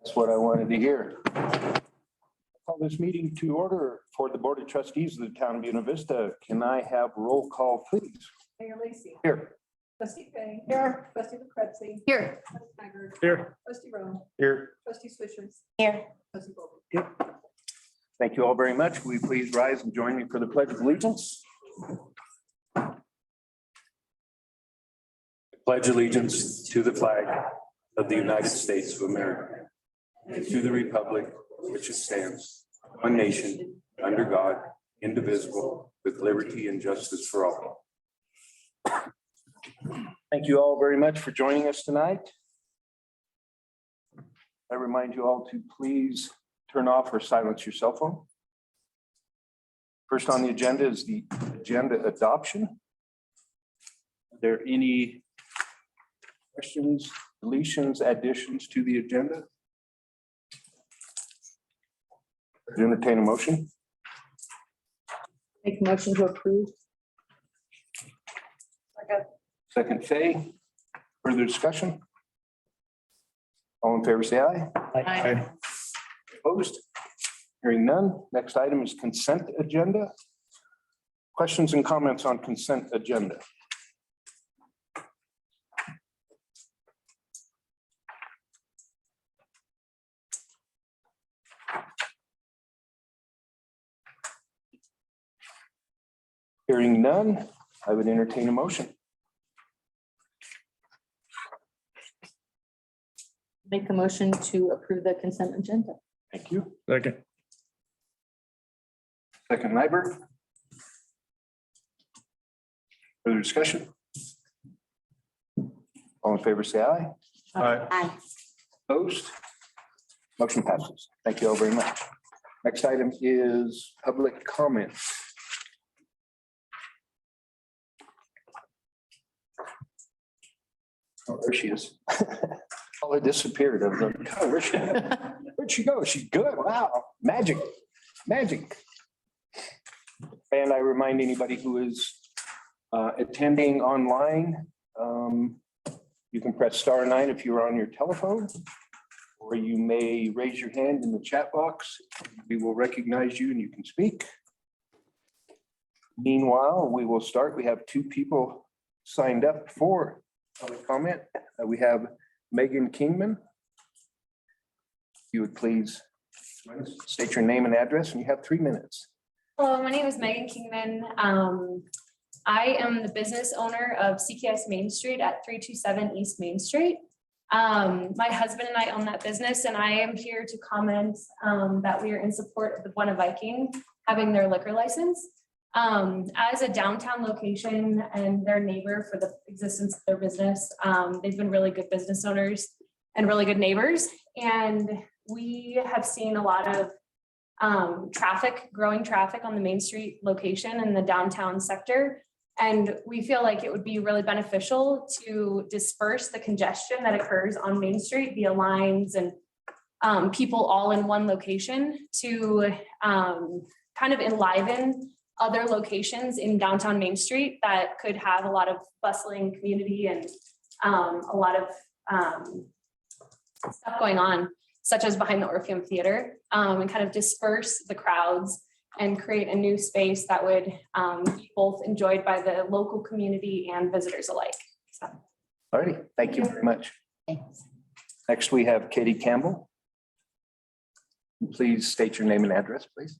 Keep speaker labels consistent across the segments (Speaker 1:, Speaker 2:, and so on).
Speaker 1: That's what I wanted to hear. Call this meeting to order for the Board of Trustees of the Town of Buena Vista. Can I have roll call, please?
Speaker 2: Mayor Lacy.
Speaker 1: Here.
Speaker 2: Trustee Fay. Here. Trustee LaCretzi.
Speaker 3: Here.
Speaker 2: Trustee Nyberg.
Speaker 1: Here.
Speaker 2: Trustee Rowe.
Speaker 1: Here.
Speaker 2: Trustee Swishers.
Speaker 3: Here.
Speaker 2: Trustee Vogel.
Speaker 1: Thank you all very much. Will you please rise and join me for the Pledge of Allegiance? Pledge allegiance to the flag of the United States of America and to the republic for which it stands, one nation, under God, indivisible, with liberty and justice for all. Thank you all very much for joining us tonight. I remind you all to please turn off or silence your cell phone. First on the agenda is the agenda adoption. Are there any questions, deletions, additions to the agenda? Entertain a motion.
Speaker 3: Make a motion to approve.
Speaker 1: Second, Fay. Further discussion? All in favor, say aye.
Speaker 3: Aye.
Speaker 1: Opposed? Hearing none. Next item is consent agenda. Questions and comments on consent agenda? Hearing none, I would entertain a motion.
Speaker 3: Make a motion to approve the consent agenda.
Speaker 1: Thank you.
Speaker 4: Second.
Speaker 1: Second, Nyberg. Further discussion? All in favor, say aye.
Speaker 3: Aye.
Speaker 1: Opposed? Motion passes. Thank you all very much. Next item is public comments. Oh, there she is. Oh, it disappeared. I was like, God, where'd she go? She's good. Wow. Magic. Magic. And I remind anybody who is attending online, you can press *9 if you're on your telephone, or you may raise your hand in the chat box. We will recognize you and you can speak. Meanwhile, we will start. We have 2 people signed up for public comment. We have Megan Kingman. If you would please state your name and address, and you have 3 minutes.
Speaker 5: Hello, my name is Megan Kingman. I am the business owner of CKS Main Street at 327 East Main Street. My husband and I own that business, and I am here to comment that we are in support of the Buena Viking having their liquor license. As a downtown location and their neighbor for the existence of their business, they've been really good business owners and really good neighbors. And we have seen a lot of growing traffic on the Main Street location in the downtown sector. And we feel like it would be really beneficial to disperse the congestion that occurs on Main Street via lines and people all in one location to kind of enliven other locations in downtown Main Street that could have a lot of bustling community and a lot of stuff going on, such as behind the Orpheum Theater, and kind of disperse the crowds and create a new space that would be both enjoyed by the local community and visitors alike. So.
Speaker 1: All righty, thank you very much.
Speaker 3: Thanks.
Speaker 1: Next, we have Katie Campbell. Please state your name and address, please.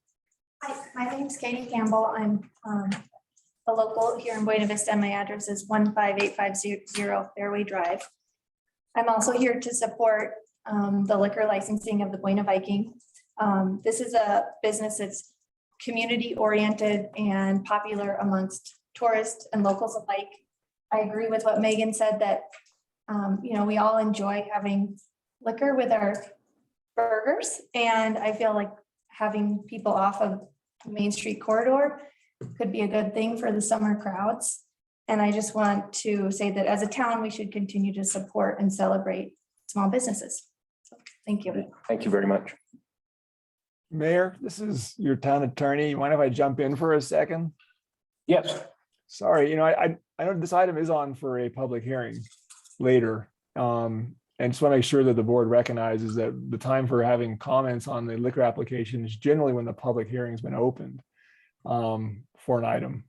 Speaker 6: Hi, my name is Katie Campbell. I'm a local here in Buena Vista. My address is 15850 Fairway Drive. I'm also here to support the liquor licensing of the Buena Viking. This is a business that's community oriented and popular amongst tourists and locals alike. I agree with what Megan said that we all enjoy having liquor with our burgers, and I feel like having people off of the Main Street corridor could be a good thing for the summer crowds. And I just want to say that as a town, we should continue to support and celebrate small businesses. So, thank you.
Speaker 1: Thank you very much.
Speaker 4: Mayor, this is your town attorney. You mind if I jump in for a second?
Speaker 1: Yes.
Speaker 4: Sorry, I know this item is on for a public hearing later. And just want to make sure that the board recognizes that the time for having comments on the liquor application is generally when the public hearing's been opened for an item.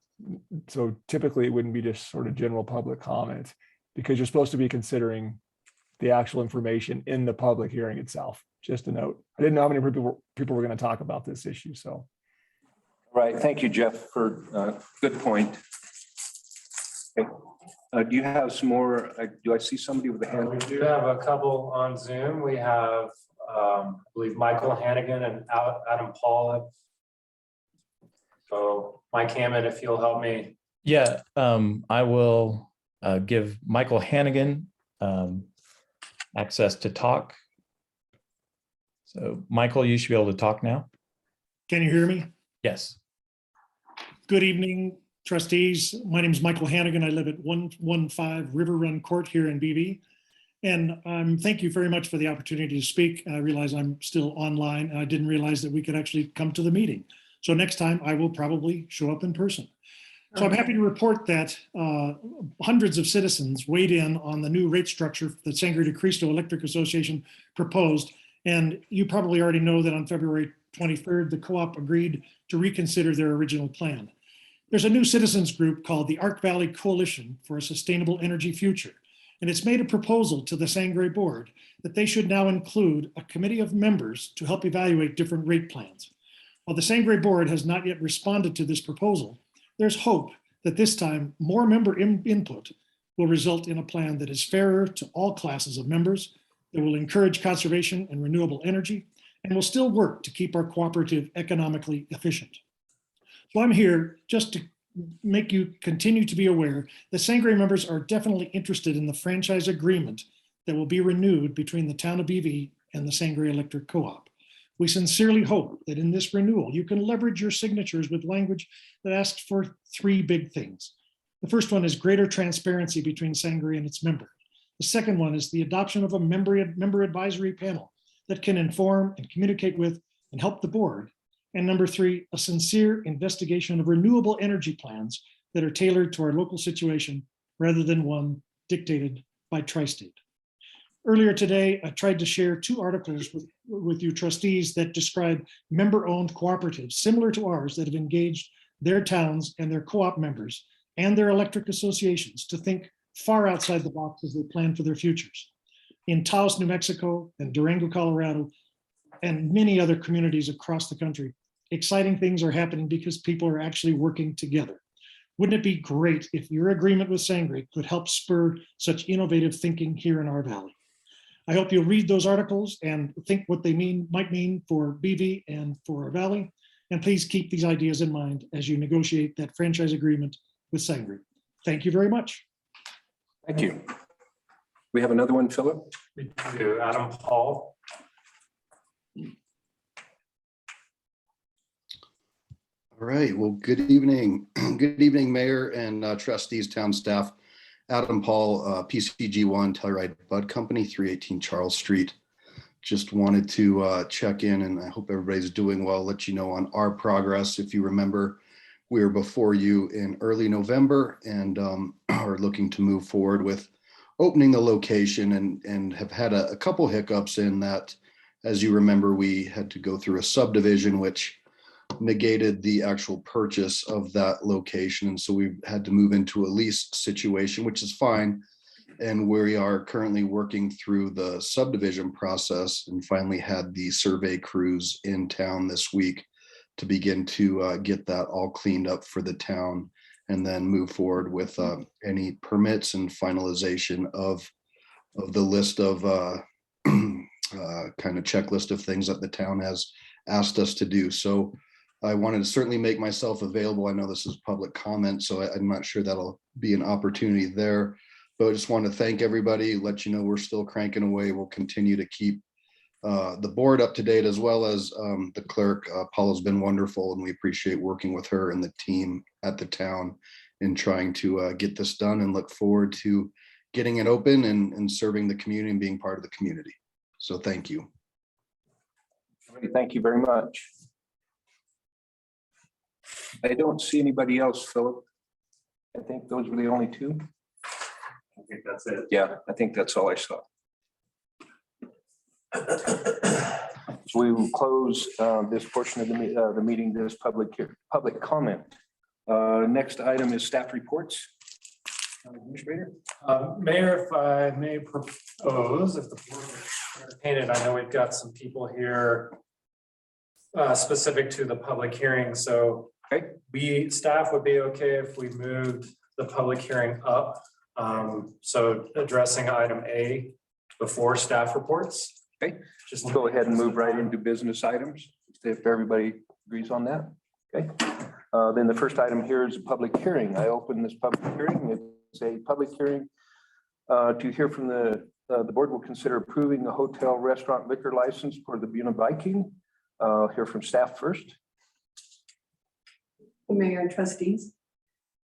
Speaker 4: So typically it wouldn't be just sort of general public comment, because you're supposed to be considering the actual information in the public hearing itself. Just a note. I didn't know how many people were going to talk about this issue, so.
Speaker 1: Right, thank you, Jeff, for good point. Okay. Do you have some more? Do I see somebody with a hand?
Speaker 7: We do have a couple on Zoom. We have, I believe, Michael Hannigan and Adam Paul. So Mike Hammond, if you'll help me.
Speaker 8: Yeah, I will give Michael Hannigan access to talk. So Michael, you should be able to talk now.
Speaker 9: Can you hear me?
Speaker 8: Yes.
Speaker 9: Good evening, trustees. My name is Michael Hannigan. I live at 115 River Run Court here in BV. And thank you very much for the opportunity to speak. I realize I'm still online and I didn't realize that we could actually come to the meeting. So next time I will probably show up in person. So I'm happy to report that hundreds of citizens weighed in on the new rate structure that Sangre de Cristo Electric Association proposed. And you probably already know that on February 23rd, the co-op agreed to reconsider their original plan. There's a new citizens group called the Ark Valley Coalition for a Sustainable Energy Future. And it's made a proposal to the Sangre board that they should now include a committee of members to help evaluate different rate plans. While the Sangre board has not yet responded to this proposal, there's hope that this time more member input will result in a plan that is fairer to all classes of members, that will encourage conservation and renewable energy, and will still work to keep our cooperative economically efficient. So I'm here just to make you continue to be aware that Sangre members are definitely interested in the franchise agreement that will be renewed between the town of BV and the Sangre Electric Co-op. We sincerely hope that in this renewal, you can leverage your signatures with language that asks for three big things. The first one is greater transparency between Sangre and its member. The second one is the adoption of a member advisory panel that can inform and communicate with and help the board. And number three, a sincere investigation of renewable energy plans that are tailored to our local situation rather than one dictated by Tri-State. Earlier today, I tried to share two articles with you trustees that describe member-owned cooperatives similar to ours that have engaged their towns and their co-op members and their electric associations to think far outside the box as they plan for their futures. In Taos, New Mexico, and Durango, Colorado, and many other communities across the country, exciting things are happening because people are actually working together. Wouldn't it be great if your agreement with Sangre could help spur such innovative thinking here in our valley? I hope you'll read those articles and think what they might mean for BV and for our valley. And please keep these ideas in mind as you negotiate that franchise agreement with Sangre. Thank you very much.
Speaker 1: Thank you. We have another one, Philip.
Speaker 7: We do Adam Paul.
Speaker 10: All right, well, good evening. Good evening, Mayor and trustees, town staff. Adam Paul, PCG1 Telluride Bud Company, 318 Charles Street. Just wanted to check in, and I hope everybody's doing well. Let you know on our progress. If you remember, we were before you in early November and are looking to move forward with opening the location and have had a couple hiccups in that. As you remember, we had to go through a subdivision, which negated the actual purchase of that location. And so we've had to move into a lease situation, which is fine. And we are currently working through the subdivision process and finally had the survey crews in town this week to begin to get that all cleaned up for the town and then move forward with any permits and finalization of the list of kind of checklist of things that the town has asked us to do. So I wanted to certainly make myself available. I know this is public comment, so I'm not sure that'll be an opportunity there, but I just want to thank everybody, let you know we're still cranking away. We'll continue to keep the board up to date, as well as the clerk. Paula's been wonderful, and we appreciate working with her and the team at the town in trying to get this done, and look forward to getting it open and serving the community and being part of the community. So thank you.
Speaker 1: Thank you very much. I don't see anybody else, Philip. I think those were the only two.
Speaker 7: I think that's it.
Speaker 1: Yeah, I think that's all I saw. So we will close this portion of the meeting, this public comment. Next item is staff reports. Administrator?
Speaker 7: Mayor, if I may propose, if the board is entertained, I know we've got some people here specific to the public hearing, so staff would be okay if we moved the public hearing up. So addressing item A before staff reports.
Speaker 1: Okay,
Speaker 7: just
Speaker 1: we'll go ahead and move right into business items, if everybody agrees on that. Okay, then the first item here is a public hearing. I open this public hearing. It's a public hearing to hear from the board will consider approving the hotel restaurant liquor license for the Buena Viking. Hear from staff first.
Speaker 2: Mayor and trustees.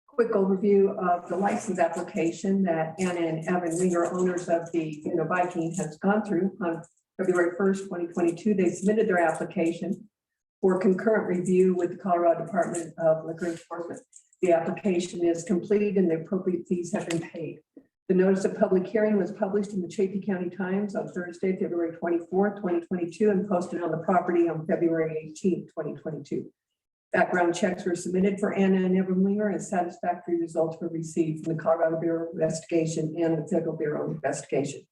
Speaker 2: Quick overview of the license application that Anna and Evan Winger, owners of the Buena Viking, has gone through on February 1st, 2022. They submitted their application for concurrent review with the Colorado Department of Liquor Enforcement. The application is complete and the appropriate fees have been paid. The notice of public hearing was published in the Chaffey County Times on Thursday, February 24th, 2022, and posted on the property on February 18th, 2022. Background checks were submitted for Anna and Evan Winger, and satisfactory results were received from the Colorado Bureau of Investigation and the Federal Bureau of Investigation.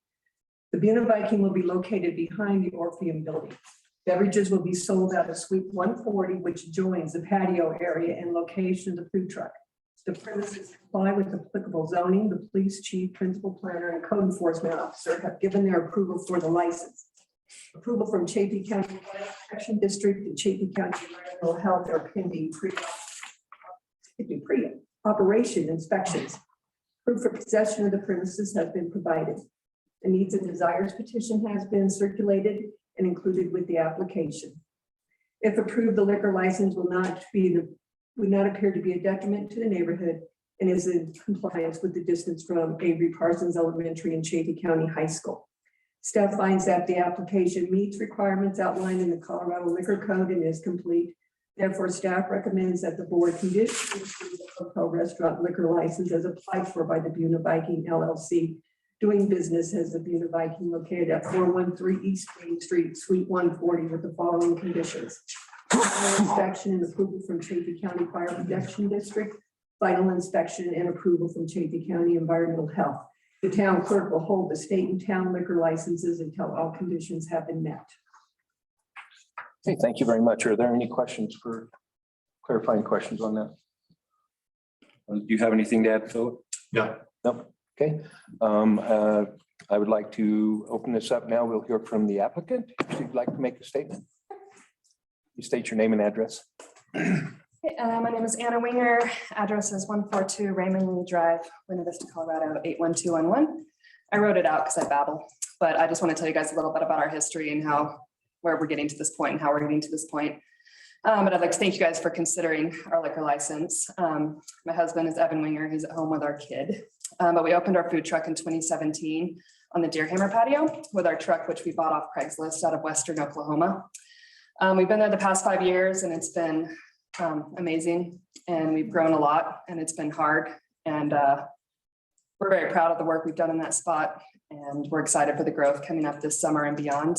Speaker 2: The Buena Viking will be located behind the Orpheum building. Beverages will be sold out of Suite 140, which joins the patio area and location of the food truck. The premises comply with applicable zoning. The police chief, principal planner, and code enforcement officer have given their approval for the license. Approval from Chaffey County Protection District and Chaffey County Environmental Health are pending pre-operation inspections. Proof of possession of the premises has been provided. The needs and desires petition has been circulated and included with the application. If approved, the liquor license would not appear to be a detriment to the neighborhood and is in compliance with the distance from Avery Parsons Elementary and Chaffey County High School. Staff finds that the application meets requirements outlined in the Colorado Liquor Code and is complete. Therefore, staff recommends that the board conditionally approve the hotel restaurant liquor license as applied for by the Buena Viking LLC, doing business as the Buena Viking, located at 413 East Main Street, Suite 140, with the following conditions: final inspection and approval from Chaffey County Fire Protection District, final inspection and approval from Chaffey County Environmental Health. The town clerk will hold the state and town liquor licenses until all conditions have been met.
Speaker 1: Okay, thank you very much. Are there any questions for clarifying questions on that? Do you have anything to add, Philip?
Speaker 7: Yeah.
Speaker 1: No. Okay. I would like to open this up now. We'll hear from the applicant. If you'd like to make a statement. You state your name and address.
Speaker 11: My name is Anna Winger. Address is 142 Raymond Lee Drive, Buena Vista, Colorado, 81211. I wrote it out because I babble, but I just want to tell you guys a little bit about our history and where we're getting to this point and how we're getting to this point. But I'd like to thank you guys for considering our liquor license. My husband is Evan Winger. He's at home with our kid. But we opened our food truck in 2017 on the Deerhammer patio with our truck, which we bought off Craigslist out of Western Oklahoma. We've been there the past 5 years and it's been amazing, and we've grown a lot, and it's been hard, and we're very proud of the work we've done in that spot, and we're excited for the growth coming up this summer and beyond.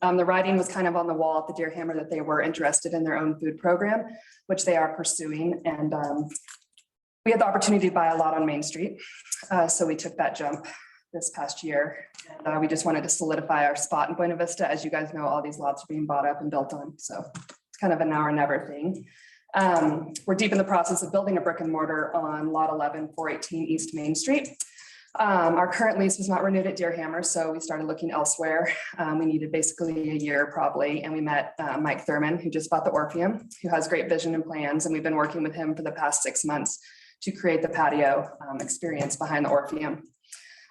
Speaker 11: The writing was kind of on the wall at the Deerhammer that they were interested in their own food program, which they are pursuing, and we had the opportunity to buy a lot on Main Street, so we took that jump this past year, and we just wanted to solidify our spot in Buena Vista. As you guys know, all these lots are being bought up and built on, so it's kind of a now or never thing. We're deep in the process of building a brick and mortar on lot 11, 418 East Main Street. Our current lease was not renewed at Deerhammer, so we started looking elsewhere. We needed basically a year probably, and we met Mike Thurman, who just bought the Orpheum, who has great vision and plans, and we've been working with him for the past 6 months to create the patio experience behind the Orpheum.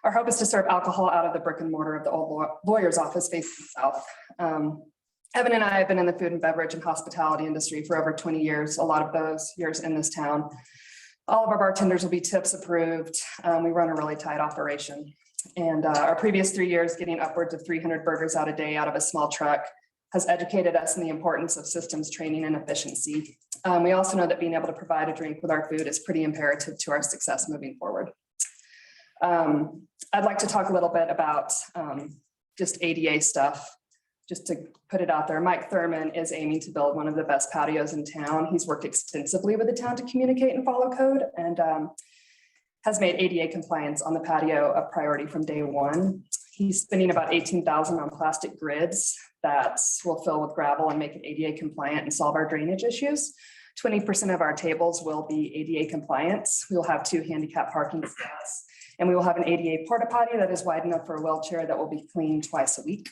Speaker 11: Our hope is to serve alcohol out of the brick and mortar of the old lawyer's office facing south. Evan and I have been in the food and beverage and hospitality industry for over 20 years, a lot of those years in this town. All of our bartenders will be tips approved. We run a really tight operation. And our previous 3 years getting upwards of 300 burgers out a day out of a small truck has educated us in the importance of systems training and efficiency. We also know that being able to provide a drink with our food is pretty imperative to our success moving forward. I'd like to talk a little bit about just ADA stuff. Just to put it out there, Mike Thurman is aiming to build one of the best patios in town. He's worked extensively with the town to communicate and follow code, and has made ADA compliance on the patio a priority from day one. He's spending about $18,000 on plastic grids that will fill with gravel and make it ADA compliant and solve our drainage issues. 20% of our tables will be ADA compliant. We will have 2 handicap parking spots, and we will have an ADA porta potty that is wide enough for a wheelchair that will be cleaned twice a week.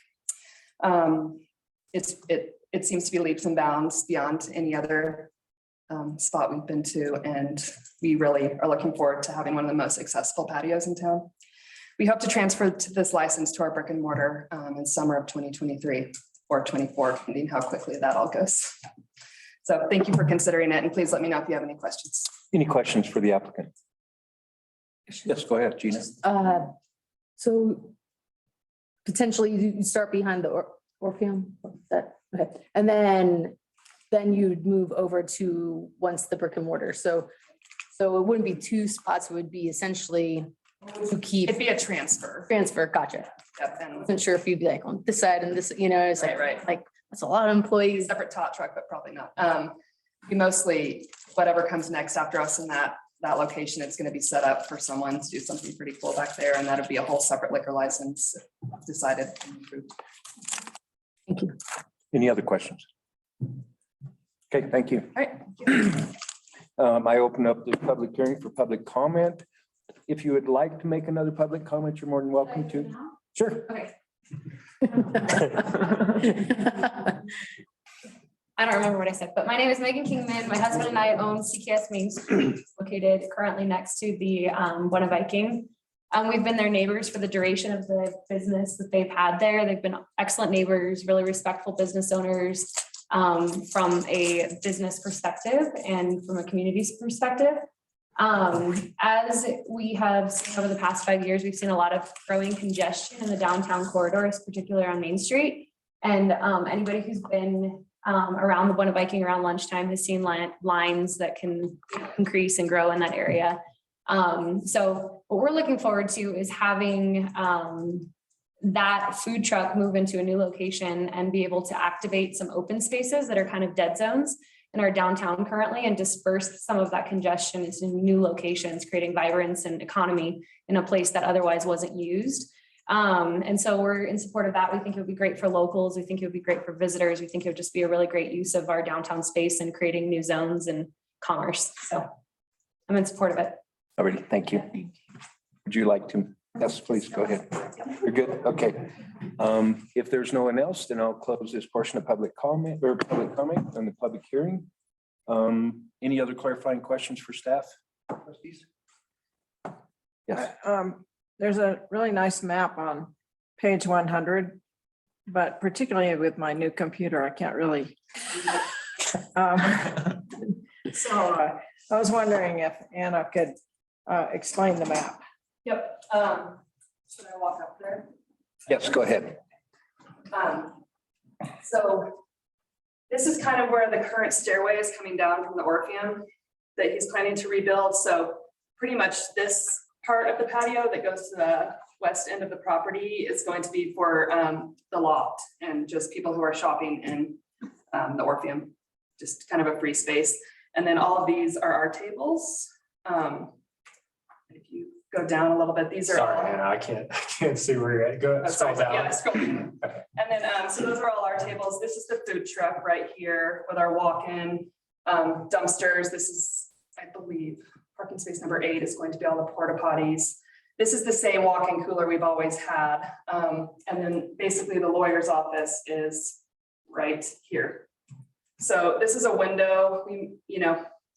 Speaker 11: It seems to be leaps and bounds beyond any other spot we've been to, and we really are looking forward to having one of the most accessible patios in town. We hope to transfer to this license to our brick and mortar in summer of 2023 or 24, depending how quickly that all goes. So thank you for considering it, and please let me know if you have any questions.
Speaker 1: Any questions for the applicant? Yes, go ahead, Gina.
Speaker 3: So potentially you start behind the Orpheum, that, okay, and then you'd move over to once the brick and mortar. So it wouldn't be 2 spots, it would be essentially to keep.
Speaker 11: It'd be a transfer.
Speaker 3: Gotcha.
Speaker 11: Yep, and
Speaker 3: Wasn't sure if you'd be like on this side and this, it's like,
Speaker 11: Right.
Speaker 3: like, that's a lot of employees.
Speaker 11: separate tot truck, but probably not. We mostly, whatever comes next after us in that location, it's going to be set up for someone to do something pretty cool back there, and that'd be a whole separate liquor license decided.
Speaker 3: Thank you.
Speaker 1: Any other questions? Okay, thank you.
Speaker 11: All right.
Speaker 1: I open up the public hearing for public comment. If you would like to make another public comment, you're more than welcome to. Sure.
Speaker 5: Okay. I don't remember what I said, but my name is Megan Kingman. My husband and I own CKS Main Street, located currently next to the Buena Viking. We've been their neighbors for the duration of the business that they've had there. They've been excellent neighbors, really respectful business owners from a business perspective and from a community's perspective. As we have seen over the past 5 years, we've seen a lot of growing congestion in the downtown corridors, particularly on Main Street. And anybody who's been around the Buena Viking around lunchtime has seen lines that can increase and grow in that area. So what we're looking forward to is having that food truck move into a new location and be able to activate some open spaces that are kind of dead zones in our downtown currently and disperse some of that congestion into new locations, creating vibrance and economy in a place that otherwise wasn't used. And so we're in support of that. We think it would be great for locals. We think it would be great for visitors. We think it would just be a really great use of our downtown space and creating new zones and commerce. So I'm in support of it.
Speaker 1: All right, thank you. Would you like to? Yes, please go ahead. You're good? Okay. If there's no one else, then I'll close this portion of public comment on the public hearing. Any other clarifying questions for staff? Trustees? Yes.
Speaker 12: There's a really nice map on page 100, but particularly with my new computer, I can't really. So I was wondering if Anna could explain the map.
Speaker 11: Yep. Should I walk up there?
Speaker 1: Yes, go ahead.
Speaker 11: So this is kind of where the current stairway is coming down from the Orpheum that he's planning to rebuild. So pretty much this part of the patio that goes to the west end of the property is going to be for the loft and just people who are shopping in the Orpheum, just kind of a free space. And then all of these are our tables. If you go down a little bit, these are.
Speaker 7: Sorry, Anna, I can't see where you're at. Go scroll down.
Speaker 11: Yeah, scroll down. And then, so those are all our tables. This is the food truck right here with our walk-in dumpsters. This is, I believe, parking space number 8 is going to be all the porta potties. This is the same walk-in cooler we've always had. And then basically the lawyer's office is right here. So this is a window we,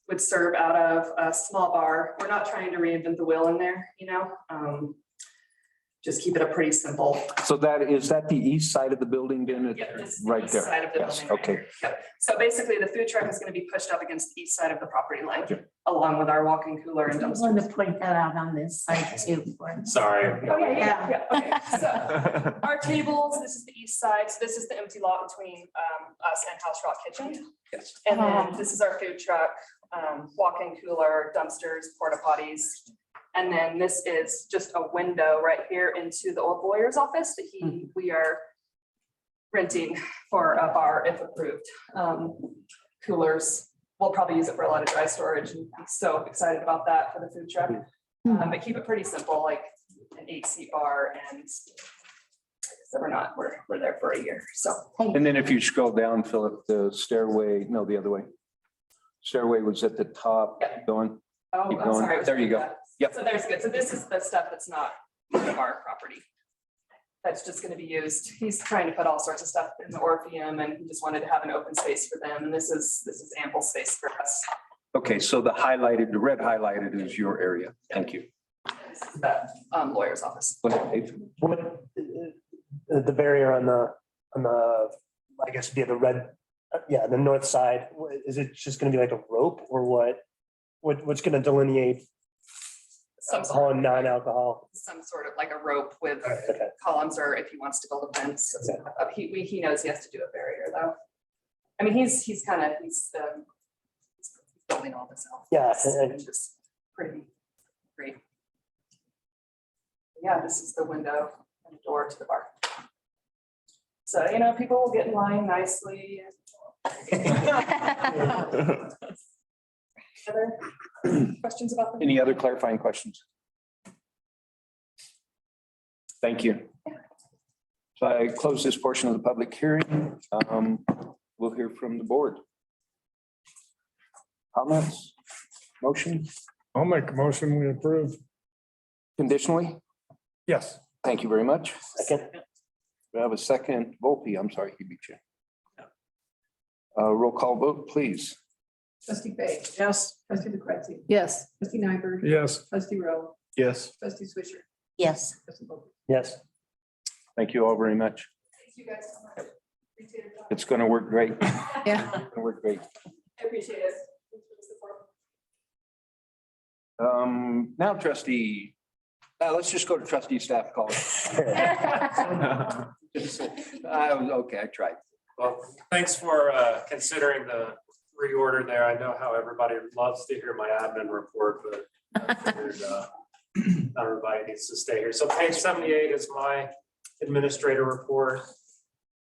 Speaker 11: would serve out of a small bar. We're not trying to reinvent the wheel in there, just keep it a pretty simple.
Speaker 1: So is that the east side of the building then?
Speaker 11: Yep, this is the
Speaker 1: Right
Speaker 11: east
Speaker 1: there.
Speaker 11: side of the
Speaker 1: Yes,
Speaker 11: building right
Speaker 1: okay.
Speaker 11: here. Yep. So basically the food truck is going to be pushed up against the east side of the property line,
Speaker 1: Yep.
Speaker 11: along with our walk-in cooler and
Speaker 13: I want
Speaker 11: dumpsters.
Speaker 13: to point that out on this site too.
Speaker 7: Sorry.
Speaker 11: Oh, yeah. Okay, so our tables, this is the east side. So this is the empty lot between us and House Rock Kitchen.
Speaker 1: Yes.
Speaker 11: And then this is our food truck, walk-in cooler, dumpsters, porta potties. And then this is just a window right here into the old lawyer's office that we are renting for a bar if approved. Coolers, we'll probably use it for a lot of dry storage, and I'm so excited about that for the food truck. But keep it pretty simple, like an 8-seat bar, and so we're there for a year, so.
Speaker 1: And then if you scroll down, Philip, the stairway, no, the other way. Stairway was at the top,
Speaker 11: Yeah.
Speaker 1: going.
Speaker 11: Oh,
Speaker 1: Keep
Speaker 11: I'm
Speaker 1: going.
Speaker 11: sorry.
Speaker 1: There you go. Yep.
Speaker 11: So there's good. So this is the stuff that's not part of our property. That's just gonna be used. He's trying to put all sorts of stuff in the Orpheum, and he just wanted to have an open space for them. And this is ample space for us.
Speaker 1: Okay, so the red highlighted is your area. Thank you.
Speaker 11: This is the lawyer's office.
Speaker 1: Go ahead, Dave.
Speaker 14: What, the barrier on the, I guess, via the red, the north side, is it just gonna be like a rope or what? What's gonna delineate
Speaker 11: Some
Speaker 14: alcohol
Speaker 11: sort
Speaker 14: and
Speaker 11: of,
Speaker 14: non-alcohol?
Speaker 11: some sort of like a rope with
Speaker 14: Okay.
Speaker 11: columns, or if he wants to build a fence. He knows he has to do a barrier though. I mean, he's building all this out.
Speaker 14: Yeah,
Speaker 11: Which is pretty great. Yeah, this is the window and door to the bar. So, people will get in line nicely. Other questions about the?
Speaker 1: Any other clarifying questions? Thank you. So I close this portion of the public hearing. We'll hear from the board. Comments? Motion?
Speaker 4: I'll make a motion, we approve.
Speaker 1: Conditionally?
Speaker 4: Yes.
Speaker 1: Thank you very much.
Speaker 14: Second.
Speaker 1: We have a second. Volpe, I'm sorry, he beat you. Roll call vote, please.
Speaker 2: Trustee Fay.
Speaker 12: Yes.
Speaker 2: Trustee Lucrezi.
Speaker 3: Yes.
Speaker 2: Trustee Nyberg.
Speaker 4: Yes.
Speaker 2: Trustee Rowe.
Speaker 4: Yes.
Speaker 2: Trustee Swisher.
Speaker 13: Yes.
Speaker 2: Trustee Volpe.
Speaker 14: Yes.
Speaker 1: Thank you all very much.
Speaker 11: Thank you guys so much. Appreciate it.
Speaker 1: It's going to work great.
Speaker 3: Yeah.
Speaker 1: It's gonna work great.
Speaker 11: I appreciate it. Thanks for the support.
Speaker 1: Now trustee, let's just go to trustee staff call. Okay, I tried.
Speaker 7: Well, thanks for considering the reorder there. I know how everybody loves to hear my admin report, but I figured, not everybody needs to stay here. So page 78 is my administrator report.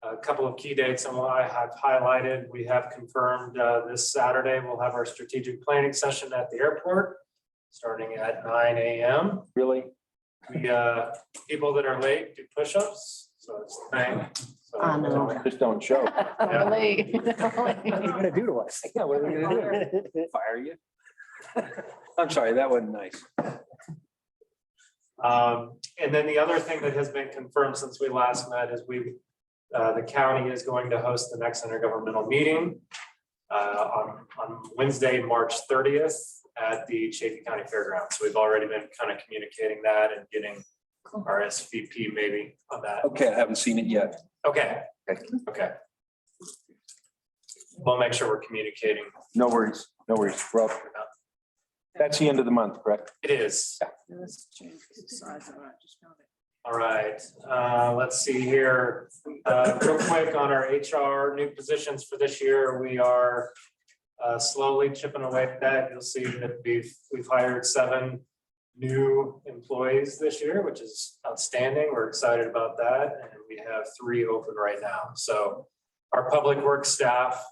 Speaker 7: A couple of key dates on what I have highlighted. We have confirmed this Saturday, we'll have our strategic planning session at the airport, starting at 9 a.m.
Speaker 1: Really?
Speaker 7: We, people that are late do push-ups, so it's the thing. So,
Speaker 13: No.
Speaker 1: Just don't show.
Speaker 3: Really?
Speaker 14: What are you gonna do to us?
Speaker 1: Yeah, what are we gonna do? Fire you? I'm sorry, that wasn't nice.
Speaker 7: And then the other thing that has been confirmed since we last met is the county is going to host the next intergovernmental meeting on Wednesday, March 30th at the Chaffey County Fairgrounds. So we've already been kind of communicating that and getting our SVP maybe on that.
Speaker 1: Okay, I haven't seen it yet.
Speaker 7: Okay. We'll make sure we're communicating.
Speaker 1: No worries, no worries. We're up. That's the end of the month, correct?
Speaker 7: It is.
Speaker 12: Let's change the size of it. I just found it.
Speaker 7: All right, let's see here. Real quick on our HR new positions for this year, we are slowly chipping away at that. You'll see that we've hired 7 new employees this year, which is outstanding. We're excited about that. And we have 3 open right now. So our public works staff,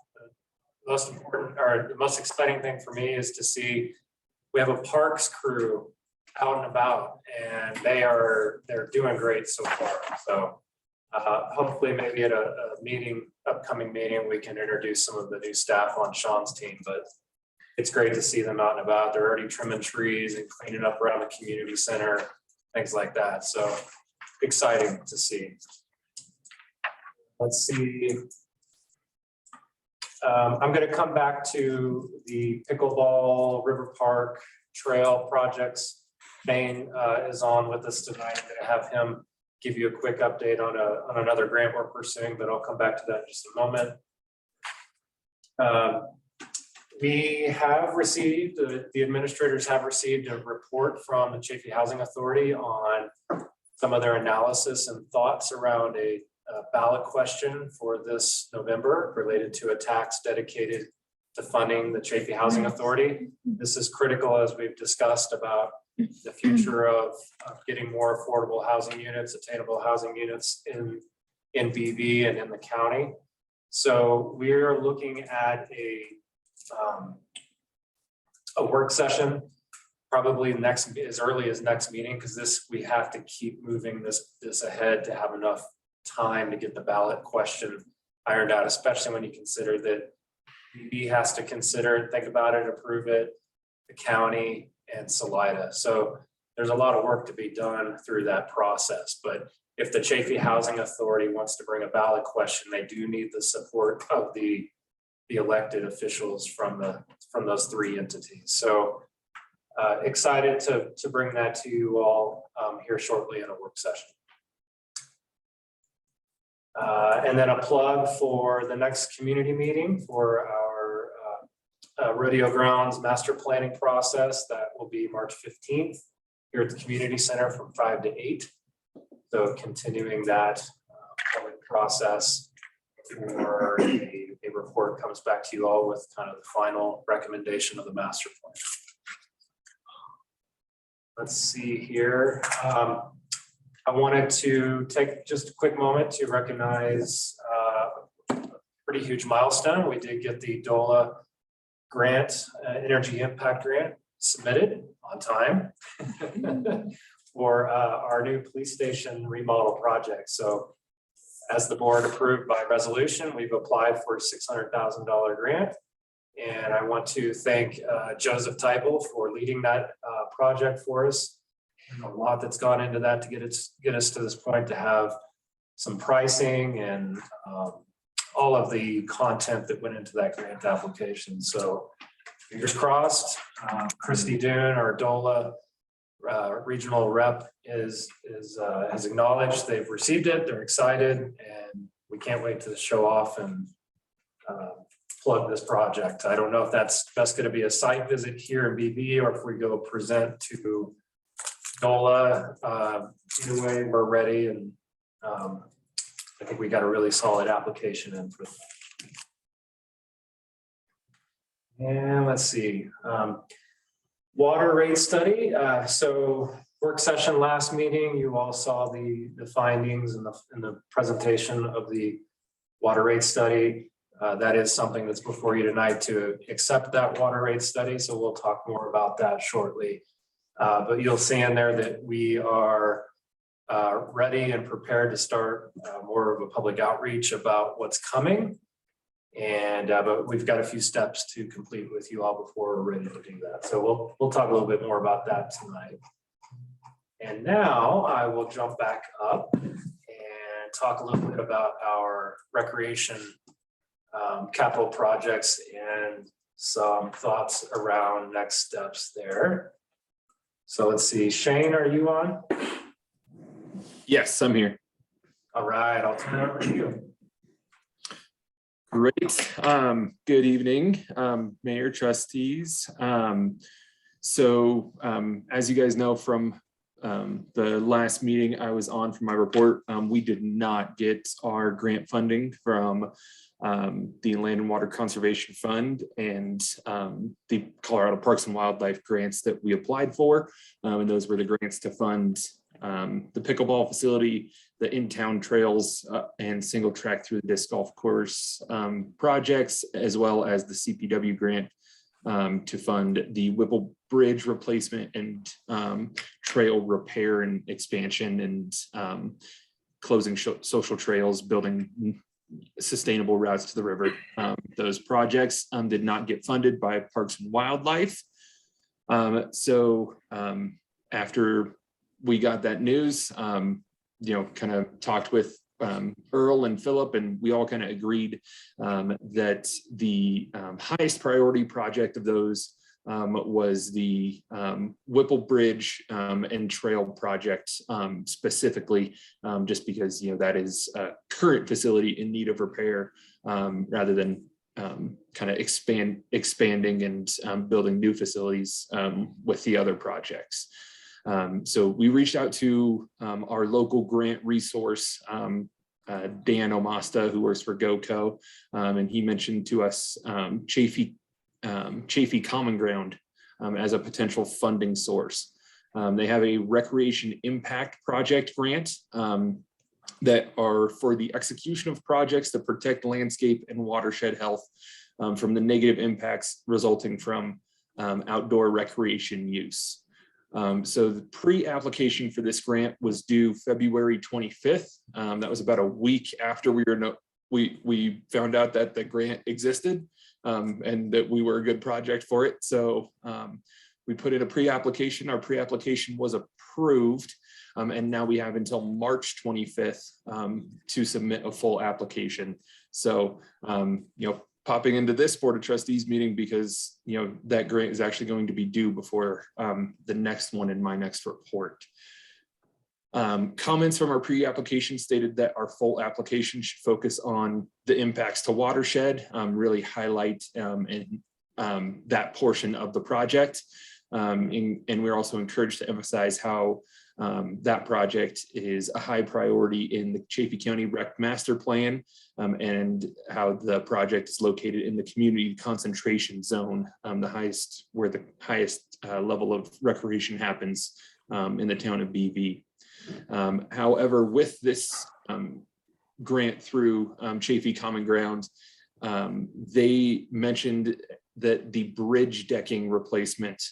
Speaker 7: most important or the most exciting thing for me is to see we have a parks crew out and about, and they're doing great so far. So hopefully maybe at a upcoming meeting, we can introduce some of the new staff on Sean's team, but it's great to see them out and about. They're already trimming trees and cleaning up around the community center, things like that. So exciting to see. Let's see. I'm going to come back to the pickleball River Park trail projects. Bane is on with us tonight. I'm going to have him give you a quick update on another grant we're pursuing, but I'll come back to that in just a moment. We have received, the administrators have received a report from the Chaffey Housing Authority on some of their analysis and thoughts around a ballot question for this November related to a tax dedicated to funding the Chaffey Housing Authority. This is critical, as we've discussed, about the future of getting more affordable housing units, attainable housing units in BV and in the county. So we're looking at a work session, probably as early as next meeting, because we have to keep moving this ahead to have enough time to get the ballot question ironed out, especially when you consider that BV has to consider it, think about it, approve it, the county and Salida. So there's a lot of work to be done through that process. But if the Chafee Housing Authority wants to bring a ballot question, they do need the support of the elected officials from those three entities. So excited to bring that to you all here shortly in a work session. And then a plug for the next community meeting for our rodeo grounds master planning process. That will be March 15th here at the community center from 5 to 8. So continuing that public process for a report comes back to you all with kind of the final recommendation of the master plan. Let's see here. I wanted to take just a quick moment to recognize a pretty huge milestone. We did get the DOLA grant, energy impact grant, submitted on time for our new police station remodel project. So as the board approved by resolution, we've applied for a $600,000 grant. And I want to thank Joseph Teibel for leading that project for us. And a lot that's gone into that to get us to this point, to have some pricing and all of the content that went into that grant application. So fingers crossed. Christy Dune, our DOLA regional rep, has acknowledged they've received it. They're excited, and we can't wait to show off and plug this project. I don't know if that's going to be a site visit here in BV or if we go present to DOLA. Either way, we're ready, and I think we got a really solid application in for that. And let's see, water rate study. So work session last meeting, you all saw the findings and the presentation of the water rate study. That is something that's before you tonight to accept that water rate study. So we'll talk more about that shortly. But you'll see in there that we are ready and prepared to start more of a public outreach about what's coming. And but we've got a few steps to complete with you all before we're ready to do that. So we'll talk a little bit more about that tonight. And now I will jump back up and talk a little bit about our recreation capital projects and some thoughts around next steps there. So let's see, Shane, are you on?
Speaker 15: Yes, I'm here.
Speaker 7: All right, I'll turn it over to you.
Speaker 15: Great. Good evening, Mayor, trustees. So as you guys know from the last meeting I was on for my report, we did not get our grant funding from the Land and Water Conservation Fund and the Colorado Parks and Wildlife grants that we applied for. And those were the grants to fund the pickleball facility, the in-town trails and single track through the disc golf course projects, as well as the CPW grant to fund the Whipple Bridge replacement and trail repair and expansion and closing social trails, building sustainable routes to the river. Those projects did not get funded by Parks and Wildlife. So after we got that news, kind of talked with Earl and Philip, and we all kind of agreed that the highest priority project of those was the Whipple Bridge and Trail project specifically, just because that is a current facility in need of repair rather than kind of expanding and building new facilities with the other projects. So we reached out to our local grant resource, Dan Omasta, who works for GoCo, and he mentioned to us Chafee Common Ground as a potential funding source. They have a recreation impact project grant that are for the execution of projects to protect landscape and watershed health from the negative impacts resulting from outdoor recreation use. So the pre-application for this grant was due February 25th. That was about a week after we found out that the grant existed and that we were a good project for it. So we put in a pre-application. Our pre-application was approved. And now we have until March 25th to submit a full application. So, popping into this Board of Trustees meeting because, that grant is actually going to be due before the next one in my next report. Comments from our pre-application stated that our full application should focus on the impacts to watershed, really highlight that portion of the project. And we're also encouraged to emphasize how that project is a high priority in the Chaffey County Rec Master Plan and how the project is located in the community concentration zone, where the highest level of recreation happens in the town of BV. However, with this grant through Chaffey Common Ground, they mentioned that the bridge decking replacement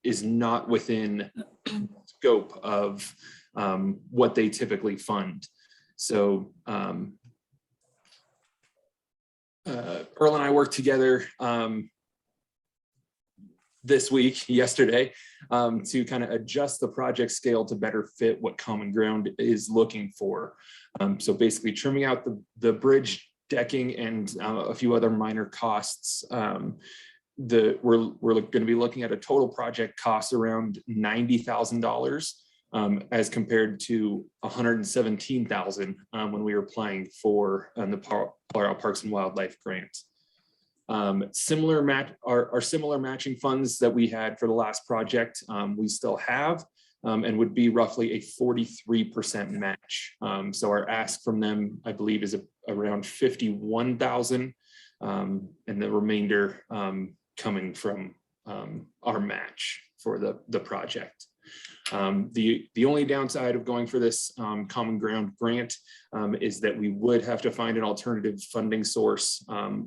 Speaker 15: is not within scope of what they typically fund. So Earl and I worked together yesterday, to kind of adjust the project scale to better fit what Common Ground is looking for. So basically trimming out the bridge decking and a few other minor costs. We're going to be looking at a total project cost around $90,000 as compared to $117,000 when we were applying for the Colorado Parks and Wildlife grant. Similar matching funds that we had for the last project, we still have, and would be roughly a 43% match. So our ask from them, I believe, is around $51,000, and the remainder coming from our match for the project. The only downside of going for this Common Ground grant is that we would have to find an alternative funding source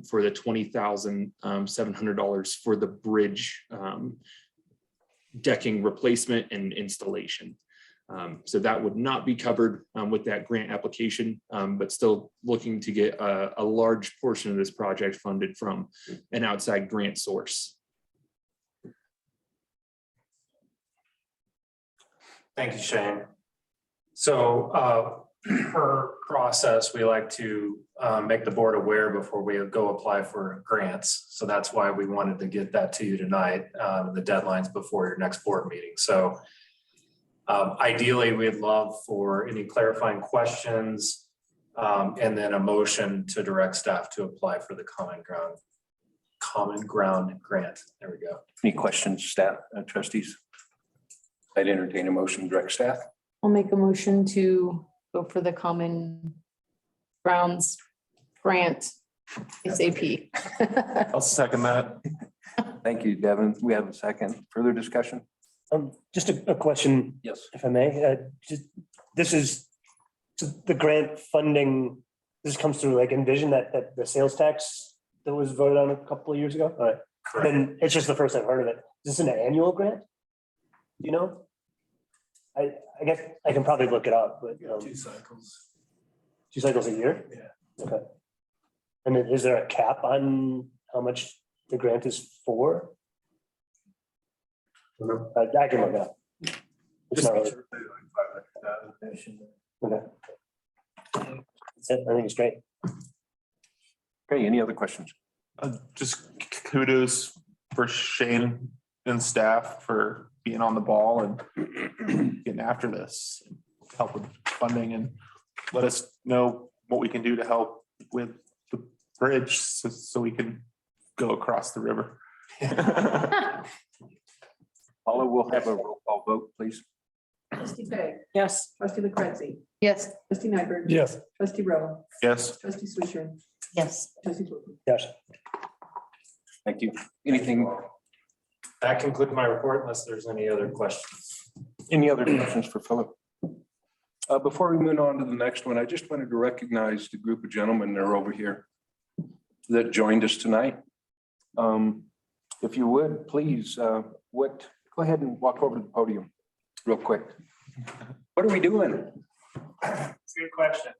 Speaker 15: for the $20,700 for the bridge decking replacement and installation. So that would not be covered with that grant application, but still looking to get a large portion of this project funded from an outside grant source.
Speaker 7: Thank you, Shane. So per process, we like to make the board aware before we go apply for grants. So that's why we wanted to get that to you tonight, the deadlines before your next board meeting. So ideally, we'd love for any clarifying questions and then a motion to direct staff to apply for the Common Ground grant. There we go.
Speaker 1: Any questions, staff, trustees? I'd entertain a motion to direct staff.
Speaker 3: I'll make a motion to go for the Common Grounds grant SAP.
Speaker 15: I'll second that.
Speaker 1: Thank you, Devin. We have a second. Further discussion?
Speaker 14: Just a question.
Speaker 1: Yes.
Speaker 14: If I may, this is the grant funding. This comes through like Envision that the sales tax that was voted on a couple of years ago. All right. And it's just the first I've heard of it. Is this an annual grant? You know, I guess I can probably look it up, but
Speaker 7: 2 cycles.
Speaker 14: 2 cycles a year?
Speaker 7: Yeah.
Speaker 14: Okay. And then is there a cap on how much the grant is for? I can look it up. It's not really. Okay. That's it. I think it's great.
Speaker 1: Okay, any other questions?
Speaker 16: Just kudos for Shane and staff for being on the ball and getting after this, help with funding, and let us know what we can do to help with the bridge so we can go across the river.
Speaker 1: Paula, we'll have a roll call vote, please.
Speaker 2: Trustee Fay.
Speaker 12: Yes.
Speaker 2: Trustee LaCretzi.
Speaker 3: Yes.
Speaker 2: Trustee Nyberg.
Speaker 14: Yes.
Speaker 2: Trustee Rowe.
Speaker 16: Yes.
Speaker 2: Trustee Swisher.
Speaker 13: Yes.
Speaker 2: Trustee Wilson.
Speaker 14: Yes.
Speaker 1: Thank you. Anything?
Speaker 7: That concludes my report unless there's any other questions.
Speaker 1: Any other questions for Philip? Before we move on to the next one, I just wanted to recognize the group of gentlemen that are over here that joined us tonight. If you would, please, go ahead and walk over to the podium real quick. What are we doing?
Speaker 17: Good question.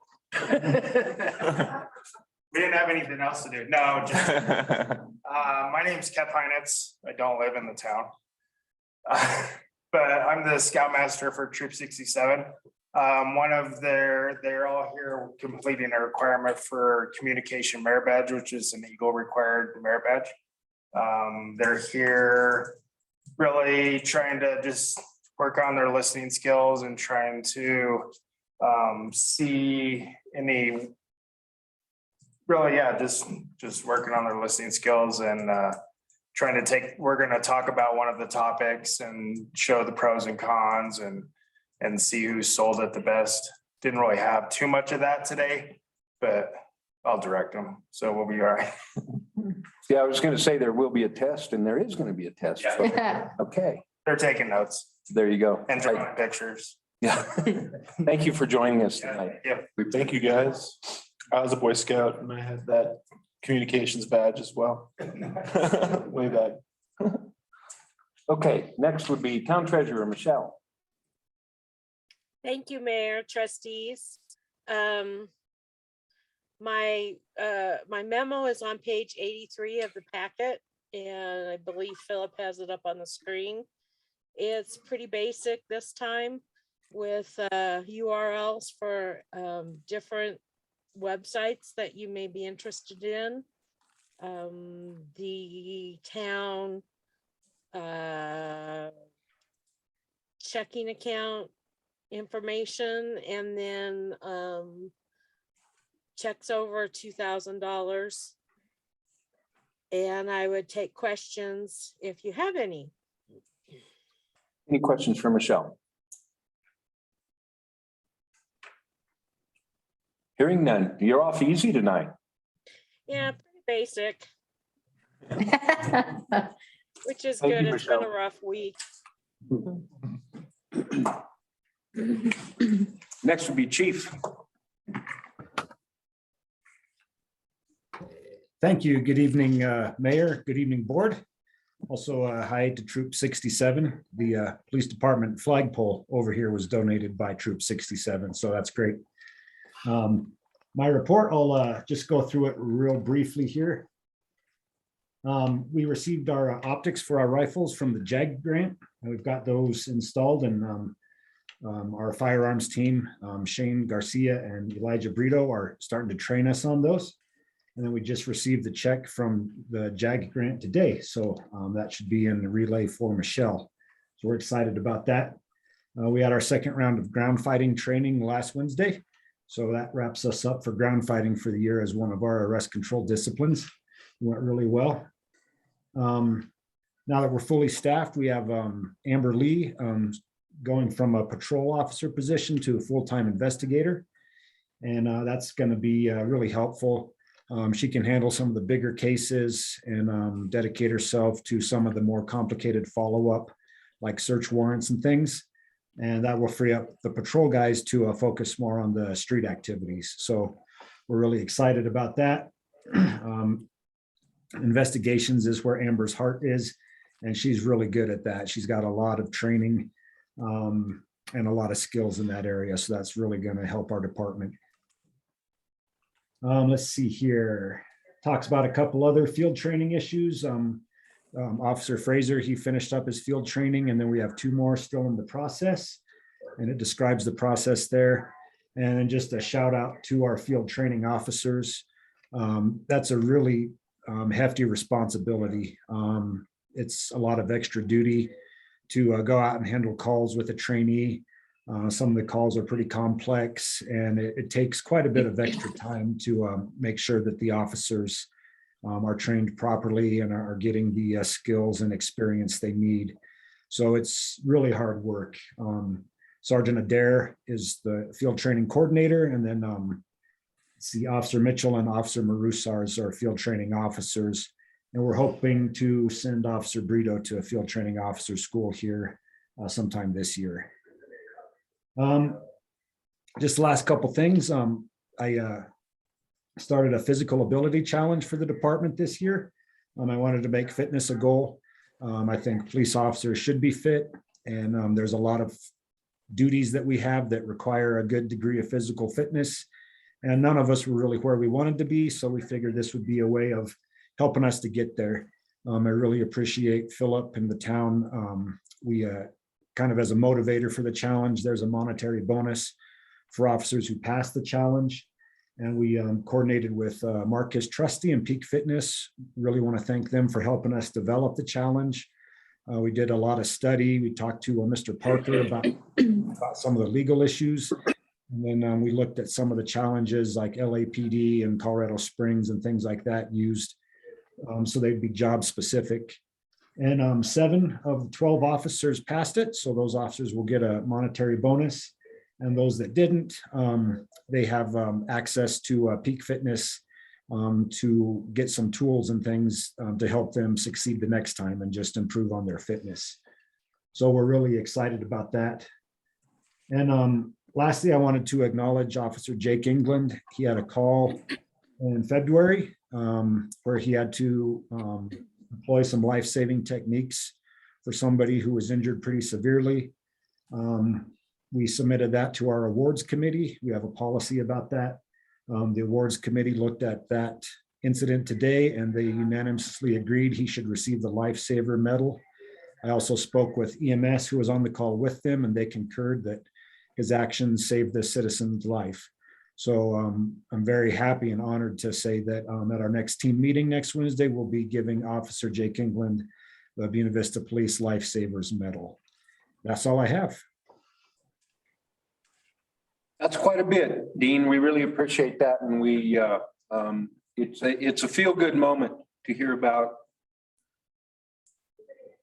Speaker 17: We didn't have anything else to do. No, just, my name's Kev Heinitz. I don't live in the town. But I'm the scoutmaster for Troop 67. They're all here completing a requirement for communication merit badge, which is an Eagle required merit badge. They're here really trying to just work on their listening skills and trying to see any really, yeah, just working on their listening skills and trying to we're going to talk about one of the topics and show the pros and cons and see who sold it the best. Didn't really have too much of that today, but I'll direct them. So we'll be all right.
Speaker 1: Yeah, I was going to say there will be a test, and there is going to be a test.
Speaker 17: Yeah.
Speaker 1: Okay.
Speaker 17: They're taking notes.
Speaker 1: There you go.
Speaker 17: And drawing pictures.
Speaker 1: Yeah. Thank you for joining us tonight.
Speaker 17: Yeah.
Speaker 16: Thank you, guys. I was a Boy Scout and I had that communications badge as well. Way back.
Speaker 1: Okay, next would be Town Treasurer Michelle.
Speaker 18: Thank you, Mayor, trustees. My memo is on page 83 of the packet, and I believe Philip has it up on the screen. It's pretty basic this time with URLs for different websites that you may be interested in. The town checking account information, and then checks over $2,000. And I would take questions if you have any.
Speaker 1: Any questions for Michelle? Hearing none. You're off easy tonight.
Speaker 18: Yeah, pretty basic. Which is
Speaker 1: Thank
Speaker 18: good.
Speaker 1: you,
Speaker 18: It's been a
Speaker 1: Michelle.
Speaker 18: rough week.
Speaker 1: Next would be Chief.
Speaker 19: Thank you. Good evening, Mayor. Good evening, Board. Also, hi to Troop 67. The Police Department flagpole over here was donated by Troop 67, so that's great. My report, I'll just go through it real briefly here. We received our optics for our rifles from the JAG grant, and we've got those installed, and our firearms team, Shane Garcia and Elijah Brito, are starting to train us on those. And then we just received the check from the JAG grant today, so that should be in the relay for Michelle. So we're excited about that. We had our second round of ground fighting training last Wednesday. So that wraps us up for ground fighting for the year as one of our arrest control disciplines. It went really well. Now that we're fully staffed, we have Amber Lee going from a patrol officer position to a full-time investigator. And that's going to be really helpful. She can handle some of the bigger cases and dedicate herself to some of the more complicated follow-up, like search warrants and things. And that will free up the patrol guys to focus more on the street activities. So we're really excited about that. Investigations is where Amber's heart is, and she's really good at that. She's got a lot of training and a lot of skills in that area. So that's really going to help our department. Let's see here. Talks about a couple other field training issues. Officer Fraser, he finished up his field training, and then we have two more still in the process, and it describes the process there. And then just a shout out to our field training officers. That's a really hefty responsibility. It's a lot of extra duty to go out and handle calls with a trainee. Some of the calls are pretty complex, and it takes quite a bit of extra time to make sure that the officers are trained properly and are getting the skills and experience they need. So it's really hard work. Sergeant Adair is the field training coordinator, and then see Officer Mitchell and Officer Marusars are field training officers. And we're hoping to send Officer Brito to a field training officer school here sometime this year. Just the last couple things. I started a physical ability challenge for the department this year. I wanted to make fitness a goal. I think police officers should be fit, and there's a lot of duties that we have that require a good degree of physical fitness. And none of us were really where we wanted to be, so we figured this would be a way of helping us to get there. I really appreciate Philip and the town. We kind of as a motivator for the challenge, there's a monetary bonus for officers who pass the challenge. And we coordinated with Marcus Trustee and Peak Fitness. Really want to thank them for helping us develop the challenge. We did a lot of study. We talked to Mr. Parker about some of the legal issues. And then we looked at some of the challenges like LAPD and Colorado Springs and things like that used. So they'd be job specific. And 7 of the 12 officers passed it. So those officers will get a monetary bonus. And those that didn't, they have access to Peak Fitness to get some tools and things to help them succeed the next time and just improve on their fitness. So we're really excited about that. And lastly, I wanted to acknowledge Officer Jake England. He had a call in February where he had to employ some life-saving techniques for somebody who was injured pretty severely. We submitted that to our awards committee. We have a policy about that. The awards committee looked at that incident today and they unanimously agreed he should receive the Lifesaver Medal. I also spoke with EMS who was on the call with them, and they concurred that his actions saved the citizen's life. So I'm very happy and honored to say that at our next team meeting next Wednesday, we'll be giving Officer Jake England the Buena Vista Police Lifesavers Medal. That's all I have.
Speaker 1: That's quite a bit, Dean. We really appreciate that. And we, it's a feel-good moment to hear about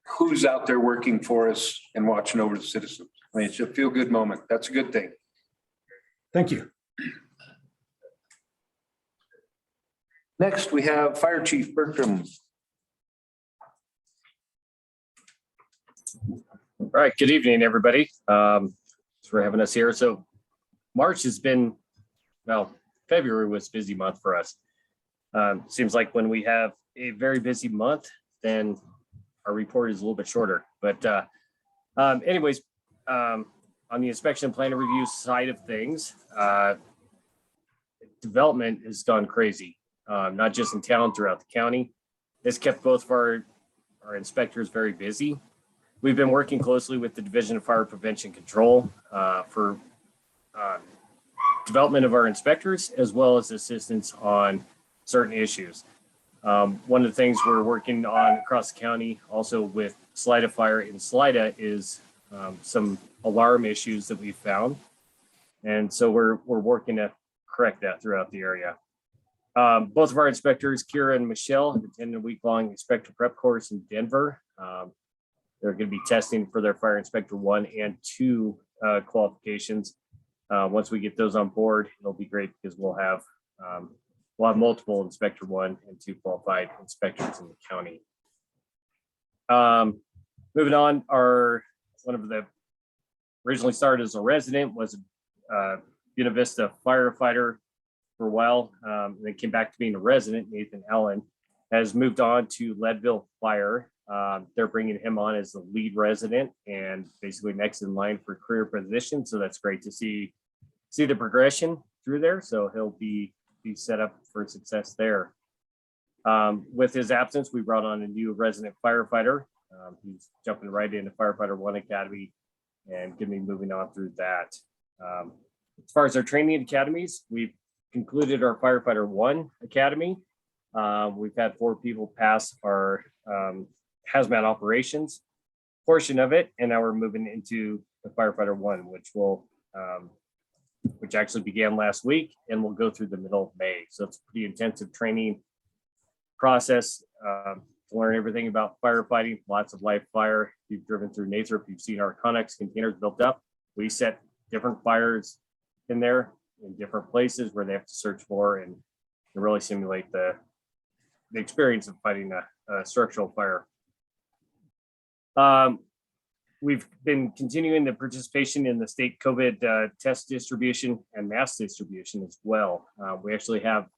Speaker 1: who's out there working for us and watching over the citizens. I mean, it's a feel-good moment. That's a good thing.
Speaker 19: Thank you.
Speaker 1: Next, we have Fire Chief Bertram.
Speaker 20: All right, good evening, everybody. Thanks for having us here. So March has been, well, February was a busy month for us. Seems like when we have a very busy month, then our report is a little bit shorter. But anyways, on the inspection plan and review side of things, development has gone crazy, not just in town, throughout the county. This kept both of our inspectors very busy. We've been working closely with the Division of Fire Prevention Control for development of our inspectors, as well as assistance on certain issues. One of the things we're working on across the county, also with Salida Fire in Salida, is some alarm issues that we found. And so we're working to correct that throughout the area. Both of our inspectors, Kira and Michelle, have attended a week-long inspector prep course in Denver. They're going to be testing for their Fire Inspector 1 and 2 qualifications. Once we get those on board, it'll be great because we'll have multiple Inspector 1 and 2 qualified inspectors in the county. Moving on, one of the originally started as a resident was a Buena Vista firefighter for a while, and then came back to being a resident. Nathan Allen has moved on to Leadville Fire. They're bringing him on as the lead resident and basically next in line for career position. So that's great to see the progression through there. So he'll be set up for success there. With his absence, we brought on a new resident firefighter. He's jumping right into Firefighter 1 Academy and going to be moving on through that. As far as our training academies, we've concluded our Firefighter 1 Academy. We've had 4 people pass our hazmat operations portion of it, and now we're moving into the Firefighter 1, which actually began last week and will go through the middle of May. So it's a pretty intensive training process to learn everything about firefighting, lots of live fire. If you've driven through Nathrop, you've seen our Connex containers built up. We set different fires in there in different places where they have to search for and really simulate the experience of fighting a structural fire. We've been continuing the participation in the state COVID test distribution and mass distribution as well. We actually have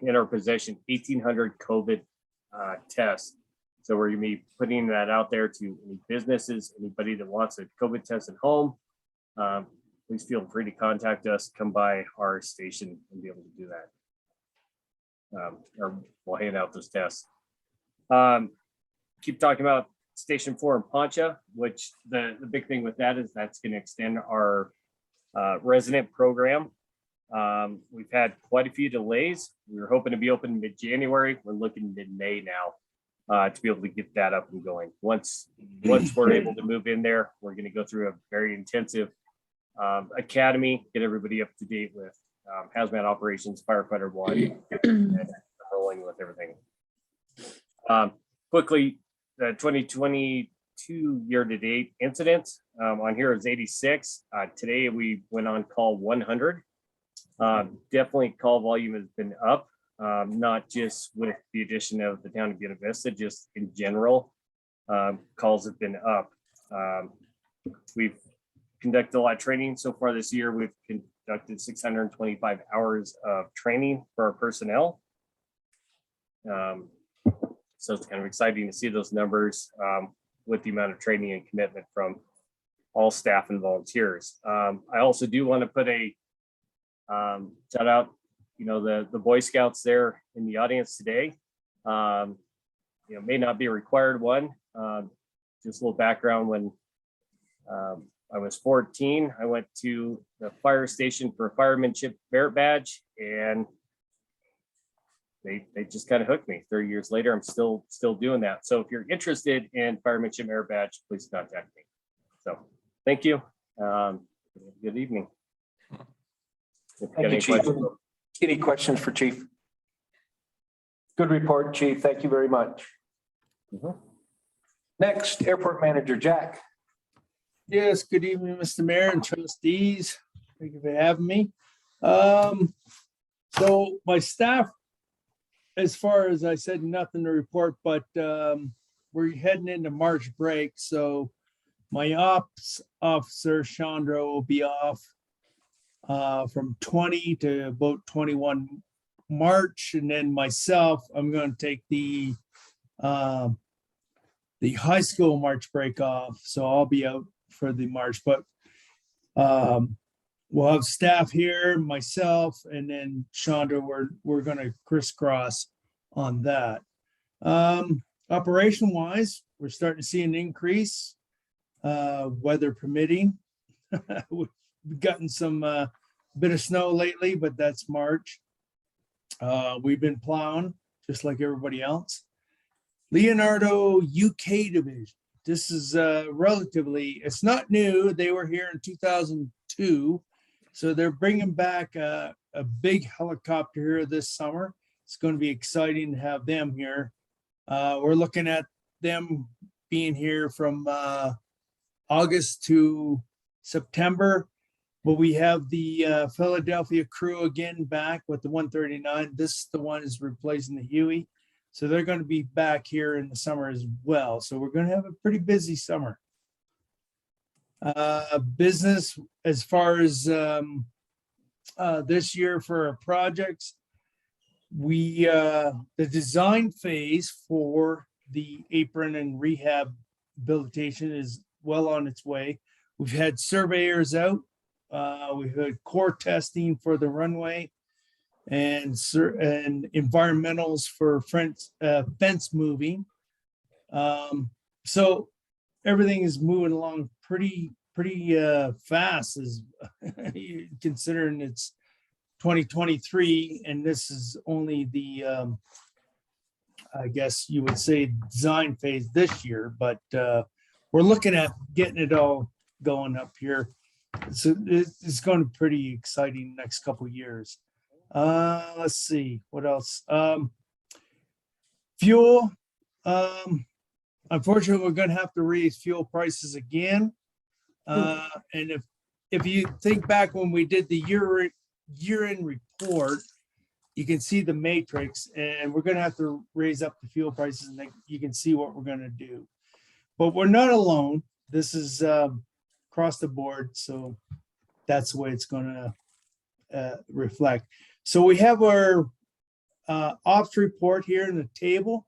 Speaker 20: in our possession 1,800 COVID tests. So we're gonna be putting that out there to any businesses, anybody that wants a COVID test at home. Please feel free to contact us, come by our station and be able to do that. Or we'll hand out those tests. Keep talking about Station 4 in Poncha, which the big thing with that is that's going to extend our resident program. We've had quite a few delays. We were hoping to be open mid-January. We're looking mid-May now to be able to get that up and going. Once we're able to move in there, we're going to go through a very intensive academy, get everybody up to date with hazmat operations, firefighter one, and rolling with everything. Quickly, the 2022 year-to-date incidents on here is 86. Today we went on call 100. Definitely call volume has been up, not just with the addition of the town of Buena Vista, just in general, calls have been up. We've conducted a lot of training so far this year. We've conducted 625 hours of training for our personnel. So it's kind of exciting to see those numbers with the amount of training and commitment from all staff and volunteers. I also do want to put a shout out, the Boy Scouts there in the audience today. May not be a required one. Just a little background. When I was 14, I went to the fire station for a firemanship merit badge, and they just kind of hooked me. 30 years later, I'm still doing that. So if you're interested in firemanship merit badge, please contact me. So thank you. Good evening.
Speaker 1: Thank you, Chief. Any questions for Chief? Good report, Chief. Thank you very much. Next, Airport Manager Jack.
Speaker 21: Yes, good evening, Mr. Mayor and trustees. Thank you for having me. So my staff, as far as I said, nothing to report, but we're heading into March break. So my ops officer, Chandra, will be off from 20 to about 21 March. And then myself, I'm going to take the high school March break off. So I'll be out for the March, but we'll have staff here, myself, and then Chandra, we're going to crisscross on that. Operation wise, we're starting to see an increase, weather permitting. We've gotten some bit of snow lately, but that's March. We've been plowing just like everybody else. Leonardo UK division. This is relatively, it's not new. They were here in 2002. So they're bringing back a big helicopter here this summer. It's going to be exciting to have them here. We're looking at them being here from August to September. But we have the Philadelphia crew again back with the 139. This the one is replacing the Huey. So they're going to be back here in the summer as well. So we're going to have a pretty busy summer. Business as far as this year for our projects, the design phase for the apron and rehabilitation is well on its way. We've had surveyors out. We've had core testing for the runway and environmentals for fence moving. So everything is moving along pretty fast, as considering it's 2023, and this is only the I guess you would say design phase this year, but we're looking at getting it all going up here. So it's going to be pretty exciting next couple of years. Let's see what else. Fuel. Unfortunately, we're going to have to raise fuel prices again. And if you think back when we did the year-end report, you can see the matrix, and we're going to have to raise up the fuel prices, and then you can see what we're going to do. But we're not alone. this is across the board, so that's the way it's gonna reflect. So we have our ops report here in the table.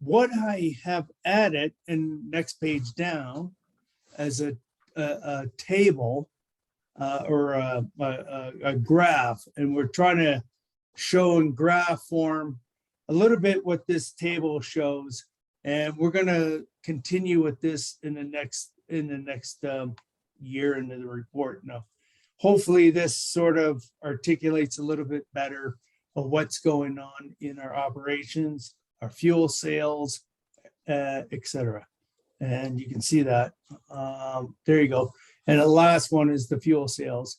Speaker 21: What I have added in next page down as a table or a graph, and we're trying to show in graph form a little bit what this table shows, and we're going to continue with this in the next year into the report. Now, hopefully this sort of articulates a little bit better of what's going on in our operations, our fuel sales, etc. And you can see that. There you go. And the last one is the fuel sales.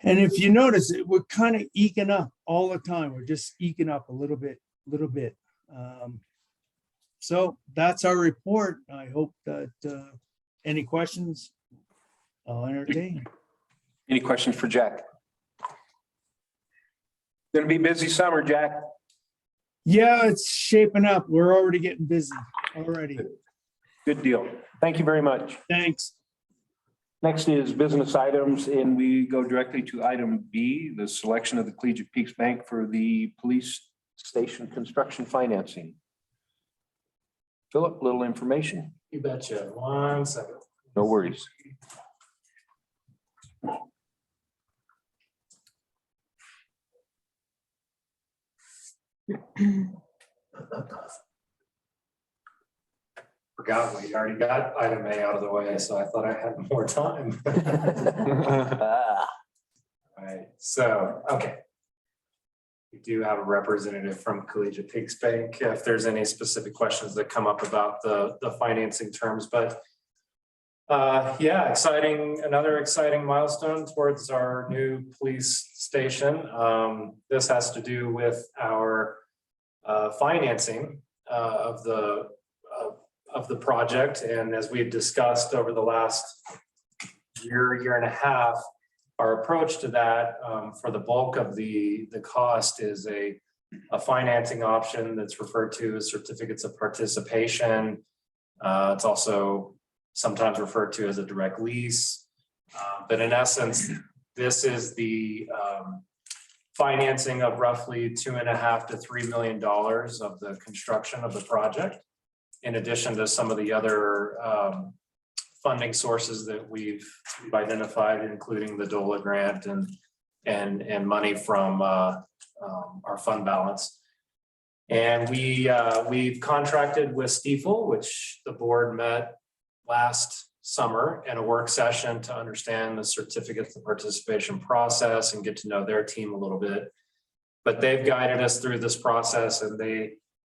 Speaker 21: And if you notice, we're kind of eking up all the time. We're just eking up a little bit. So that's our report. I hope that any questions, I'll entertain.
Speaker 1: Any questions for Jack? Gonna be busy summer, Jack.
Speaker 21: Yeah, it's shaping up. We're already getting busy already.
Speaker 1: Good deal. Thank you very much.
Speaker 21: Thanks.
Speaker 1: Next is business items, and we go directly to item B, the selection of the Collegiate Peaks Bank for the police station construction financing. Philip, little information?
Speaker 7: You betcha. 1 second.
Speaker 1: No worries.
Speaker 7: Forgot we already got item A out of the way, so I thought I had more time. Right, so, okay. We do have a representative from Collegiate Peaks Bank if there's any specific questions that come up about the financing terms, but yeah, another exciting milestone towards our new police station. This has to do with our financing of the project. And as we've discussed over the last year and a half, our approach to that for the bulk of the cost is a financing option that's referred to as certificates of participation. It's also sometimes referred to as a direct lease. But in essence, this is the financing of roughly $2.5 to $3 million of the construction of the project, in addition to some of the other funding sources that we've identified, including the DOLA grant and money from our fund balance. And we've contracted with Stiefel, which the board met last summer in a work session to understand the certificates of participation process and get to know their team a little bit. But they've guided us through this process, and they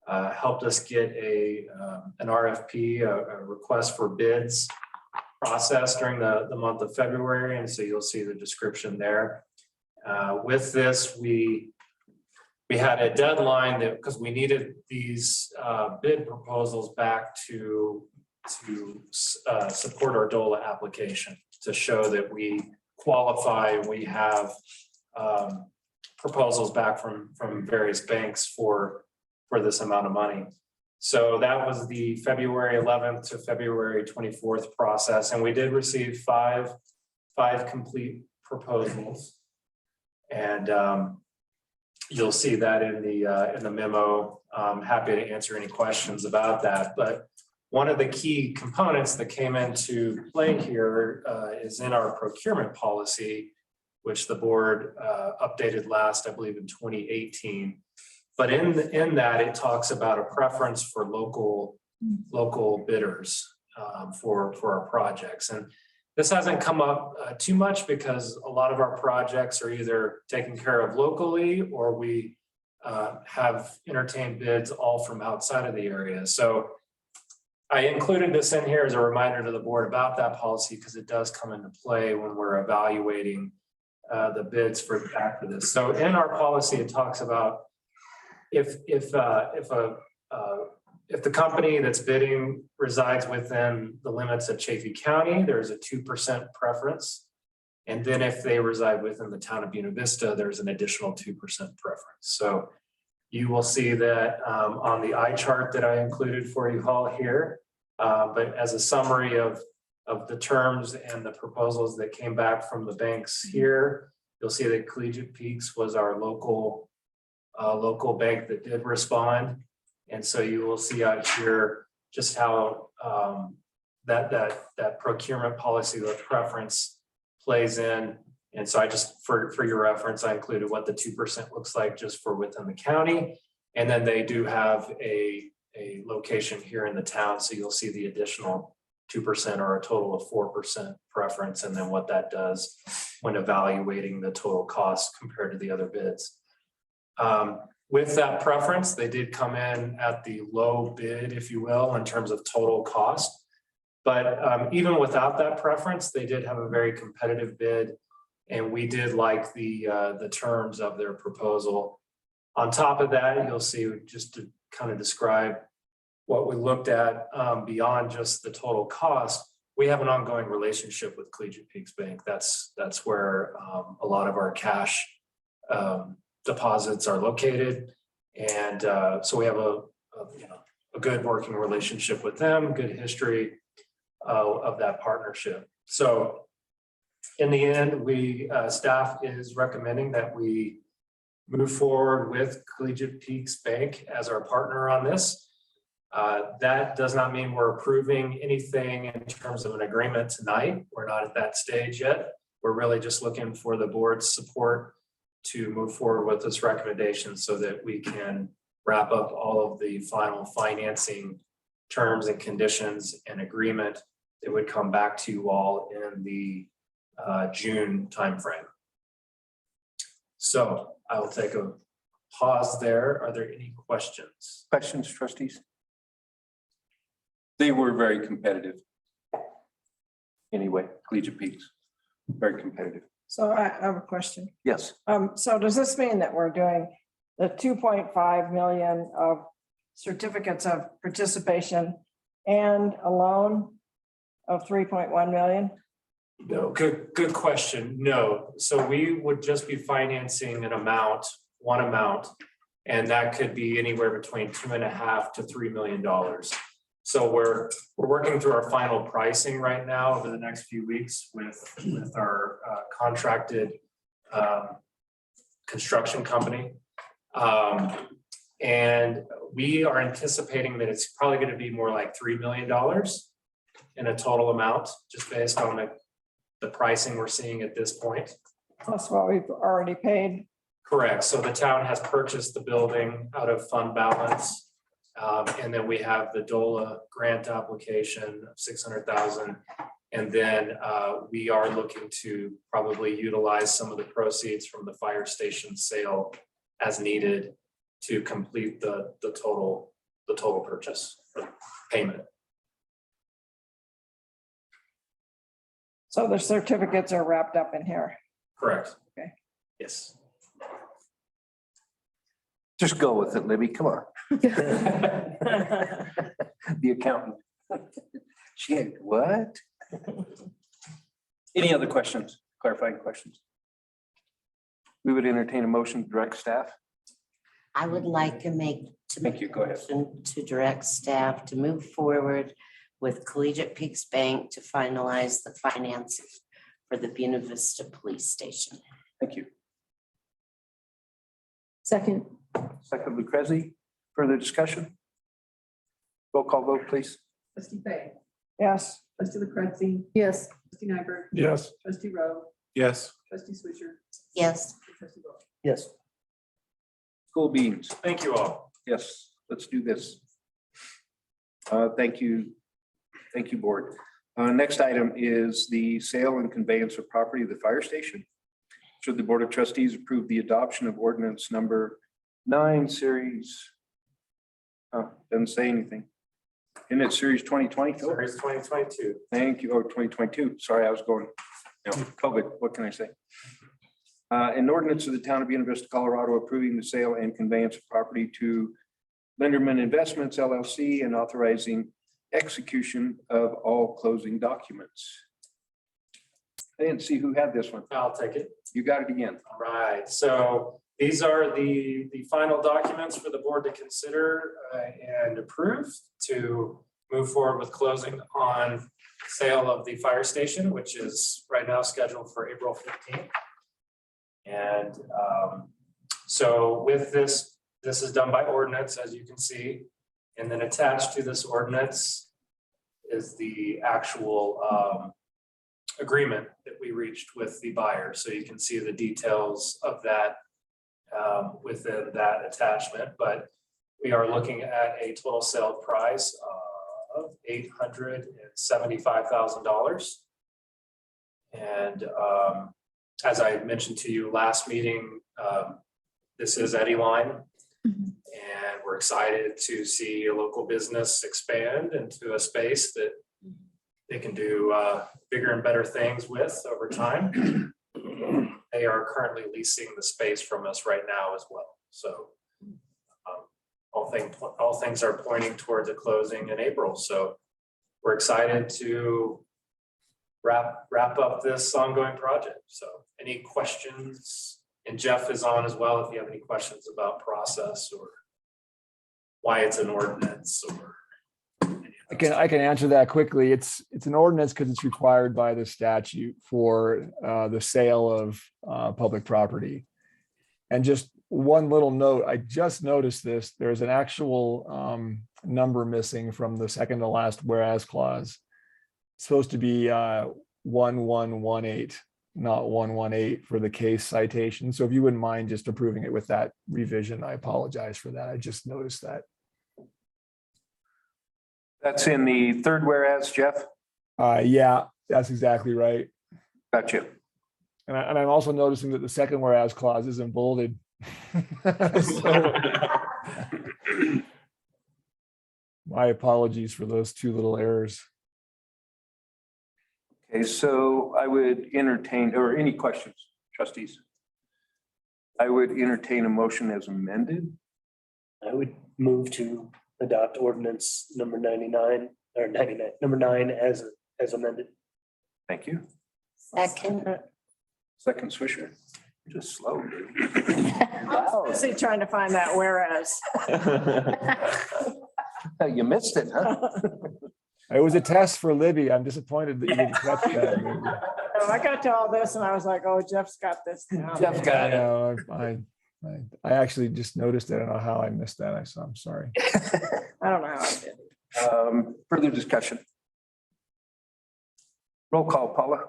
Speaker 7: helped us get an RFP, a request for bids process during the month of February. And so you'll see the description there. With this, we had a deadline that because we needed these bid proposals back to support our DOLA application, to show that we qualify. We have proposals back from various banks for this amount of money. So that was the February 11th to February 24th process. And we did receive five complete proposals. And you'll see that in the memo. I'm happy to answer any questions about that. But one of the key components that came into play here is in our procurement policy, which the board updated last, I believe, in 2018. But in that, it talks about a preference for local bidders for our projects. And this hasn't come up too much because a lot of our projects are either taken care of locally, or we have entertained bids all from outside of the area. So I included this in here as a reminder to the board about that policy, because it does come into play when we're evaluating the bids for this. So in our policy, it talks about if the company that's bidding resides within the limits of Chaffee County, there's a 2% preference. And then if they reside within the town of Buena Vista, there's an additional 2% preference. So you will see that on the eye chart that I included for you all here. But as a summary of of the terms and the proposals that came back from the banks here. You'll see that Collegiate Peaks was our local bank that did respond. And so you will see out here just how that procurement policy, the preference plays in. And so I just, for your reference, I included what the 2% looks like just for within the county. And then they do have a location here in the town. So you'll see the additional 2% or a total of 4% preference, and then what that does when evaluating the total cost compared to the other bids. With that preference, they did come in at the low bid, if you will, in terms of total cost. But even without that preference, they did have a very competitive bid, and we did like the terms of their proposal. On top of that, you'll see, just to kind of describe what we looked at beyond just the total cost, we have an ongoing relationship with Collegiate Peaks Bank. That's where a lot of our cash deposits are located. And so we have a good working relationship with them, good history of that partnership. So in the end, staff is recommending that we move forward with Collegiate Peaks Bank as our partner on this. That does not mean we're approving anything in terms of an agreement tonight. We're not at that stage yet. We're really just looking for the board's support to move forward with this recommendation so that we can wrap up all of the final financing terms and conditions and agreement that would come back to you all in the June timeframe. So I will take a pause there. Are there any questions?
Speaker 1: Questions, trustees? They were very competitive. Anyway, Collegiate Peaks, very competitive.
Speaker 12: So I have a question.
Speaker 1: Yes.
Speaker 12: So does this mean that we're doing the 2.5 million of certificates of participation and a loan of 3.1 million?
Speaker 7: No, good question. No, so we would just be financing one amount, and that could be anywhere between $2.5 to $3 million. So we're working through our final pricing right now over the next few weeks with our contracted construction company. And we are anticipating that it's probably going to be more like $3 million in a total amount, just based on the pricing we're seeing at this point.
Speaker 12: Plus what we've already paid.
Speaker 7: Correct. So the town has purchased the building out of fund balance. And then we have the DOLA grant application of $600,000. And then we are looking to probably utilize some of the proceeds from the fire station sale as needed to complete the total purchase payment.
Speaker 12: So the certificates are wrapped up in here.
Speaker 7: Correct.
Speaker 12: Okay.
Speaker 7: Yes.
Speaker 1: Just go with it, Libby. Come on. The accountant. She had what? Any other questions? Clarifying questions? We would entertain a motion to direct staff.
Speaker 13: I would like to make.
Speaker 1: Thank you. Go ahead.
Speaker 13: To direct staff to move forward with Collegiate Peaks Bank to finalize the financing for the Buena Vista Police Station.
Speaker 1: Thank you.
Speaker 3: Second.
Speaker 1: Second, Lucrezi. Further discussion? Roll call vote, please.
Speaker 2: Trustee Fay,
Speaker 12: Yes.
Speaker 2: trustee Lucrezi,
Speaker 3: Yes.
Speaker 2: trustee Nyberg,
Speaker 4: Yes.
Speaker 2: trustee Rowe,
Speaker 16: Yes.
Speaker 2: trustee Swisher,
Speaker 13: Yes.
Speaker 2: trustee Bowie.
Speaker 14: Yes.
Speaker 1: School beans.
Speaker 7: Thank you all.
Speaker 1: Yes, let's do this. Thank you. Thank you, board. Next item is the sale and conveyance of property of the fire station. Should the Board of Trustees approve the adoption of ordinance number 9 series? Doesn't say anything. Isn't it series 2020?
Speaker 7: Series 2022.
Speaker 1: Thank you. Oh, 2022. Sorry, I was going, COVID. What can I say? An ordinance of the town of Buena Vista, Colorado, approving the sale and conveyance of property to Linderman Investments LLC and authorizing execution of all closing documents. I didn't see who had this one.
Speaker 7: I'll take it.
Speaker 1: You got it again.
Speaker 7: All right, so these are the final documents for the board to consider and approve to move forward with closing on sale of the fire station, which is right now scheduled for April 15th. And so with this, this is done by ordinance, as you can see. And then attached to this ordinance is the actual agreement that we reached with the buyer. So you can see the details of that within that attachment. But we are looking at a total sale price of $875,000. And as I mentioned to you last meeting, this is Eddie Line. And we're excited to see a local business expand into a space that they can do bigger and better things with over time. They are currently leasing the space from us right now as well. So all things are pointing towards a closing in April. So we're excited to wrap up this ongoing project. So any questions? And Jeff is on as well if you have any questions about process or why it's an ordinance or.
Speaker 4: I can answer that quickly. It's an ordinance because it's required by the statute for the sale of public property. And just one little note, I just noticed this, there's an actual number missing from the second to last whereas clause. It's supposed to be 1118, not 118 for the case citation. So if you wouldn't mind just approving it with that revision, I apologize for that. I just noticed that.
Speaker 1: That's in the third whereas, Jeff?
Speaker 4: Yeah, that's exactly right.
Speaker 1: Gotcha.
Speaker 4: And I'm also noticing that the second whereas clause isn't bolded. So, my apologies for those two little errors.
Speaker 1: Okay, so I would entertain, or any questions, trustees? I would entertain a motion as amended.
Speaker 14: I would move to adopt ordinance number 99 or 99, number 9 as amended.
Speaker 1: Thank you.
Speaker 13: Second.
Speaker 1: Second, Swisher. Just slow.
Speaker 12: Busy trying to find that whereas.
Speaker 1: You missed it, huh?
Speaker 4: It was a test for Libby. I'm disappointed that you didn't catch that.
Speaker 12: So I got to all this and I was like, oh, Jeff's got this now.
Speaker 1: Jeff got it.
Speaker 4: No, I actually just noticed it. I don't know how I missed that. I'm sorry.
Speaker 12: I don't know how I did.
Speaker 1: Further discussion. Roll call, Paula.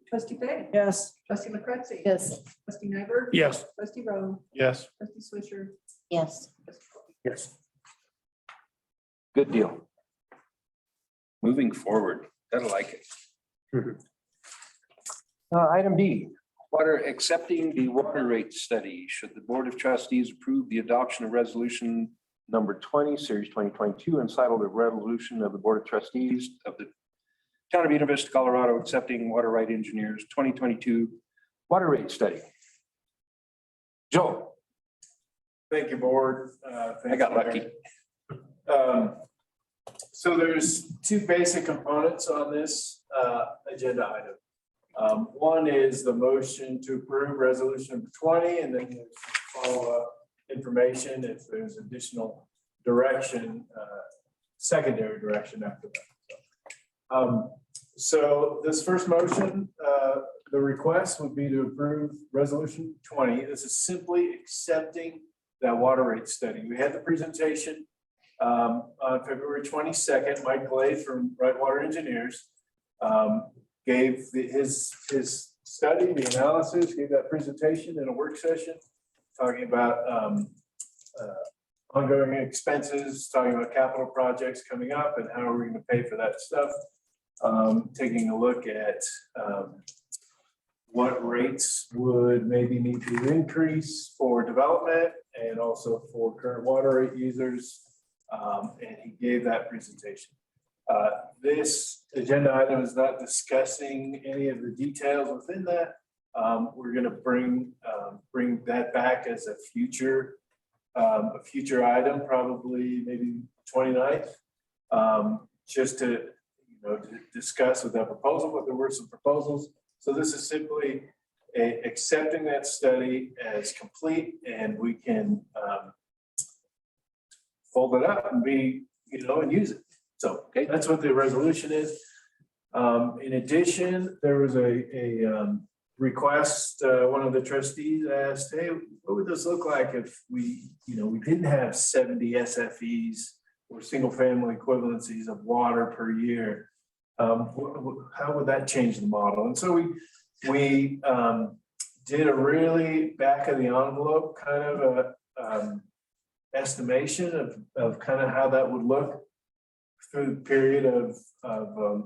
Speaker 2: Trustee Fay?
Speaker 12: Yes.
Speaker 2: Trustee LaCretzi?
Speaker 3: Yes.
Speaker 2: Trustee Nyberg?
Speaker 14: Yes.
Speaker 2: Trustee Rowe?
Speaker 16: Yes.
Speaker 2: Trustee Swisher?
Speaker 13: Yes.
Speaker 14: Yes.
Speaker 1: Good deal. Moving forward, gotta like it. Item B, accepting the water rate study. Should the Board of Trustees approve the adoption of resolution number 20, series 2022, entitled a resolution of the Board of Trustees of the Town of Buena Vista, Colorado, accepting water right engineers 2022 water rate study. Joel.
Speaker 6: Thank you, board.
Speaker 1: I got lucky.
Speaker 6: So there's two basic components on this agenda item. One is the motion to approve resolution number 20, and then there's follow-up information if there's additional direction, secondary direction after that. So this first motion, the request would be to approve resolution 20. This is simply accepting that water rate study. We had the presentation on February 22nd. Mike Glade from Right Water Engineers gave his study, the analysis, gave that presentation in a work session, talking about ongoing expenses, talking about capital projects coming up and how are we going to pay for that stuff. Taking a look at what rates would maybe need to increase for development and also for current water rate users. And he gave that presentation. This agenda item is not discussing any of the details within that. We're going to bring that back as a future item, probably maybe 29th, just to discuss with that proposal. But there were some proposals, so this is simply accepting that study as complete, and we can fold it up and and use it. So that's what the resolution is. In addition, there was a request, one of the trustees asked, hey, what would this look like if we didn't have 70 SFEs or single family equivalencies of water per year? How would that change the model? And so we did a really back of the envelope kind of a estimation of kind of how that would look through the period of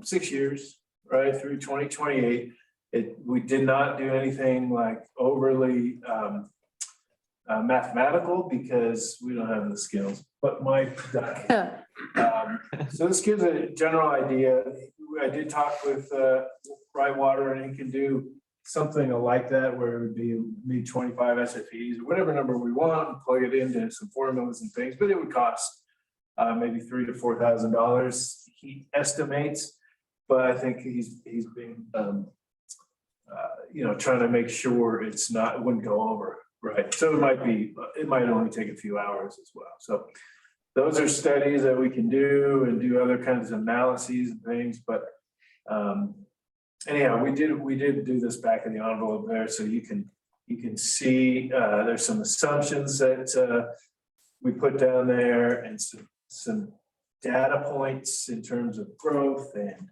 Speaker 6: 6 years, right, through 2028. We did not do anything like overly mathematical because we don't have the skills, but Mike does. So this gives a general idea. I did talk with Brightwater, and he can do something like that where it would be maybe 25 SFEs or whatever number we want, and plug it into some formulas and things, but it would cost maybe $3,000 to $4,000. He estimates, but I think he's been trying to make sure it wouldn't go over, right? So it might only take a few hours as well. So those are studies that we can do and do other kinds of analyses and things, but anyhow, we did do this back in the envelope there, so you can see there's some assumptions that we put down there and some data points in terms of growth, and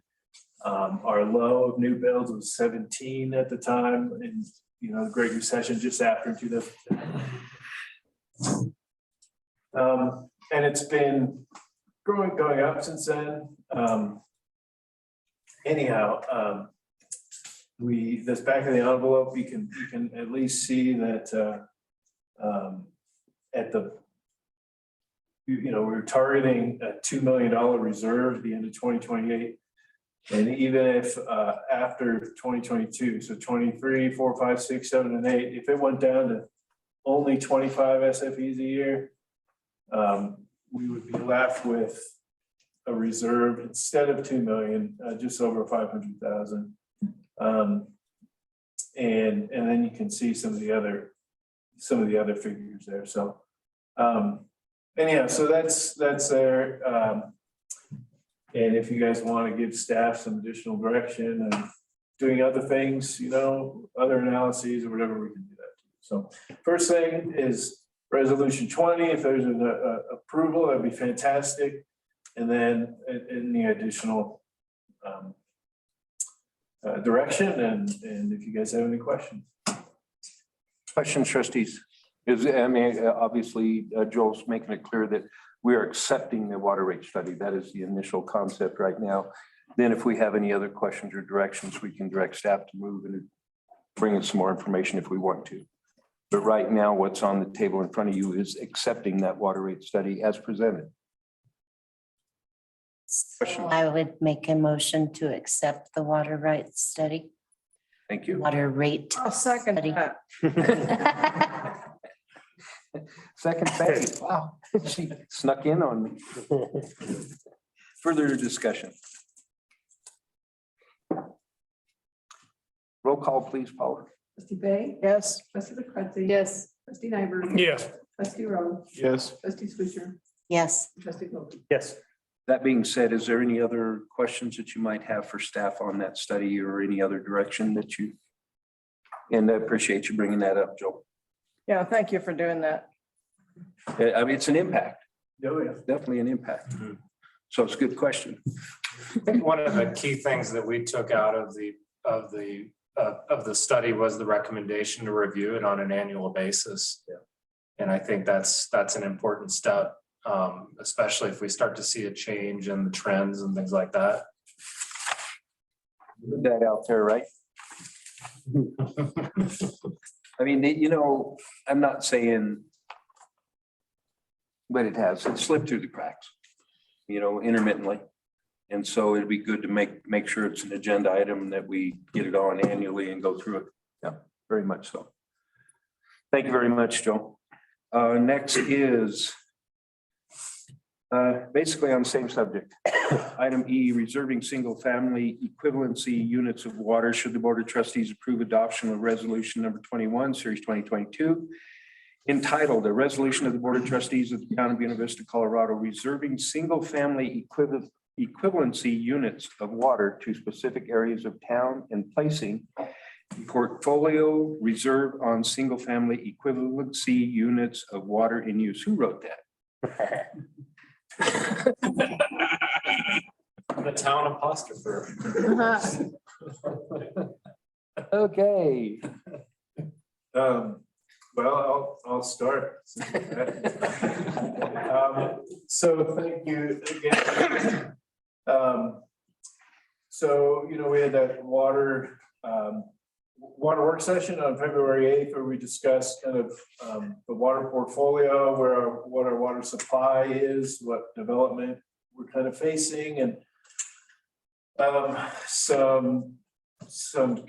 Speaker 6: our low of new builds was 17 at the time, and the Great Recession just after 2000. And it's been going up since then. This back of the envelope, you can at least see that we're targeting a $2 million reserve at the end of 2028. And even if after 2022, so 23, 4, 5, 6, 7, and 8, if it went down to only 25 SFEs a year, we would be left with a reserve instead of 2 million, just over 500,000. And then you can see some of the other figures there. So anyhow, so that's there. And if you guys want to give staff some additional direction and doing other things, other analyses or whatever, we can do that too. So first thing is resolution 20. If there's an approval, that'd be fantastic. And then any additional direction, and if you guys have any questions.
Speaker 1: Questions, trustees? Obviously, Joel's making it clear that we are accepting the water rate study. That is the initial concept right now. Then if we have any other questions or directions, we can direct staff to move and bring in some more information if we want to. But right now, what's on the table in front of you is accepting that water rate study as presented.
Speaker 13: So I would make a motion to accept the water rights study.
Speaker 1: Thank you.
Speaker 13: Water rate.
Speaker 12: I'll second
Speaker 13: study.
Speaker 12: that.
Speaker 1: Second phase. Wow, she snuck in on me. Further discussion. Roll call, please, Paula.
Speaker 2: Trustee Bay?
Speaker 12: Yes.
Speaker 2: Trustee LaCretzi?
Speaker 3: Yes.
Speaker 2: Trustee Nyberg?
Speaker 21: Yes.
Speaker 2: Trustee Rowe?
Speaker 16: Yes.
Speaker 2: Trustee Swisher?
Speaker 13: Yes.
Speaker 2: Trustee Wilkie?
Speaker 14: Yes.
Speaker 1: That being said, is there any other questions that you might have for staff on that study or any other direction that you? And I appreciate you bringing that up, Joel.
Speaker 12: Yeah, thank you for doing that.
Speaker 1: I mean, it's an impact.
Speaker 6: Oh, yeah.
Speaker 1: Definitely an impact. So it's a good question.
Speaker 7: I think one of the key things that we took out of the study was the recommendation to review it on an annual basis.
Speaker 6: Yeah.
Speaker 7: And I think that's an important step, especially if we start to see a change in the trends and things like that.
Speaker 1: Put that out there, right? I mean, I'm not saying, but it slipped through the cracks, intermittently. And so it'd be good to make sure it's an agenda item that we get it on annually and go through it. Yeah, very much so. Thank you very much, Joe. Next is basically on the same subject. Item E, reserving single-family equivalency units of water. Should the Board of Trustees approve adoption of resolution number 21, series 2022, entitled a resolution of the Board of Trustees of the County of Buena Vista, Colorado, reserving single-family equivalency units of water to specific areas of town and placing a portfolio reserve on single-family equivalency units of water in use. Who wrote that?
Speaker 7: The town apostrophe.
Speaker 1: Okay.
Speaker 6: Well, I'll start. So thank you again. So, we had that water work session on February 8th, where we discussed kind of the water portfolio, what our water supply is, what development we're kind of facing, and some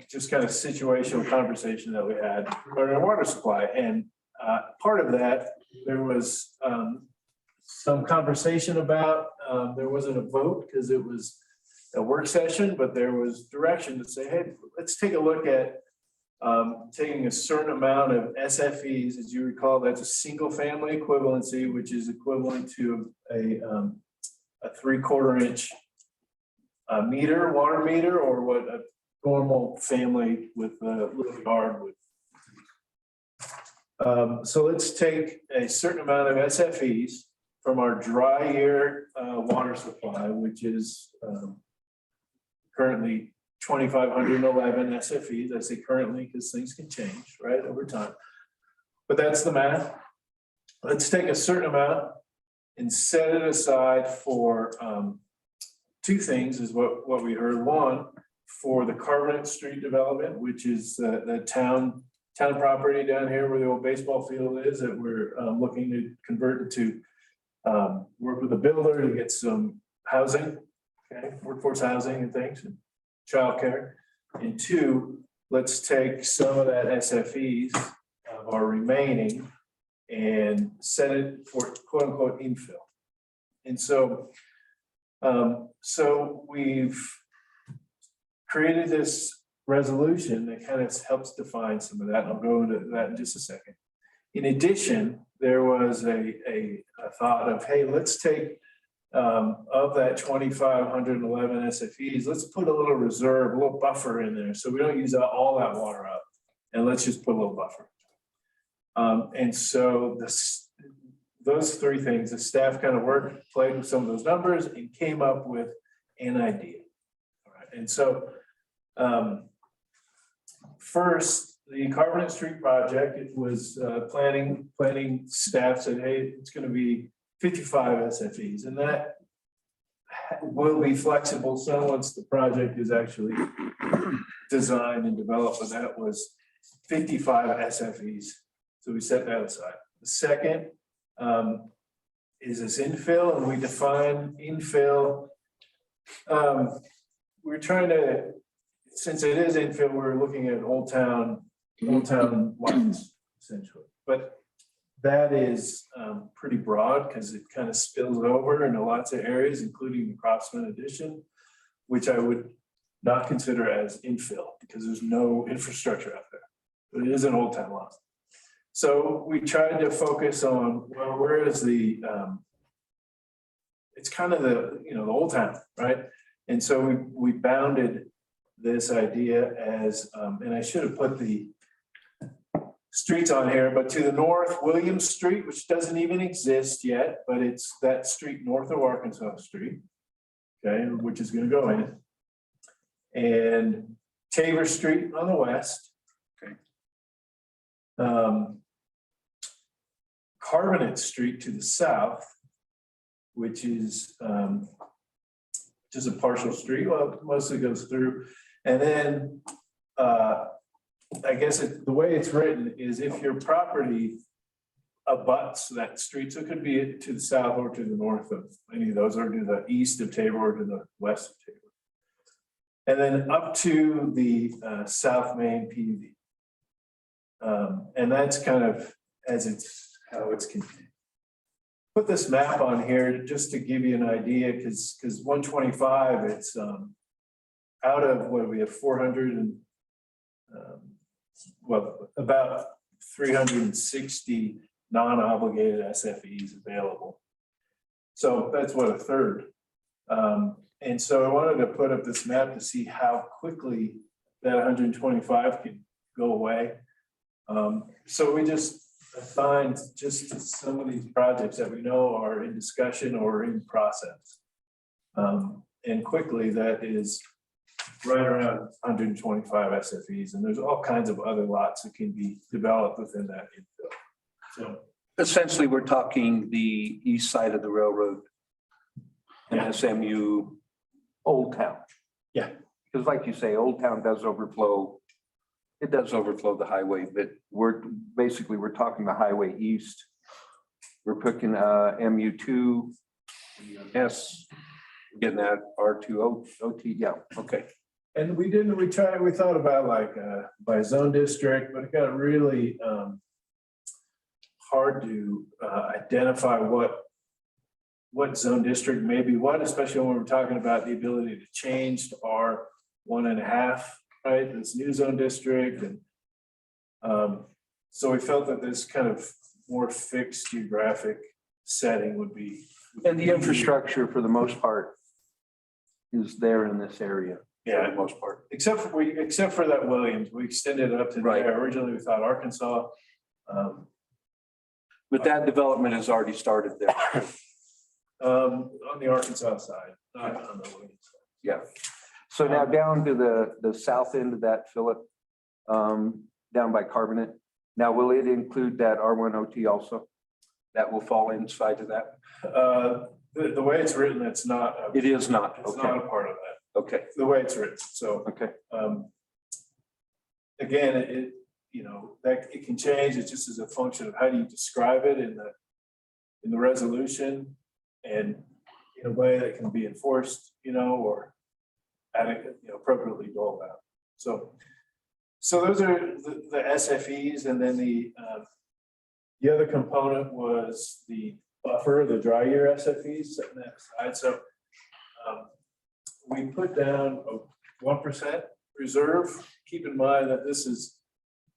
Speaker 6: just kind of situational conversation that we had regarding our water supply. And part of that, there was some conversation about, there wasn't a vote because it was a work session, but there was direction to say, hey, let's take a look at taking a certain amount of SFEs. As you recall, that's a single family equivalency, which is equivalent to a 3/4 inch meter, water meter, or what a normal family with a little yard would. So let's take a certain amount of SFEs from our dry year water supply, which is currently 2,511 SFEs. I say currently because things can change, right, over time. But that's the math. Let's take a certain amount and set it aside for two things is what we heard. One, for the Cardinal Street development, which is the town property down here where the old baseball field is, that we're looking to convert it to work with a builder to get some housing, okay, workforce housing and things, and childcare. And two, let's take some of that SFEs of our remaining and set it for quote unquote infill. And so, so we've created this resolution that kind of helps define some of that. And I'll go into that in just a second. In addition, there was a thought of, hey, let's take of that 2,511 SFEs, let's put a little reserve, a little buffer in there. So we don't use all that water up, and let's just put a little buffer. And so those three things, the staff kind of worked, played with some of those numbers and came up with an idea. All right. And so first, the Carbonate Street project, it was planning staff said, hey, it's going to be 55 SFEs, and that will be flexible. So once the project is actually designed and developed, but that was 55 SFEs. So we set that aside. The second is this infill, and we define infill. We're trying to, since it is infill, we're looking at Old Town lines essentially, but that is pretty broad because it kind of spills over into lots of areas, including the Craftsman addition, which I would not consider as infill because there's no infrastructure out there, but it is an Old Town lot. So we tried to focus on, well, where is the, it's kind of the, the Old Town, right? And so we bounded this idea as, and I should have put the streets on here, but to the north, Williams Street, which doesn't even exist yet, but it's that street north of Arkansas Street, okay, which is going to go in, and Tabor Street on the west, okay, Carbonate Street to the south, which is just a partial street. Well, it mostly goes through, and then I guess the way it's written is if your property abuts that street, so it could be to the south or to the north of any of those, or to the east of Tabor or to the west of Tabor. And then up to the South Main PUD. And that's kind of how it's contained. Put this map on here just to give you an idea, because 125, it's out of what we have 400 and about 360 non-obligated SFEs available. So that's what, a third And so I wanted to put up this map to see how quickly that 125 can go away. So we just assigned just some of these projects that we know are in discussion or in process. And quickly, that is right around 125 SFEs, and there's all kinds of other lots that can be developed within that infill. So
Speaker 1: Essentially, we're talking the east side of the railroad and SMU Old Town.
Speaker 6: Yeah.
Speaker 1: Because like you say, Old Town does overflow. It does overflow the highway, but we're talking the highway east. We're picking MU2, S, getting that R2 OT. Yeah, okay.
Speaker 6: And we thought about like by zone district, but it got really hard to identify what zone district may be what, especially when we're talking about the ability to change to R1.5, right? This new zone district. And so we felt that this kind of more fixed geographic setting would be.
Speaker 1: And the infrastructure for the most part is there in this area.
Speaker 6: Yeah,
Speaker 1: for the most part.
Speaker 6: Except for that Williams, we extended it up to there. Originally, we thought Arkansas.
Speaker 1: But that development has already started there.
Speaker 6: On the Arkansas side, not on the Williams side.
Speaker 1: Yeah. So now down to the south end of that, Philip, down by Carbonate. Now, will it include that R1 OT also? That will fall inside of that?
Speaker 6: The way it's written, it's not.
Speaker 1: It is not.
Speaker 6: It's
Speaker 1: Okay.
Speaker 6: not a part of that.
Speaker 1: Okay.
Speaker 6: The way it's written. So.
Speaker 1: Okay.
Speaker 6: Again, that it can change. It just is a function of how do you describe it in the resolution and in a way that can be enforced, or appropriately rolled out. So those are the SFEs, and then the other component was the buffer, the dry year SFEs setting that aside. So we put down a 1% reserve. Keep in mind that this is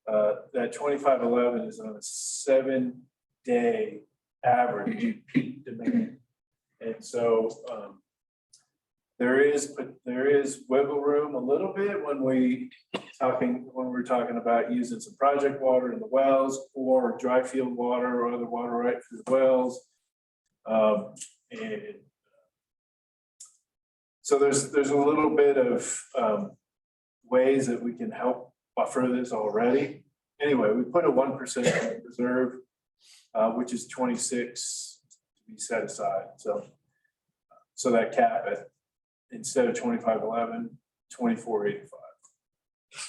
Speaker 6: that 2511 is on a 7-day average peak demand. And so there is wiggle room a little bit when we're talking about using some project water in the wells or dry field water or other water right through the wells. And so there's a little bit of ways that we can help buffer this already. Anyway, we put a 1% reserve, which is 26 to be set aside. So that cap it instead of 2511, 2485.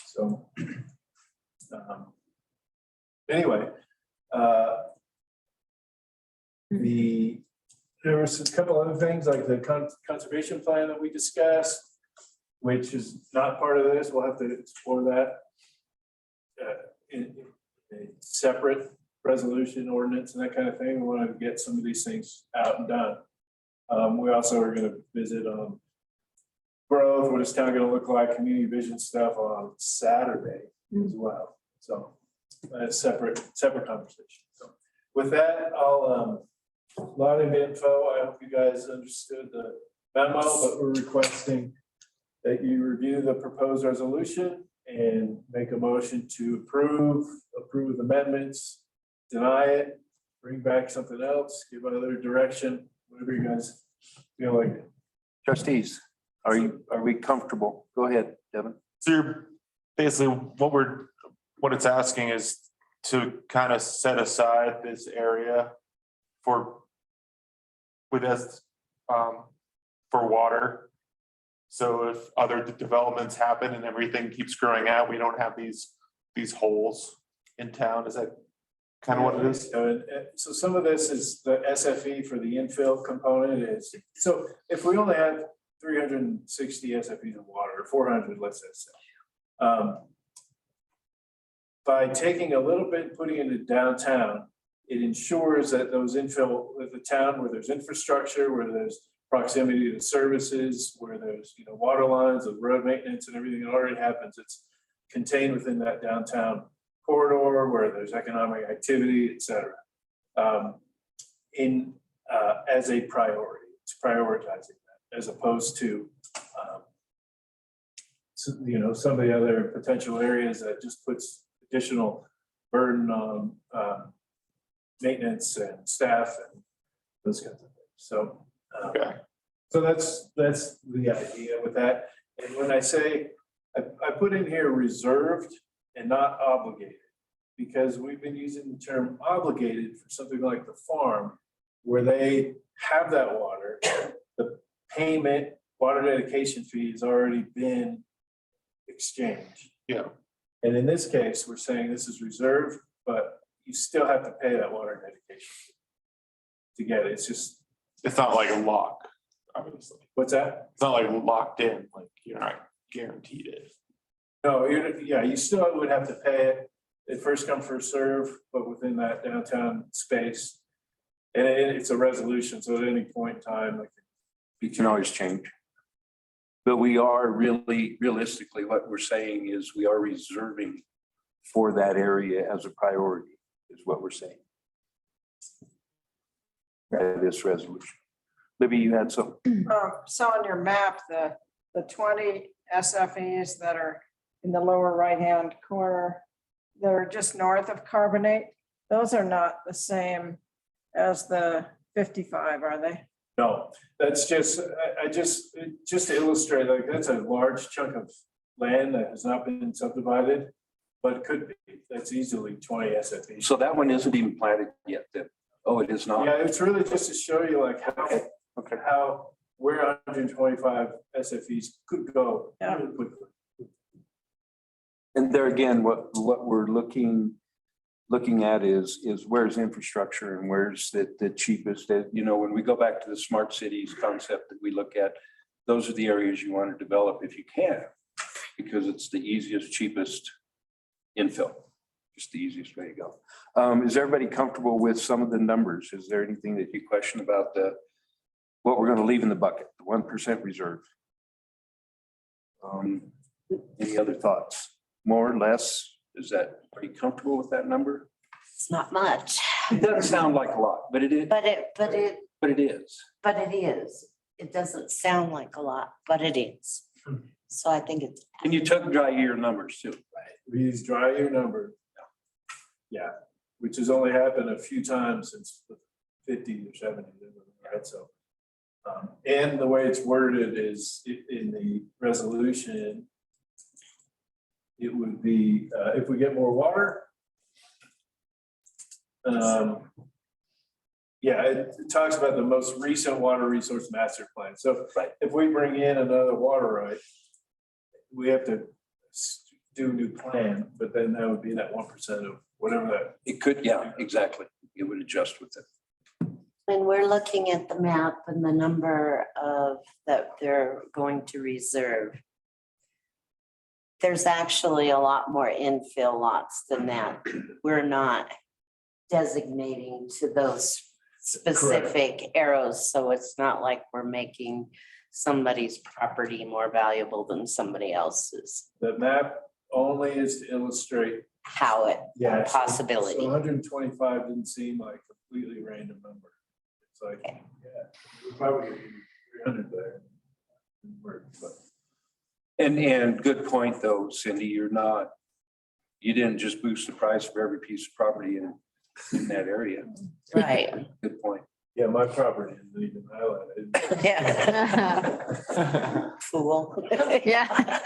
Speaker 6: So anyway, there was a couple other things like the conservation plan that we discussed, which is not part of this. We'll have to explore that in a separate resolution ordinance and that kind of thing. We wanted to get some of these things out and done. We also are going to visit growth, what is town going to look like, community vision stuff on Saturday as well. So that's separate conversation. So with that, I'll a lot of info. I hope you guys understood the memo, but we're requesting that you review the proposed resolution and make a motion to approve amendments, deny it, bring back something else, give other direction, whatever you guys feel like.
Speaker 1: Trustees, are we comfortable? Go ahead, Devin.
Speaker 16: So you're basically what it's asking is to kind of set aside this area for water. So if other developments happen and everything keeps growing out, we don't have these holes in town. Is that kind of what it is?
Speaker 6: So some of this is the SFE for the infill component is, so if we only have 360 SFEs of water, or 400, let's say, by taking a little bit, and putting it into downtown, it ensures that those infill, the town where there's infrastructure, where there's proximity to services, where there's water lines, the road maintenance and everything that already happens, it's contained within that downtown corridor where there's economic activity, et cetera. As a priority, it's prioritizing that. as opposed to, some of the other potential areas that just puts additional burden on maintenance and staff and those kinds of things. So, so that's the idea with that. And when I say, I put in here reserved and not obligated, because we've been using the term obligated for something like the farm, where they have that water, the payment, water dedication fee has already been exchanged.
Speaker 16: Yeah.
Speaker 6: And in this case, we're saying this is reserved, but you still have to pay that water dedication fee to get it.
Speaker 16: It's not like a lock, obviously.
Speaker 6: What's that?
Speaker 16: It's not like locked in, like you're not guaranteed it.
Speaker 6: No, you still would have to pay it. It first come, first serve, but within that downtown space. And it's a resolution, so at any point in time, like,
Speaker 1: You can always change. But we are really, realistically, what we're saying is we are reserving for that area as a priority, is what we're saying. This resolution. Libby, you had some.
Speaker 12: So on your map, the 20 SFEs that are in the lower right-hand corner, they're just north of Carbonate. Those are not the same as the 55, are they?
Speaker 6: no, that's just, just to illustrate, like, that's a large chunk of land that has not been subdivided, but could be. That's easily 20 SFEs.
Speaker 1: So that one isn't even planted yet then? Oh, it is not?
Speaker 6: Yeah, it's really just to show you like how where 125 SFEs could go really quickly.
Speaker 1: And there again, what we're looking at is where's infrastructure and where's the cheapest, when we go back to the smart cities concept that we look at, those are the areas you want to develop if you can, because it's the easiest, cheapest infill, just the easiest way to go. Is everybody comfortable with some of the numbers? Is there anything that you question about what we're going to leave in the bucket, the 1% reserve? Any other thoughts? More or less? Are you comfortable with that number?
Speaker 13: It's not much.
Speaker 1: It doesn't sound like a lot, but it is.
Speaker 13: But it
Speaker 1: is.
Speaker 13: But it is. It doesn't sound like a lot, but it is. So I think it's.
Speaker 1: And you took dry year numbers too, right?
Speaker 6: We use dry year number. Yeah, which has only happened a few times since the 50s or 70s, right? So, and the way it's worded is in the resolution, it would be if we get more water. It talks about the most recent water resource master plan. So if we bring in another water right, we have to do a new plan, but then that would be that 1% of whatever that.
Speaker 1: It could, yeah, exactly. It would adjust with it.
Speaker 13: When we're looking at the map and the number of that they're going to reserve, there's actually a lot more infill lots than that. We're not designating to those specific arrows, so it's not like we're making somebody's property more valuable than somebody else's.
Speaker 6: The map only is to illustrate
Speaker 13: how it, a possibility.
Speaker 6: So 125 didn't seem like a completely random number. It's like, we probably could do 300 there.
Speaker 1: And good point though, Cindy, you didn't just boost the price for every piece of property in that area.
Speaker 13: Right.
Speaker 1: Good point.
Speaker 6: Yeah, my property isn't even highlighted.
Speaker 13: Yeah. Fool.
Speaker 3: Yeah.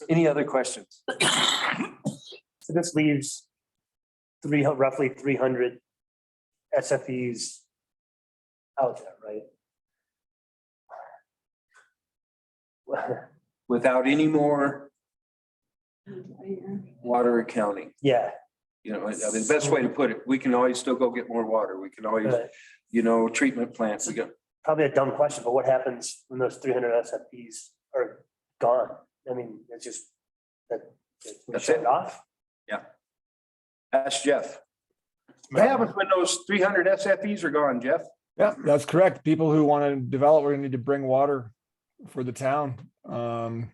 Speaker 1: Any other questions?
Speaker 14: So this leaves roughly 300 SFEs out there, right?
Speaker 1: Without any more water accounting.
Speaker 14: Yeah.
Speaker 1: The best way to put it, we can always still go get more water. We can always, treatment plants. We go.
Speaker 14: Probably a dumb question, but what happens when those 300 SFPs are gone? I mean, it's just that's it off.
Speaker 1: Yeah. Ask Jeff. What happens when those 300 SFPs are gone, Jeff?
Speaker 4: Yeah, that's correct. People who want to develop, we're going to need to bring water for the town to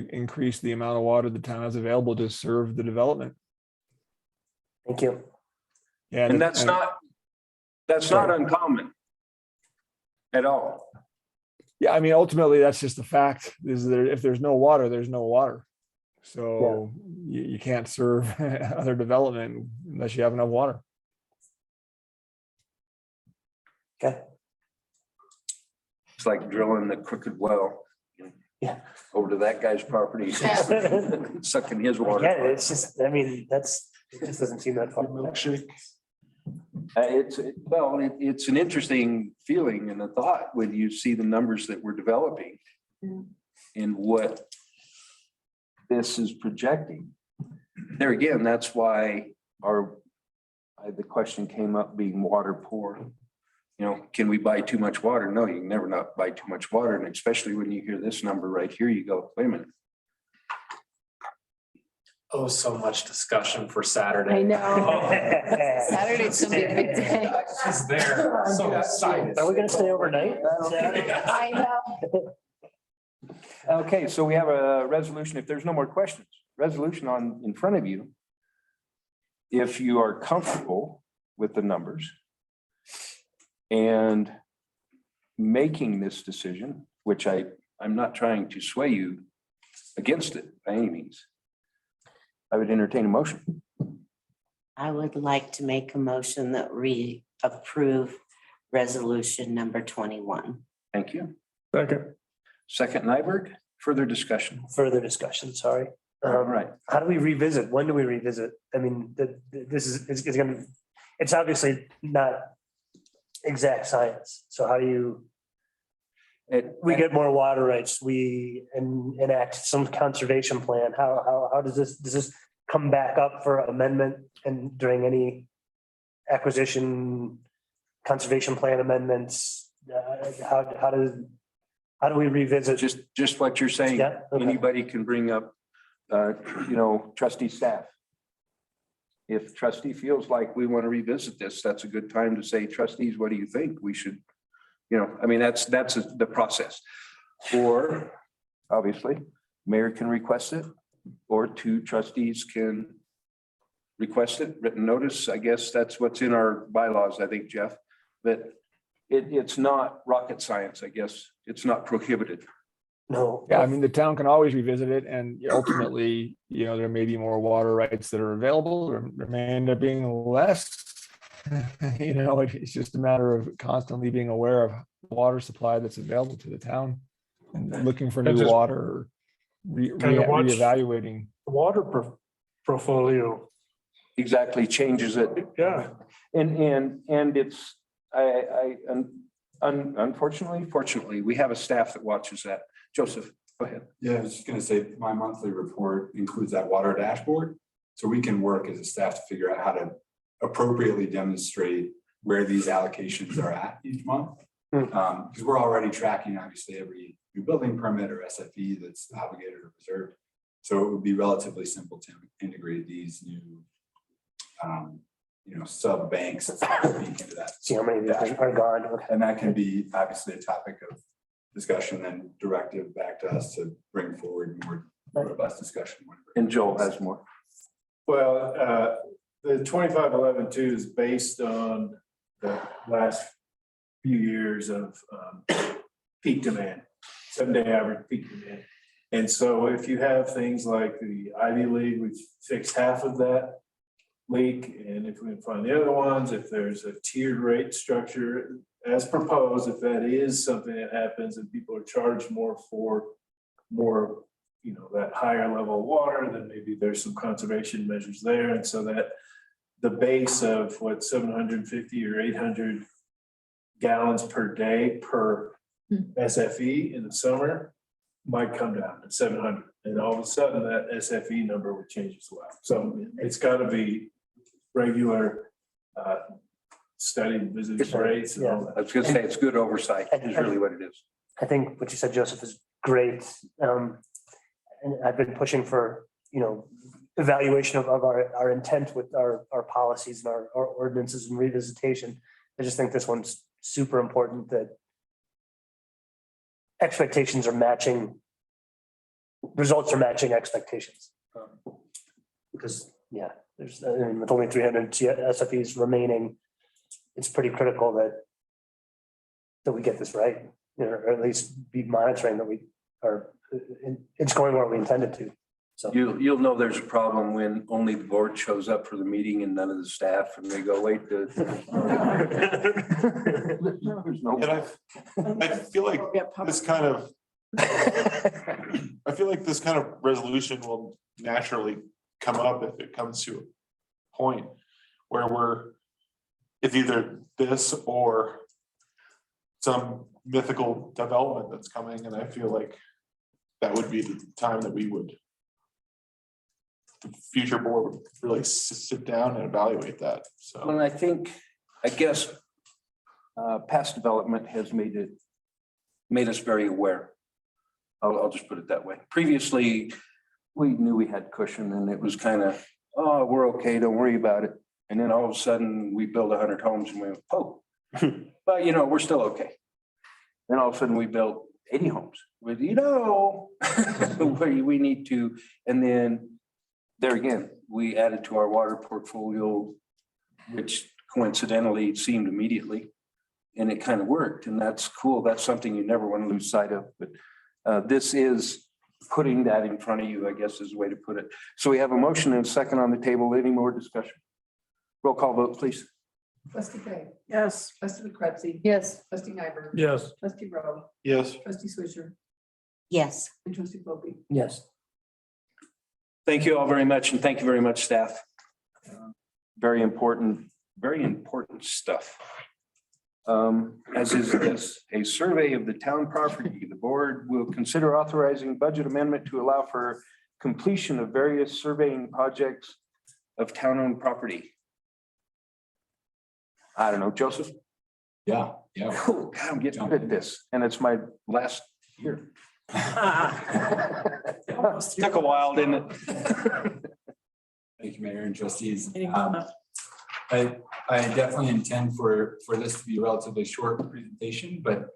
Speaker 4: increase the amount of water the town has available to serve the development.
Speaker 14: Thank you.
Speaker 4: Yeah,
Speaker 1: and that's not uncommon. At all.
Speaker 4: Yeah, I mean, ultimately, that's just the fact is that if there's no water, there's no water. So you can't serve other development unless you have enough water.
Speaker 14: Okay.
Speaker 1: It's like drilling the crooked well.
Speaker 14: Yeah.
Speaker 1: Over to that guy's property, sucking his water.
Speaker 14: Yeah, it's just, I mean, it just doesn't seem that far.
Speaker 1: It's an interesting feeling and a thought when you see the numbers that we're developing and what this is projecting. There again, that's why the question came up being water poor. You know, can we buy too much water? No, you can never not buy too much water. And especially when you hear this number right here, you go, wait a minute.
Speaker 7: Oh, so much discussion for Saturday.
Speaker 3: I know. Saturday's gonna be a big day.
Speaker 7: She's there, so excited.
Speaker 14: Are we gonna stay overnight?
Speaker 3: I know.
Speaker 1: Okay, so we have a resolution. If there's no more questions, resolution on in front of you. If you are comfortable with the numbers and making this decision, which I'm not trying to sway you against it by any means, I would entertain a motion.
Speaker 13: I would like to make a motion that we approve resolution number 21.
Speaker 1: Thank you.
Speaker 14: Second.
Speaker 1: Second, Nyberg, further discussion.
Speaker 14: Further discussion, sorry.
Speaker 1: All right.
Speaker 14: How do we revisit? When do we revisit? I mean, it's obviously not exact science. So how do you, we get more water rights, we enact some conservation plan. How does this come back up for amendment and during any acquisition conservation plan amendments? How do we revisit?
Speaker 1: Just what you're saying.
Speaker 14: Yeah, okay.
Speaker 1: Anybody can bring up, trustee staff. If trustee feels like we want to revisit this, that's a good time to say, trustees, what do you think? We should, that's the process. Or obviously, mayor can request it, or two trustees can request it, written notice. I guess that's what's in our bylaws, I think, Jeff, that it's not rocket science, I guess. It's not prohibited.
Speaker 14: No.
Speaker 4: Yeah, I mean, the town can always revisit it and ultimately, there may be more water rights that are available or there may end up being less. It's just a matter of constantly being aware of water supply that's available to the town and looking for new water or reevaluating.
Speaker 6: The water portfolio.
Speaker 1: Exactly, changes it.
Speaker 6: Yeah.
Speaker 1: And it's, unfortunately, fortunately, we have a staff that watches that. Joseph, go ahead.
Speaker 8: Yeah, I was just gonna say, my monthly report includes that water dashboard. So we can work as a staff to figure out how to appropriately demonstrate where these allocations are at each month. Because we're already tracking, obviously, every new building permit or SFE that's obligated or reserved. So it would be relatively simple to integrate these new sub banks into that.
Speaker 14: See how many are gone.
Speaker 8: And that can be obviously a topic of discussion and directive back to us to bring forward more robust discussion.
Speaker 1: And Joel has more.
Speaker 6: Well, the 2511-2 is based on the last few years of peak demand, 7-day average peak demand. And so if you have things like the Ivy League, which fixed half of that leak, and if we can find the other ones, if there's a tiered rate structure as proposed, if that is something that happens and people are charged more for more, that higher level of water, then maybe there's some conservation measures there. And so that the base of 750 or 800 gallons per day per SFE in the summer might come down to 700. And all of a sudden that SFE number would change as well. So it's got to be regular study, visit rates. And all that.
Speaker 1: I was gonna say, it's good oversight is really what it is.
Speaker 14: I think what you said, Joseph, is great. And I've been pushing for, evaluation of our intent with our policies and our ordinances and revisitation. I just think this one's super important, that expectations are matching, results are matching expectations. Because there's, with only 300 SFEs remaining, it's pretty critical that that we get this right, or at least be monitoring that we are, it's going where we intended to. So
Speaker 1: You'll know there's a problem when only the board shows up for the meeting and none of the staff, and they go, wait. There's no.
Speaker 16: And I feel like this kind of, I feel like this kind of resolution will naturally come up if it comes to a point where it's either this or some mythical development that's coming, and I feel like that would be the time that the future board would really sit down and evaluate that, so.
Speaker 1: Well, I guess, past development has made us very aware. I'll just put it that way. Previously, we knew we had cushion and it was kind of, oh, we're okay, don't worry about it. And then all of a sudden we build 100 homes and we went, oh, but we're still okay. Then all of a sudden we built 80 homes with, we need to, and then there again, we added to our water portfolio, which coincidentally seemed immediately, and it kind of worked, and that's cool. That's something you never want to lose sight of, but this is putting that in front of you, I guess is the way to put it. So we have a motion and a second on the table. Any more discussion? Roll call vote, please.
Speaker 2: Trustee Fang.
Speaker 12: Yes.
Speaker 2: Trustee Kretzy.
Speaker 3: Yes.
Speaker 2: Trustee Nyberg.
Speaker 19: Yes.
Speaker 2: Trustee Rowe.
Speaker 16: Yes.
Speaker 2: Trustee Swisher.
Speaker 13: Yes.
Speaker 2: And Trustee Wilkie.
Speaker 14: yes.
Speaker 1: Thank you all very much, and thank you very much, staff. Very important stuff. As is this, a survey of the town property. The board will consider authorizing budget amendment to allow for completion of various surveying projects of town-owned property. I don't know, Joseph?
Speaker 8: Yeah.
Speaker 1: Oh, God, I'm getting good at this, and it's my last year. Took a while, didn't it?
Speaker 8: Thank you, Mayor and trustees. I definitely intend for this to be a relatively short presentation, but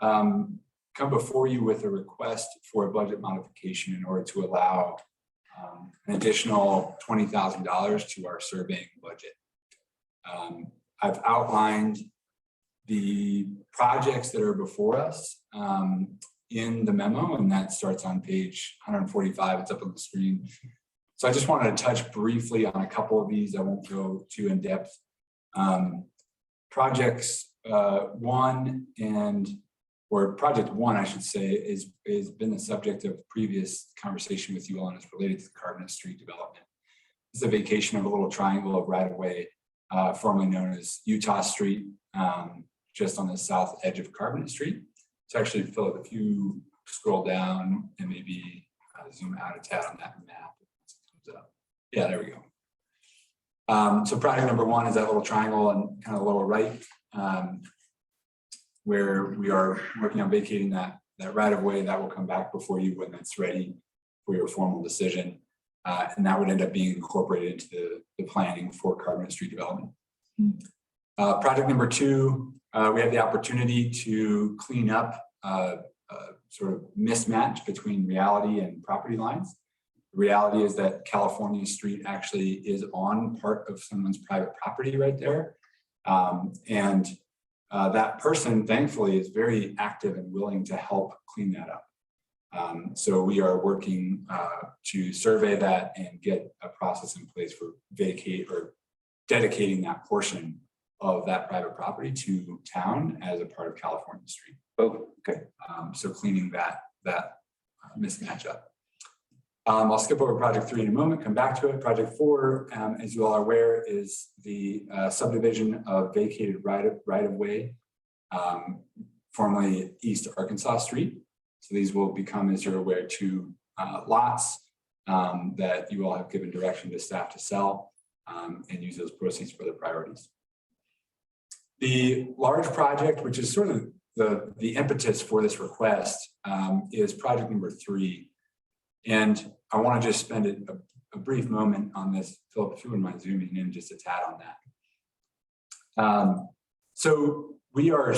Speaker 8: come before you with a request for a budget modification in order to allow an additional $20,000 to our surveying budget. I've outlined the projects that are before us in the memo, and that starts on page 145. It's up on the screen. So I just wanted to touch briefly on a couple of these. I won't go too in depth. Project one, I should say, is been the subject of previous conversation with you all, and it's related to the Cardinal Street development. This is a vacation of a little triangle of right-of-way, formerly known as Utah Street, just on the south edge of Carbonate Street. It's actually, Philip, if you scroll down and maybe zoom out a tad on that map. Yeah, there we go. So project number one is that little triangle on kind of lower right, where we are working on vacating that right of way. That will come back before you when it's ready for your formal decision. And that would end up being incorporated into the planning for Carbonate Street development. Project number two, we have the opportunity to clean up sort of mismatch between reality and property lines. The reality is that California Street actually is on part of someone's private property right there. And that person, thankfully, is very active and willing to help clean that up. So we are working to survey that and get a process in place for dedicating that portion of that private property to town as a part of California Street.
Speaker 1: Oh, okay.
Speaker 8: So cleaning that mismatch up. I'll skip over project three in a moment, come back to it. Project four, as you all are aware, is the subdivision of vacated right of way, formerly East Arkansas Street. So these will become, as you're aware, two lots that you all have given direction to staff to sell and use those proceeds for their priorities. The large project, which is sort of the impetus for this request, is project number three. And I want to just spend a brief moment on this. Philip, if you wouldn't mind zooming in just a tad on that. So we are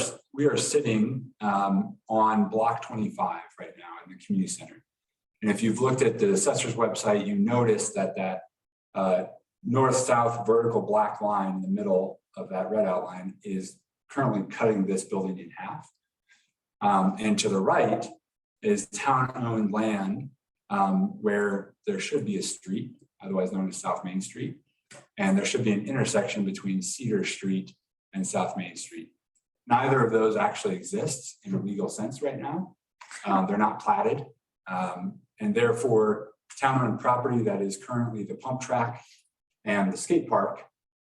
Speaker 8: sitting on block 25 right now in the community center. And if you've looked at the assessor's website, you notice that north-south vertical black line in the middle of that red outline is currently cutting this building in half. And to the right is town-owned land where there should be a street, otherwise known as South Main Street. And there should be an intersection between Cedar Street and South Main Street. Neither of those actually exists in a legal sense right now. They're not platted. And therefore, town-owned property that is currently the pump track and the skate park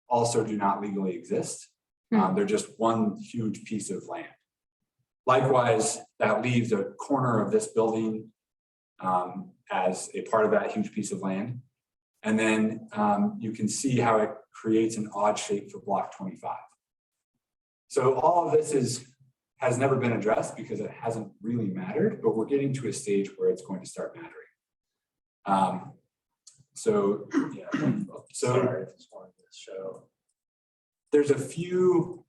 Speaker 8: also do not legally exist. They're just one huge piece of land. Likewise, that leaves a corner of this building as a part of that huge piece of land. And then you can see how it creates an odd shape for block 25. So all of this has never been addressed because it hasn't really mattered, but we're getting to a stage where it's going to start mattering. So there's a few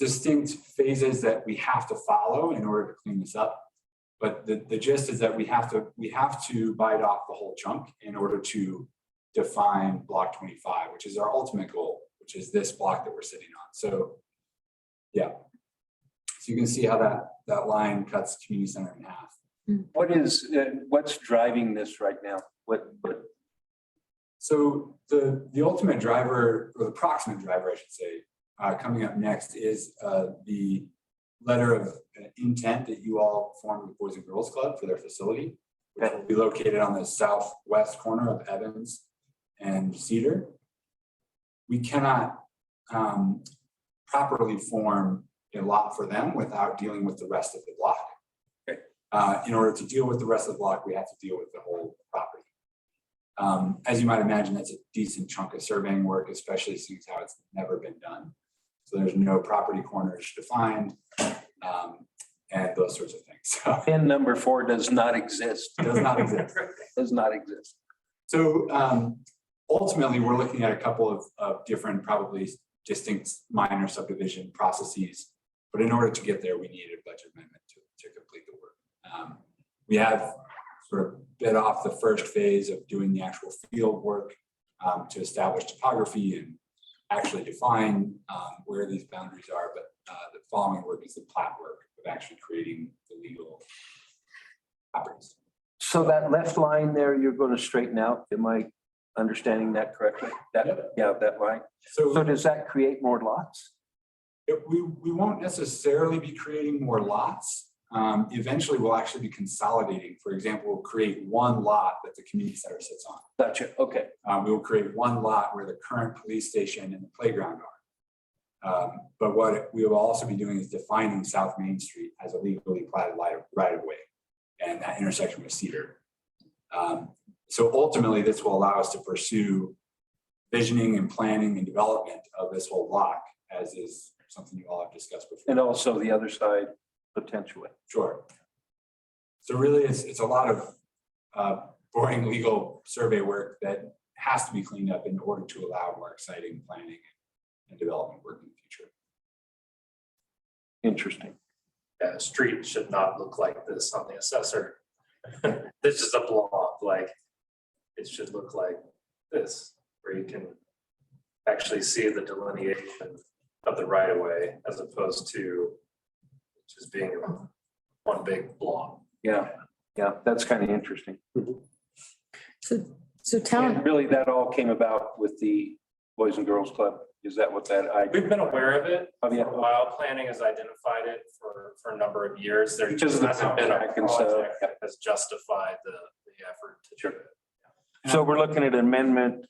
Speaker 8: distinct phases that we have to follow in order to clean this up. But the gist is that we have to bite off the whole chunk in order to define block 25, which is our ultimate goal, which is this block that we're sitting on. So yeah. So you can see how that line cuts community center in half.
Speaker 1: What's driving this right now?
Speaker 8: So the ultimate driver, or the proximate driver, I should say, coming up next is the letter of intent that you all formed with Boys and Girls Club for their facility, which will be located on the southwest corner of Evans and Cedar. We cannot properly form a lot for them without dealing with the rest of the block. In order to deal with the rest of the block, we have to deal with the whole property. As you might imagine, that's a decent chunk of surveying work, especially since how it's never been done. So there's no property corners defined and those sorts of things. So,
Speaker 1: Pin number 4 does not exist.
Speaker 8: Does not exist.
Speaker 1: Does not exist.
Speaker 8: So ultimately, we're looking at a couple of different, probably distinct minor subdivision processes. But in order to get there, we need a budget amendment to complete the work. We have sort of bit off the first phase of doing the actual field work to establish topography and actually define where these boundaries are. But the following work is the plat work of actually creating the legal properties.
Speaker 1: So that left line there, you're going to straighten out. Am I understanding that correctly? Yeah, that line. So does that create more lots?
Speaker 8: We won't necessarily be creating more lots. Eventually, we'll actually be consolidating. For example, we'll create one lot that the community center sits on.
Speaker 1: Gotcha. Okay.
Speaker 8: We will create one lot where the current police station and the playground are. But what we will also be doing is defining South Main Street as a legally platted right of way, and that intersection with Cedar. So ultimately, this will allow us to pursue visioning and planning and development of this whole block, as is something you all have discussed before.
Speaker 1: And also the other side potentially.
Speaker 8: Sure. So really, it's a lot of boring legal survey work that has to be cleaned up in order to allow more exciting planning and development work in the future.
Speaker 1: Interesting.
Speaker 7: Yeah, a street should not look like this on the assessor. This is a block, like it should look like this, where you can actually see the delineation of the right of way as opposed to just being one big block.
Speaker 1: Yeah, that's kind of interesting.
Speaker 3: So town.
Speaker 1: And really, that all came about with the Boys and Girls Club. Is that what that?
Speaker 7: We've been aware of it
Speaker 1: Oh, yeah.
Speaker 7: for a while. Planning has identified it for a number of years. There
Speaker 1: Because of the
Speaker 7: hasn't been a
Speaker 1: setback and stuff.
Speaker 7: project that has justified the effort to do it.
Speaker 1: So we're looking at amendment.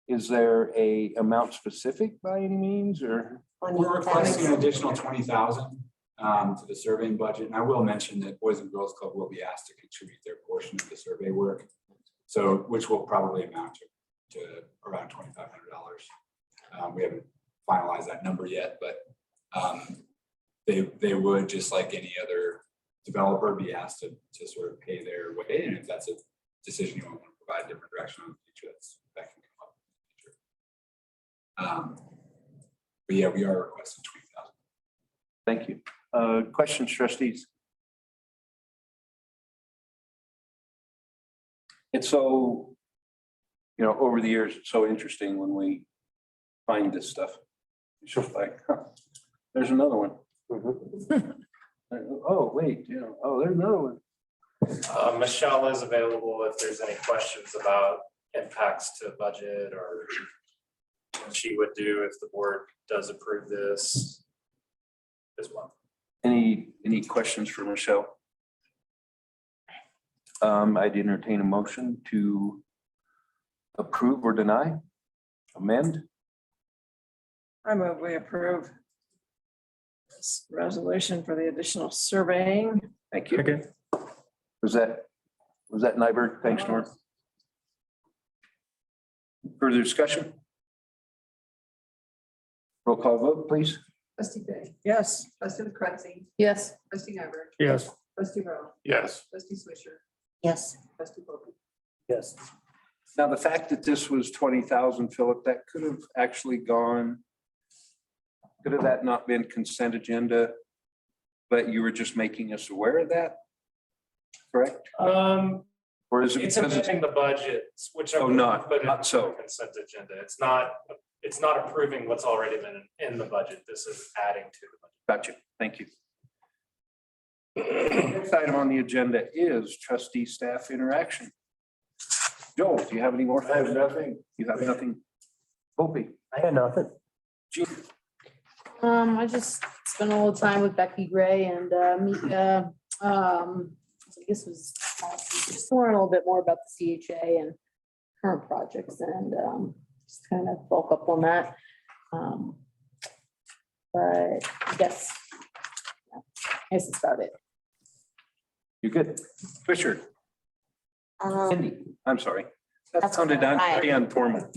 Speaker 1: Is there a amount specific by any means, or?
Speaker 8: We're requesting an additional 20,000 to the surveying budget. And I will mention that Boys and Girls Club will be asked to contribute their portion of the survey work. So, which will probably amount to around $2,500. We haven't finalized that number yet, but they would, just like any other developer, be asked to sort of pay their way. And if that's a decision you want to provide a different direction in the future, that can come up in the future. But yeah, we are requesting 20,000.
Speaker 1: Thank you. Questions, trustees? It's so, over the years, it's so interesting when we find this stuff. Just like, huh, there's another one. Oh, wait, yeah, oh, there's another one.
Speaker 7: Michelle is available if there's any questions about impacts to budget or what she would do if the board does approve this as well.
Speaker 1: Any questions for Michelle? I'd entertain a motion to approve or deny, amend.
Speaker 12: I move we approve this resolution for the additional surveying. Thank you.
Speaker 1: Okay. Was that Nyberg? Thanks, Norm. Further discussion? Roll call vote, please.
Speaker 2: Trustee Fay,
Speaker 12: Yes.
Speaker 2: trustee LaCretzi,
Speaker 3: Yes.
Speaker 2: trustee Nyberg,
Speaker 7: Yes.
Speaker 2: trustee Rowe,
Speaker 16: Yes.
Speaker 2: trustee Swisher,
Speaker 13: Yes.
Speaker 2: trustee Wilkie.
Speaker 14: Yes.
Speaker 1: Now, the fact that this was 20,000, Philip, that could have actually gone, could have that not been consent agenda, but you were just making us aware of that? Correct? Or is it
Speaker 7: It's
Speaker 1: because
Speaker 7: amending the budget, which I
Speaker 1: Oh,
Speaker 7: would
Speaker 1: not
Speaker 7: put in
Speaker 1: so.
Speaker 7: the consent agenda. It's not approving what's already been in the budget. This is adding to the budget.
Speaker 1: Gotcha. Thank you. Next item on the agenda is trustee staff interaction. Joel, do you have any more?
Speaker 6: I have nothing.
Speaker 1: You have nothing? Opie?
Speaker 14: I had nothing.
Speaker 1: Gene?
Speaker 3: I just spent a little time with Becky Gray and Mika. So this was just learn a little bit more about the CHA and current projects and just kind of bulk up on that. But I guess that's about it.
Speaker 1: You good? Swisher? Cindy, I'm sorry. That sounded very informal.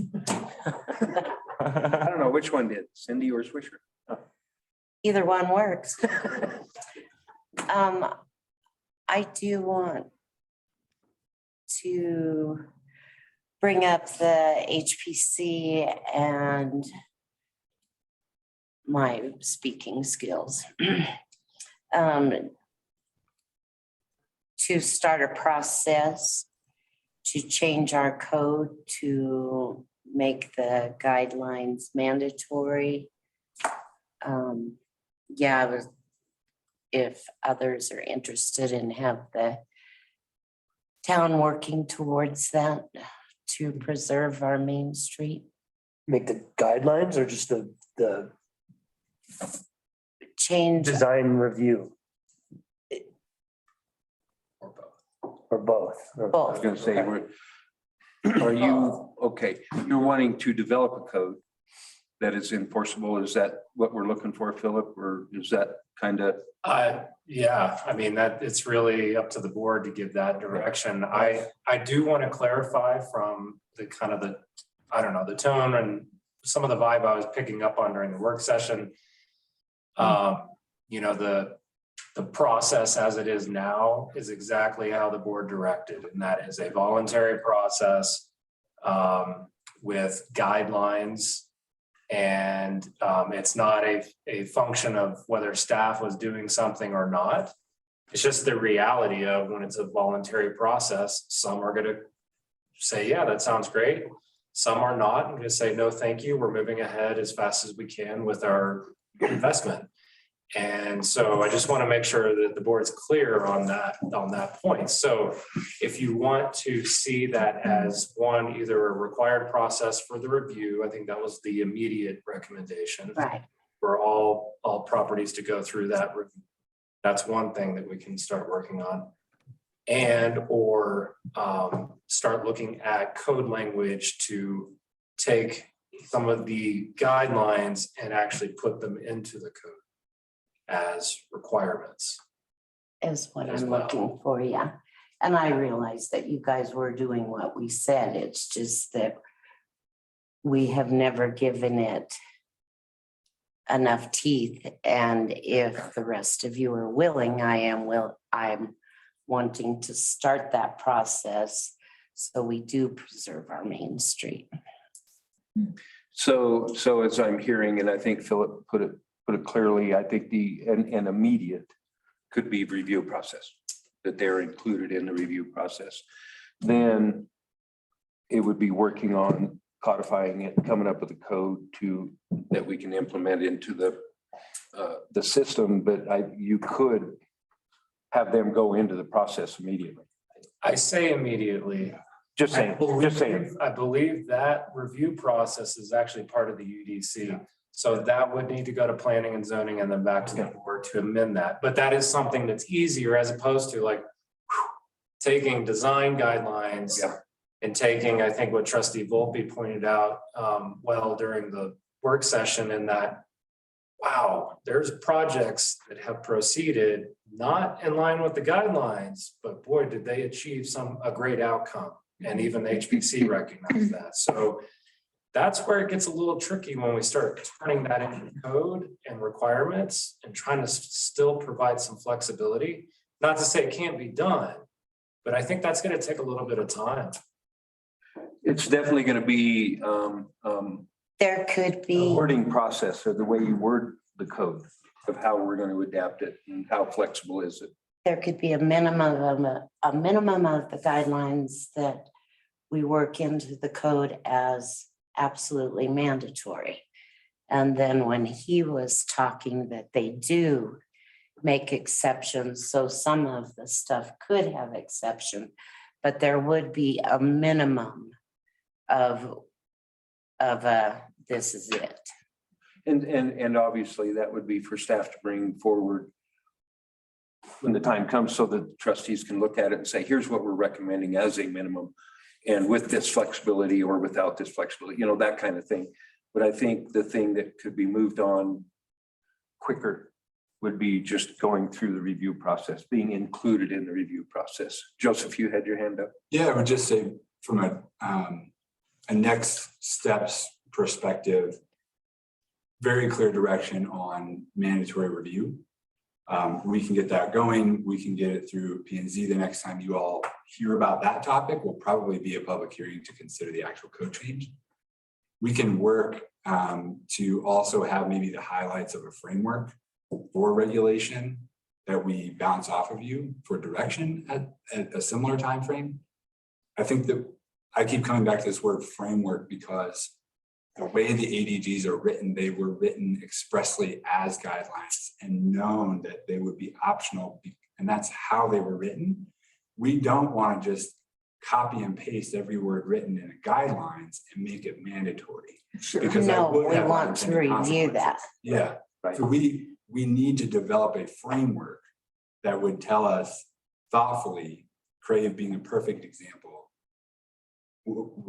Speaker 1: I don't know which one did, Cindy or Swisher?
Speaker 13: Either one works. I do want to bring up the HPC and my speaking skills. To start a process to change our code to make the guidelines mandatory. Yeah, if others are interested and have the town working towards that to preserve our main street.
Speaker 14: Make the guidelines or just the
Speaker 13: change
Speaker 14: design review? Or both?
Speaker 1: I was gonna say, are you, okay, you're wanting to develop a code that is enforceable? Is that what we're looking for, Philip, or is that kind of?
Speaker 7: Yeah, I mean, that it's really up to the board to give that direction. I do want to clarify from the kind of I don't know, the tone and some of the vibe I was picking up on during the work session. You know, the process as it is now is exactly how the board directed, and that is a voluntary process with guidelines. And it's not a function of whether staff was doing something or not. It's just the reality of when it's a voluntary process, some are going to say, yeah, that sounds great. Some are not and just say, no, thank you. We're moving ahead as fast as we can with our investment. And so I just want to make sure that the board's clear on that point. So if you want to see that as one, either a required process for the review, I think that was the immediate recommendation.
Speaker 13: Right.
Speaker 7: For all properties to go through that review. That's one thing that we can start working on. And or start looking at code language to take some of the guidelines and actually put them into the code as requirements.
Speaker 13: Is what I'm looking for, yeah. And I realize that you guys were doing what we said. It's just that we have never given it enough teeth. And if the rest of you are willing, I'm wanting to start that process so we do preserve our main street.
Speaker 1: So as I'm hearing, and I think Philip put it clearly, I think an immediate could be review process, that they're included in the review process. Then it would be working on codifying it, coming up with a code that we can implement into the system, but you could have them go into the process immediately.
Speaker 7: I say immediately.
Speaker 1: Just saying, just saying.
Speaker 7: I believe that review process is actually part of the UDC. So that would need to go to planning and zoning and then back to the board to amend that. But that is something that's easier as opposed to like taking design guidelines and taking, I think what Trustee Volpe pointed out well during the work session, in that, wow, there's projects that have proceeded not in line with the guidelines, but boy, did they achieve a great outcome. And even the HPC recognized that. So that's where it gets a little tricky when we start turning that into code and requirements and trying to still provide some flexibility. Not to say it can't be done, but I think that's going to take a little bit of time.
Speaker 1: It's definitely going to be
Speaker 13: There could be.
Speaker 1: wording process, or the way you word the code of how we're going to adapt it and how flexible is it.
Speaker 13: There could be a minimum of the guidelines that we work into the code as absolutely mandatory. And then when he was talking that they do make exceptions, so some of the stuff could have exception, but there would be a minimum of this is it.
Speaker 1: And obviously that would be for staff to bring forward when the time comes, so that trustees can look at it and say, here's what we're recommending as a minimum. And with this flexibility or without this flexibility, you know, that kind of thing. But I think the thing that could be moved on quicker would be just going through the review process, being included in the review process. Joseph, you had your hand up.
Speaker 8: Yeah, I would just say from a next steps perspective, very clear direction on mandatory review. We can get that going. We can get it through PMThe. The next time you all hear about that topic will probably be a public hearing to consider the actual code change. We can work to also have maybe the highlights of a framework for regulation that we bounce off of you for direction at a similar time frame. I think that I keep coming back to this word framework because the way the ADGs are written, they were written expressly as guidelines and known that they would be optional, and that's how they were written. We don't want to just copy and paste every word written in the guidelines and make it mandatory.
Speaker 13: Sure.
Speaker 8: Because
Speaker 13: No,
Speaker 8: that would
Speaker 13: we
Speaker 8: have
Speaker 13: want to
Speaker 8: unintended
Speaker 13: review that.
Speaker 8: consequences. Yeah, right. So we need to develop a framework that would tell us thoughtfully, Crave being a perfect example,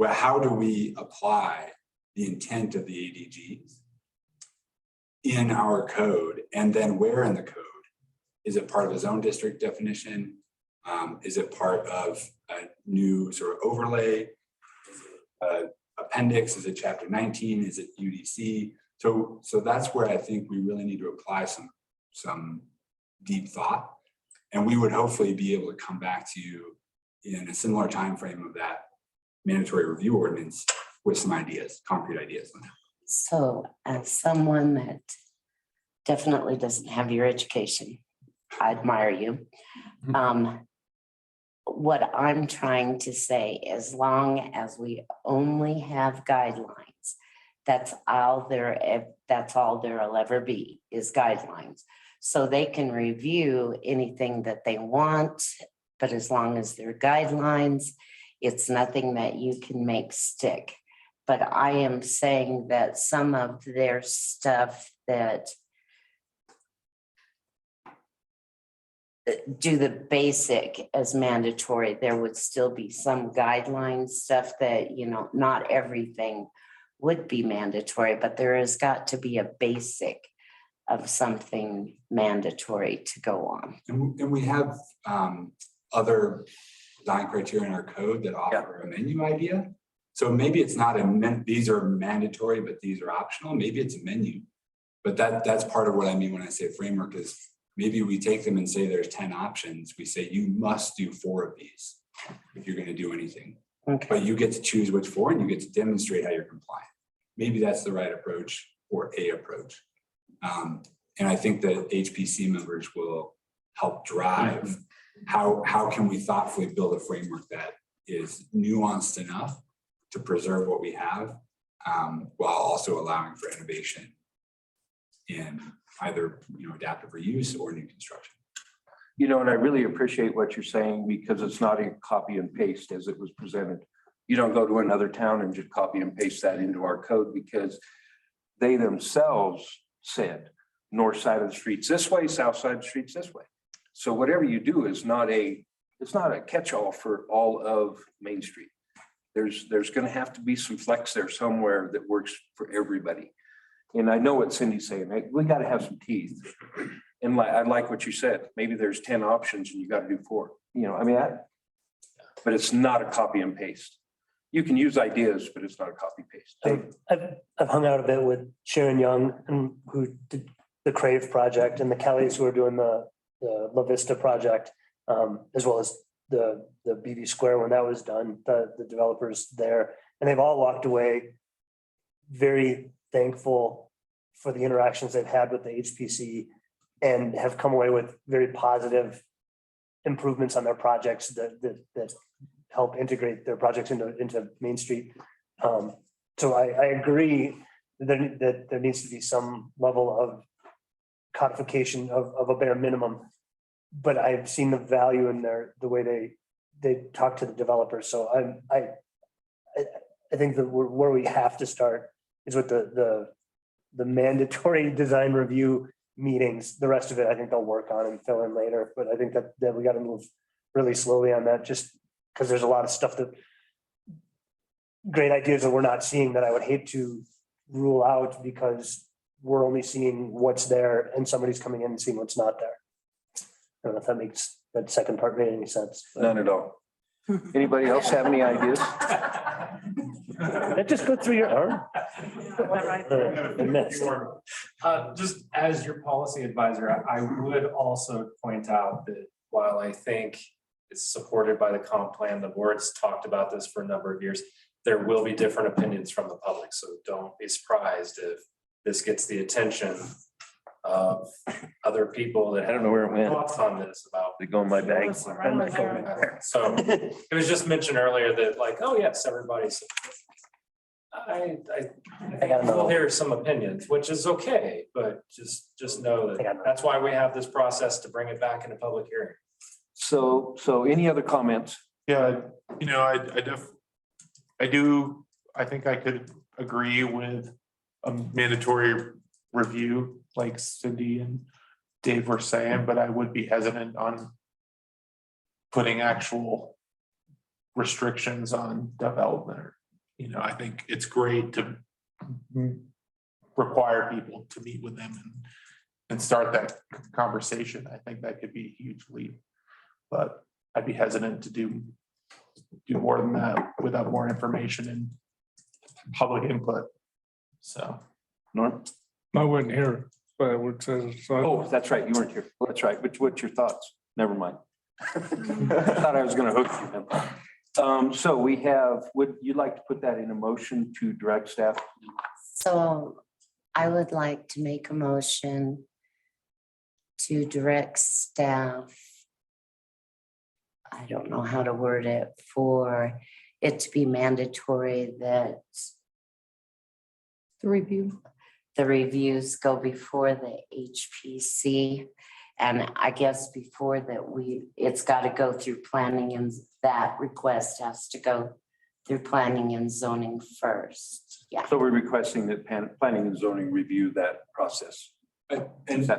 Speaker 8: how do we apply the intent of the ADGs in our code, and then where in the code? Is it part of a zone district definition? Is it part of a new sort of overlay? Is it appendix? Is it chapter 19? Is it UDC? So that's where I think we really need to apply some deep thought, and we would hopefully be able to come back to you in a similar time frame of that mandatory review ordinance with some ideas, concrete ideas on that.
Speaker 13: So as someone that definitely doesn't have your education, I admire you. What I'm trying to say, as long as we only have guidelines, that's all there'll ever be is guidelines. So they can review anything that they want, but as long as they're guidelines, it's nothing that you can make stick. But I am saying that some of their stuff that do the basic as mandatory, there would still be some guideline stuff that, you know, not everything would be mandatory, but there has got to be a basic of something mandatory to go on.
Speaker 8: And we have other design criteria in our code that offer a menu idea. So maybe it's not these are mandatory, but these are optional. Maybe it's a menu. But that's part of what I mean when I say framework is maybe we take them and say there's 10 options. We say you must do 4 of these if you're going to do anything.
Speaker 13: Okay.
Speaker 8: But you get to choose which 4 and you get to demonstrate how you're compliant. Maybe that's the right approach or a approach. And I think that HPC members will help drive how can we thoughtfully build a framework that is nuanced enough to preserve what we have, while also allowing for innovation in either, adaptive reuse or new construction.
Speaker 1: And I really appreciate what you're saying because it's not a copy and paste as it was presented. You don't go to another town and just copy and paste that into our code because they themselves said north side of the streets this way, south side of the streets this way. So whatever you do is it's not a catch-all for all of Main Street. There's going to have to be some flex there somewhere that works for everybody. And I know what Cindy's saying, right? We got to have some teeth. And I like what you said. Maybe there's 10 options and you got to do 4. But it's not a copy and paste. You can use ideas, but it's not a copy paste.
Speaker 14: I've hung out a bit with Sharon Young, and who did the Crave project, and the Kellys who are doing the La Vista project, as well as the BB Square when that was done, the developers there, and they've all walked away very thankful for the interactions they've had with the HPC and have come away with very positive improvements on their projects that help integrate their projects into Main Street. So I agree that there needs to be some level of codification of a bare minimum. But I've seen the value in the way they talk to the developers. So I think that where we have to start is with the mandatory design review meetings. The rest of it, I think they'll work on and fill in later. But I think that we got to move really slowly on that, just because there's a lot of stuff great ideas that we're not seeing that I would hate to rule out because we're only seeing what's there and somebody's coming in and seeing what's not there. I don't know if that makes that second part made any sense.
Speaker 1: None at all. Anybody else have any ideas?
Speaker 14: That just go through your arm.
Speaker 7: Just as your policy advisor, I would also point out that while I think it's supported by the comp plan, the board's talked about this for a number of years, there will be different opinions from the public. So don't be surprised if this gets the attention of other people that
Speaker 1: I don't know where it went.
Speaker 7: thoughts on this about.
Speaker 1: They go in my bag.
Speaker 7: So it was just mentioned earlier that like, oh yes, everybody's. I will hear some opinions, which is okay, but just know that that's why we have this process to bring it back into public hearing.
Speaker 1: So any other comments?
Speaker 16: Yeah, I think I could agree with a mandatory review like Cindy and Dave were saying, but I would be hesitant on putting actual restrictions on development. I think it's great to require people to meet with them and start that conversation. I think that could be a huge leap, but I'd be hesitant to do more than that without more information and public input. So,
Speaker 1: Norm?
Speaker 9: I wasn't here, but I would say.
Speaker 1: Oh, that's right. You weren't here. That's right. But what's your thoughts? Never mind. I thought I was going to hook you. So we have, would you like to put that in a motion to direct staff?
Speaker 13: So I would like to make a motion to direct staff. I don't know how to word it, for it to be mandatory that
Speaker 3: The review.
Speaker 13: the reviews go before the HPC. And I guess before that, it's got to go through planning, and that request has to go through planning and zoning first. Yeah.
Speaker 1: So we're requesting that planning and zoning review that process.
Speaker 8: And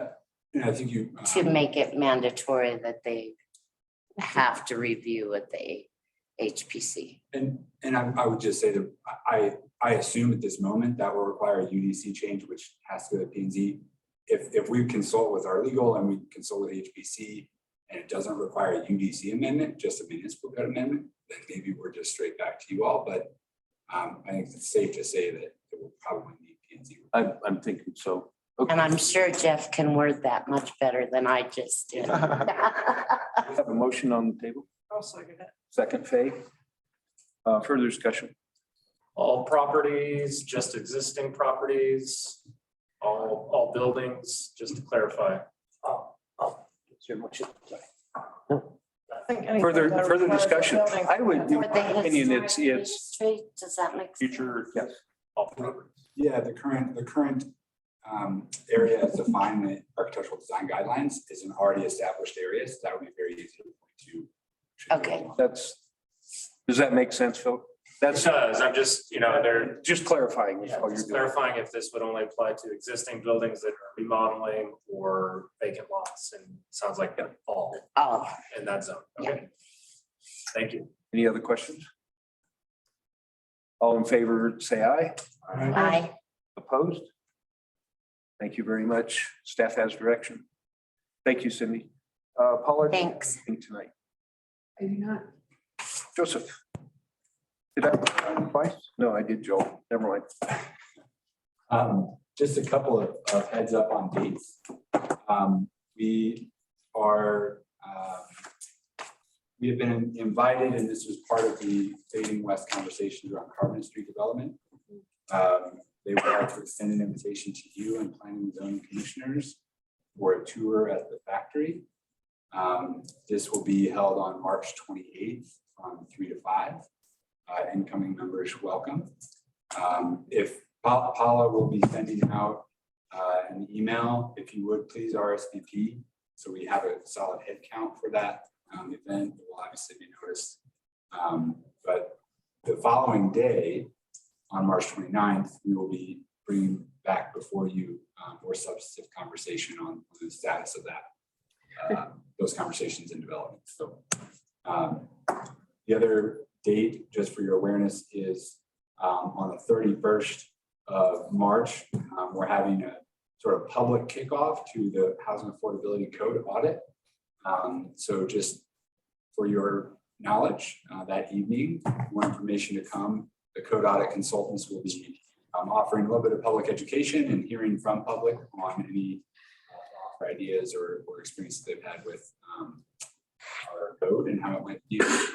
Speaker 8: I think you.
Speaker 13: To make it mandatory that they have to review at the HPC.
Speaker 8: And I would just say that I assume at this moment that will require a UDC change, which has to go to PMThe. If we consult with our legal and we consult with HPC and it doesn't require a UDC amendment, just a municipal code amendment, then maybe we're just straight back to you all. But I think it's safe to say that it will probably need PMThe.
Speaker 1: I'm thinking so.
Speaker 13: Okay. And I'm sure Jeff can word that much better than I just did.
Speaker 1: We have a motion on the table.
Speaker 12: I'll second it.
Speaker 1: Second, Faye. Further discussion.
Speaker 7: All properties, just existing properties, all buildings, just to clarify.
Speaker 1: Further discussion. I would, in my opinion, it's
Speaker 13: Does that make sense?
Speaker 16: Future,
Speaker 1: yes.
Speaker 7: all properties.
Speaker 8: Yeah, the current area as defined in the architectural design guidelines is an already established area, so that would be very easy to.
Speaker 13: Okay.
Speaker 1: Does that make sense, Phil?
Speaker 7: That does, I'm just, they're
Speaker 1: Just clarifying. is
Speaker 7: yeah,
Speaker 1: all you're
Speaker 7: just
Speaker 1: doing.
Speaker 7: clarifying if this would only apply to existing buildings that are remodeling or vacant lots, and it sounds like all in that zone. Okay. Thank you.
Speaker 1: Any other questions? All in favor, say aye.
Speaker 13: Aye.
Speaker 1: Opposed? Thank you very much. Staff has direction. Thank you, Cindy. Paula?
Speaker 13: Thanks.
Speaker 1: Tonight.
Speaker 2: I do not.
Speaker 1: Joseph? Did I twice? No, I did, Joel. Never mind.
Speaker 8: Just a couple of heads up on dates. We have been invited, and this was part of the Fading West conversations around Carbon Street development. They would like to extend an invitation to you and planning and zoning commissioners for a tour at the factory. This will be held on March 28th from 3 to 5. Incoming members welcome. If Paula will be sending out an email, if you would please RSVP, so we have a solid head count for that event. It will obviously be noticed. But the following day, on March 29th, we will be bringing back before you more substantive conversation on the status of that, those conversations in development. So the other date, just for your awareness, is on the 31st of March. We're having a sort of public kickoff to the Housing Affordability Code Audit. So just for your knowledge, that evening, more information to come. The Code Audit consultants will be offering a little bit of public education and hearing from public on any ideas or experiences they've had with our code and how it might be used.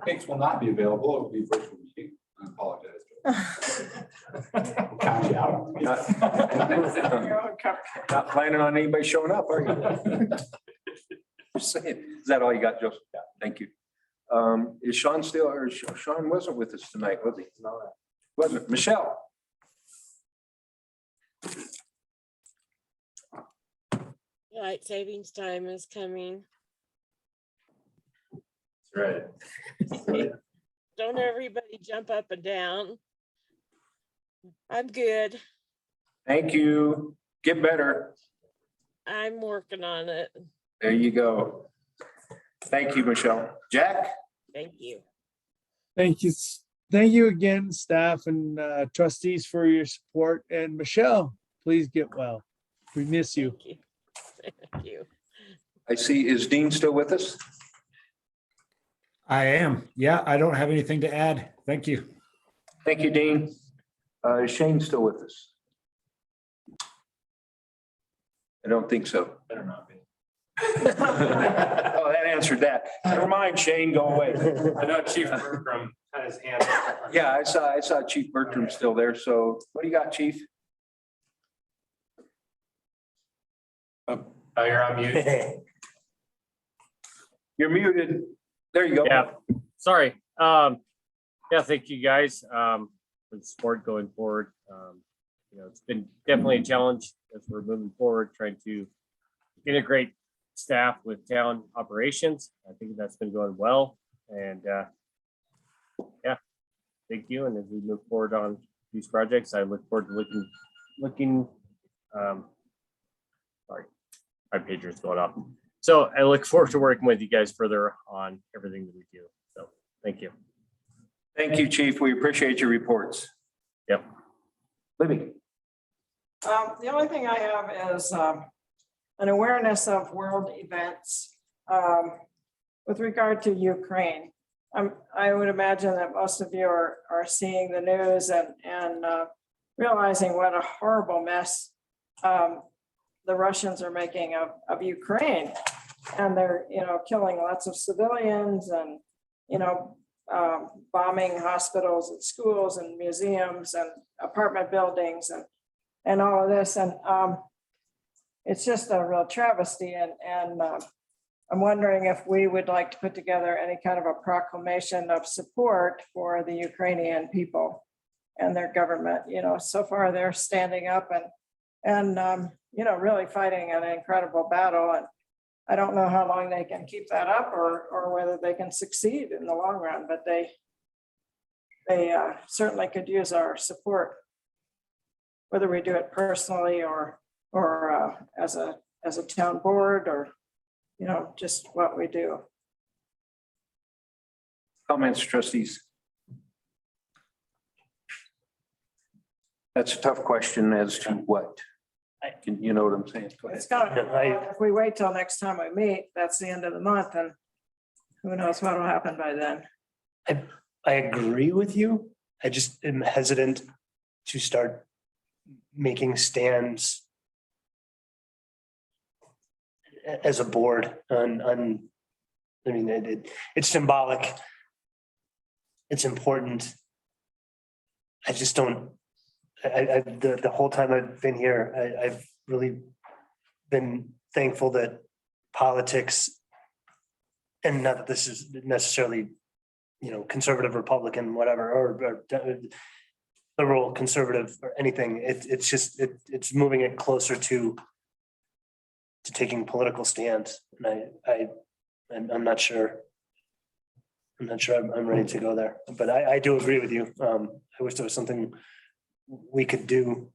Speaker 8: Thanks will not be available. It will be a virtual meeting. I apologize. We'll count you out.
Speaker 1: Not planning on anybody showing up, are you? Just saying. Is that all you got, Joseph? Yeah. Thank you. Is Sean still, or Sean wasn't with us tonight, was he? No. Wasn't. Michelle?
Speaker 18: Daylight savings time is coming.
Speaker 7: Right.
Speaker 18: Don't everybody jump up and down. I'm good.
Speaker 1: Thank you. Get better.
Speaker 18: I'm working on it.
Speaker 1: There you go. Thank you, Michelle. Jack?
Speaker 18: Thank you.
Speaker 21: Thank you. Thank you again, staff and trustees, for your support. And Michelle, please get well. We miss you.
Speaker 18: Thank you. Thank you.
Speaker 1: I see. Is Dean still with us?
Speaker 19: I am. Yeah, I don't have anything to add. Thank you.
Speaker 1: Thank you, Dean. Is Shane still with us? I don't think so.
Speaker 7: Better not be.
Speaker 1: Oh, that answered that. Never mind, Shane, go away.
Speaker 7: I know Chief Bertram had his hand up.
Speaker 1: Yeah, I saw Chief Bertram still there. So what do you got, Chief?
Speaker 7: Oh, you're on mute.
Speaker 1: You're muted. There you go.
Speaker 20: Yeah, sorry. Yeah, thank you guys for the support going forward. It's been definitely a challenge as we're moving forward, trying to integrate staff with town operations. I think that's been going well. And yeah, thank you. And as we move forward on these projects, I look forward to looking. Sorry, my pager is going off. So I look forward to working with you guys further on everything that we do. So thank you.
Speaker 1: Thank you, Chief. We appreciate your reports.
Speaker 20: Yep.
Speaker 1: Libby.
Speaker 12: The only thing I have is an awareness of world events with regard to Ukraine. I would imagine that most of you are seeing the news and realizing what a horrible mess the Russians are making of Ukraine. And they're, killing lots of civilians and, bombing hospitals and schools and museums and apartment buildings and all of this. And it's just a real travesty. And I'm wondering if we would like to put together any kind of a proclamation of support for the Ukrainian people and their government. You know, so far they're standing up and you know, really fighting an incredible battle. And I don't know how long they can keep that up or whether they can succeed in the long run, but they certainly could use our support, whether we do it personally or as a town board, or, you know, just what we do.
Speaker 1: Comments, trustees? That's a tough question as to what. You know what I'm saying? Go ahead.
Speaker 12: It's gonna, if we wait till next time we meet, that's the end of the month, and who knows what will happen by then.
Speaker 14: I agree with you. I just am hesitant to start making stands as a board on, I mean, it's symbolic. It's important. I just don't, the whole time I've been here, I've really been thankful that politics, and not that this is necessarily, you know, conservative, Republican, whatever, or liberal, conservative, or anything. It's just, it's moving it closer to taking political stands. And I'm not sure. I'm not sure I'm ready to go there, but I do agree with you. I wish there was something we could do.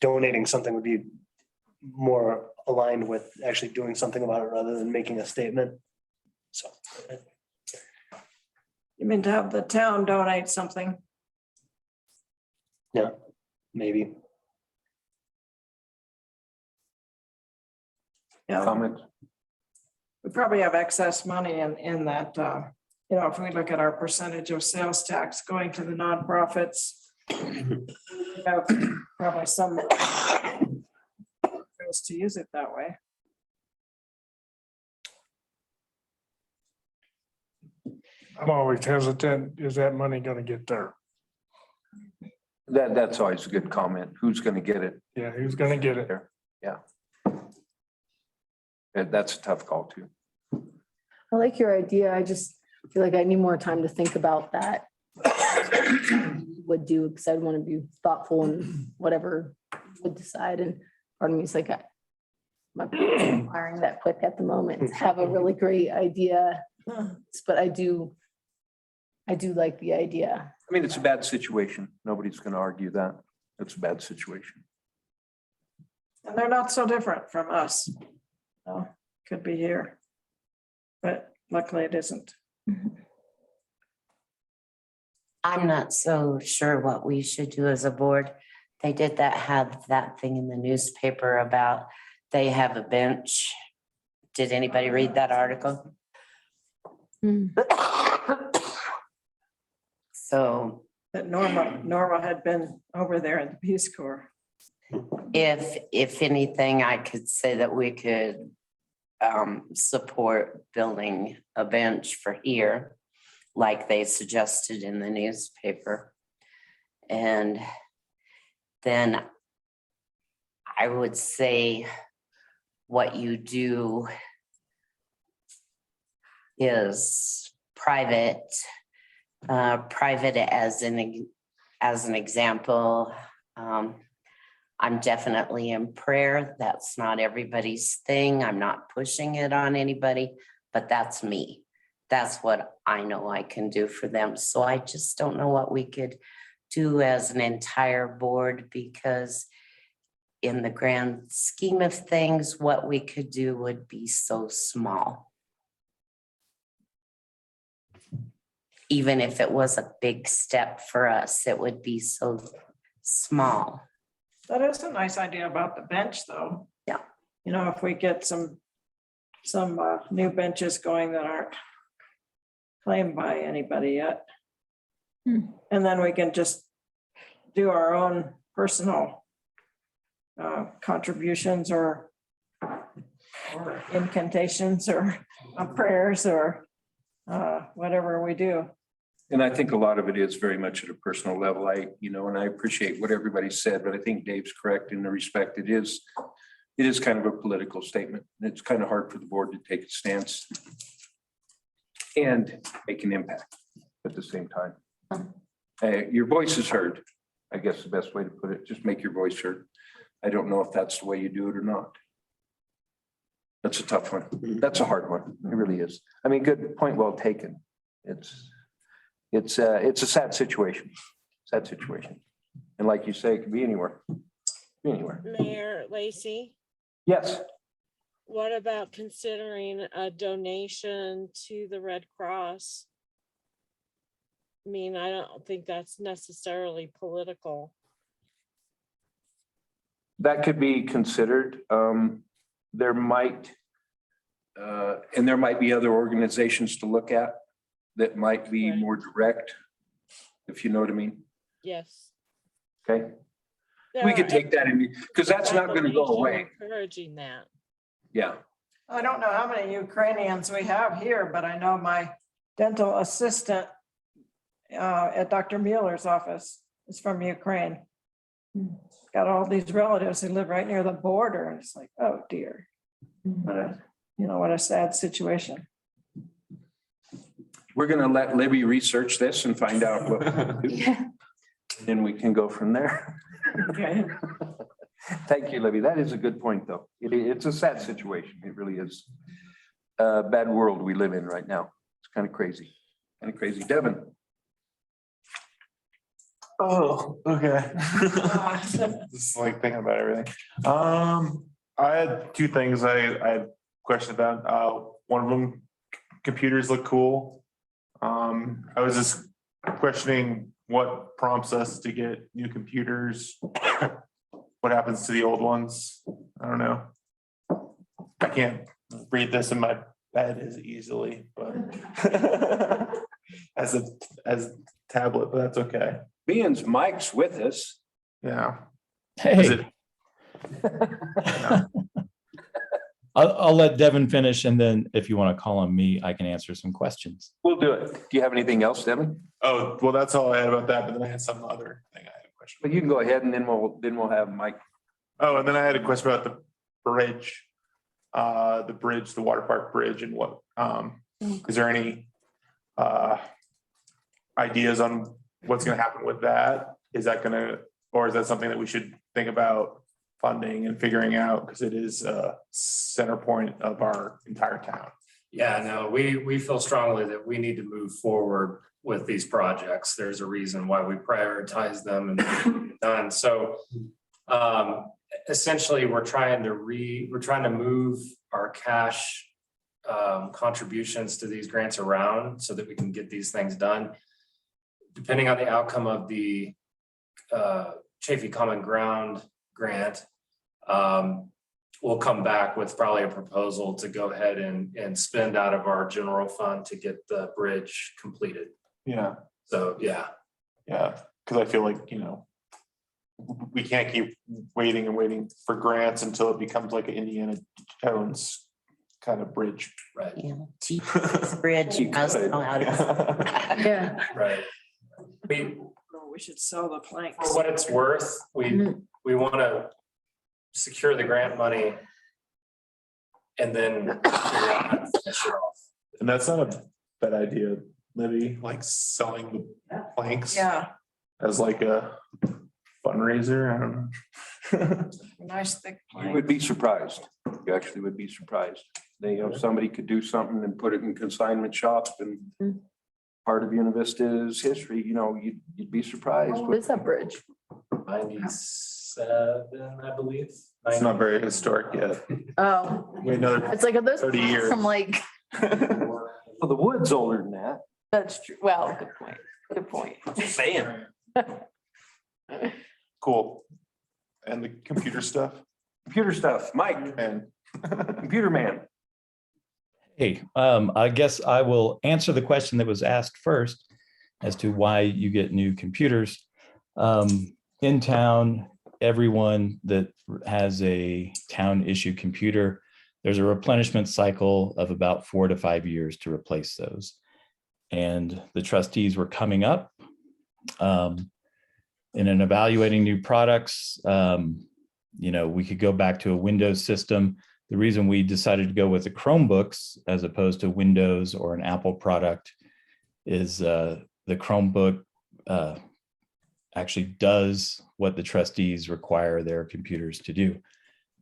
Speaker 14: Donating something would be more aligned with actually doing something about it rather than making a statement. So.
Speaker 12: You mean to have the town donate something?
Speaker 14: Yeah, maybe.
Speaker 12: Yeah.
Speaker 1: Comments?
Speaker 12: We probably have excess money in that, you know, if we look at our percentage of sales tax going to the nonprofits, we have probably some ways to use it that way.
Speaker 9: I'm always hesitant, is that money gonna get there?
Speaker 1: That's always a good comment. Who's going to get it?
Speaker 9: Yeah, who's gonna get it?
Speaker 1: There. Yeah. That's a tough call too.
Speaker 3: I like your idea. I just feel like I need more time to think about that. Would do, because I want to be thoughtful and whatever would decide. And part of me is like, I'm not firing that quick at the moment to have a really great idea. But I do like the idea.
Speaker 1: I mean, it's a bad situation. Nobody's going to argue that. It's a bad situation.
Speaker 12: And they're not so different from us. No, could be here. But luckily it isn't.
Speaker 13: I'm not so sure what we should do as a board. They did have that thing in the newspaper about they have a bench. Did anybody read that article? So.
Speaker 12: That Norma had been over there in the Peace Corps.
Speaker 13: If anything, I could say that we could support building a bench for here, like they suggested in the newspaper. And then I would say what you do is private as an example. I'm definitely in prayer. That's not everybody's thing. I'm not pushing it on anybody, but that's me. That's what I know I can do for them. So I just don't know what we could do as an entire board, because in the grand scheme of things, what we could do would be so small. Even if it was a big step for us, it would be so small.
Speaker 12: That is a nice idea about the bench, though.
Speaker 13: Yeah.
Speaker 12: You know, if we get some new benches going that aren't claimed by anybody yet. And then we can just do our own personal contributions or incantations or prayers or whatever we do.
Speaker 1: And I think a lot of it is very much at a personal level. And I appreciate what everybody said, but I think Dave's correct in the respect it is it is kind of a political statement. It's kind of hard for the board to take a stance and make an impact at the same time. Your voice is heard, I guess the best way to put it. Just make your voice heard. I don't know if that's the way you do it or not. That's a tough one. That's a hard one. It really is. I mean, good point, well taken. It's a sad situation. Sad situation. And like you say, it could be anywhere. Be anywhere.
Speaker 18: Mayor Lacy,
Speaker 1: Yes.
Speaker 18: what about considering a donation to the Red Cross? I mean, I don't think that's necessarily political.
Speaker 1: That could be considered. There might, and there might be other organizations to look at that might be
Speaker 18: Right.
Speaker 1: more direct, if you know what I mean.
Speaker 18: Yes.
Speaker 1: Okay. We could take that in, because that's not going to go away.
Speaker 18: Encouraging that.
Speaker 1: Yeah.
Speaker 12: I don't know how many Ukrainians we have here, but I know my dental assistant at Dr. Mueller's office is from Ukraine. Got all these relatives who live right near the border, and it's like, oh dear. What a sad situation.
Speaker 1: We're going to let Libby research this and find out what we can do.
Speaker 3: Yeah.
Speaker 1: Then we can go from there.
Speaker 12: Okay.
Speaker 1: Thank you, Libby. That is a good point, though. It's a sad situation. It really is. A bad world we live in right now. It's kind of crazy. Devin.
Speaker 16: Oh, okay. Just like thinking about everything. I had two things I had questions about. One of them, computers look cool. I was just questioning what prompts us to get new computers. What happens to the old ones? I don't know. I can't read this in my bed as easily, but as a tablet, but that's okay.
Speaker 1: Being's Mike's with us.
Speaker 16: Yeah.
Speaker 10: Hey. I'll let Devin finish, and then if you want to call on me, I can answer some questions.
Speaker 1: We'll do it. Do you have anything else, Devin?
Speaker 16: Oh, well, that's all I had about that, but then I had some other thing I had a question.
Speaker 1: But you can go ahead and then we'll have Mike.
Speaker 16: Oh, and then I had a question about the bridge, the water park bridge, and what, is there any ideas on what's gonna happen with that? Is that gonna, or is that something that we should think about funding and figuring out? Because it is a center point of our entire town.
Speaker 7: Yeah, no, we feel strongly that we need to move forward with these projects. There's a reason why we prioritize them and get it done. So essentially, we're trying to move our cash contributions to these grants around so that we can get these things done. Depending on the outcome of the Chafee Common Ground grant, we'll come back with probably a proposal to go ahead and spend out of our general fund to get the bridge completed.
Speaker 16: Yeah.
Speaker 7: So, yeah.
Speaker 16: Yeah, because I feel like, we can't keep waiting and waiting for grants until it becomes like an Indiana Jones kind of bridge.
Speaker 7: Right.
Speaker 13: Yeah, cheapest bridge. You must know how to.
Speaker 3: Yeah.
Speaker 7: Right.
Speaker 12: We should sell the planks.
Speaker 7: For what it's worth, we want to secure the grant money and then figure out how to finish it off.
Speaker 16: And that's not a bad idea, Libby, like selling the planks.
Speaker 12: Yeah,
Speaker 16: As like a fundraiser, I don't know.
Speaker 12: nice thick
Speaker 1: You
Speaker 12: plank.
Speaker 1: would be surprised. You actually would be surprised. Somebody could do something and put it in consignment shop and part of Buena Vista's history, you'd be surprised.
Speaker 3: What is that bridge?
Speaker 7: 97, I believe.
Speaker 16: It's not very historic yet.
Speaker 3: Oh,
Speaker 16: Wait another
Speaker 3: it's like, are those
Speaker 16: 30 years.
Speaker 3: from like,
Speaker 1: Well, the wood's older than that.
Speaker 3: that's true. Well, good point. Good point.
Speaker 1: Just saying.
Speaker 16: Cool. And the computer stuff?
Speaker 1: Computer stuff, Mike,
Speaker 16: And
Speaker 1: computer man.
Speaker 10: Hey, I guess I will answer the question that was asked first as to why you get new computers. In town, everyone that has a town issued computer, there's a replenishment cycle of about 4 to 5 years to replace those. And the trustees were coming up in an evaluating new products. We could go back to a Windows system. The reason we decided to go with the Chromebooks as opposed to Windows or an Apple product is the Chromebook actually does what the trustees require their computers to do.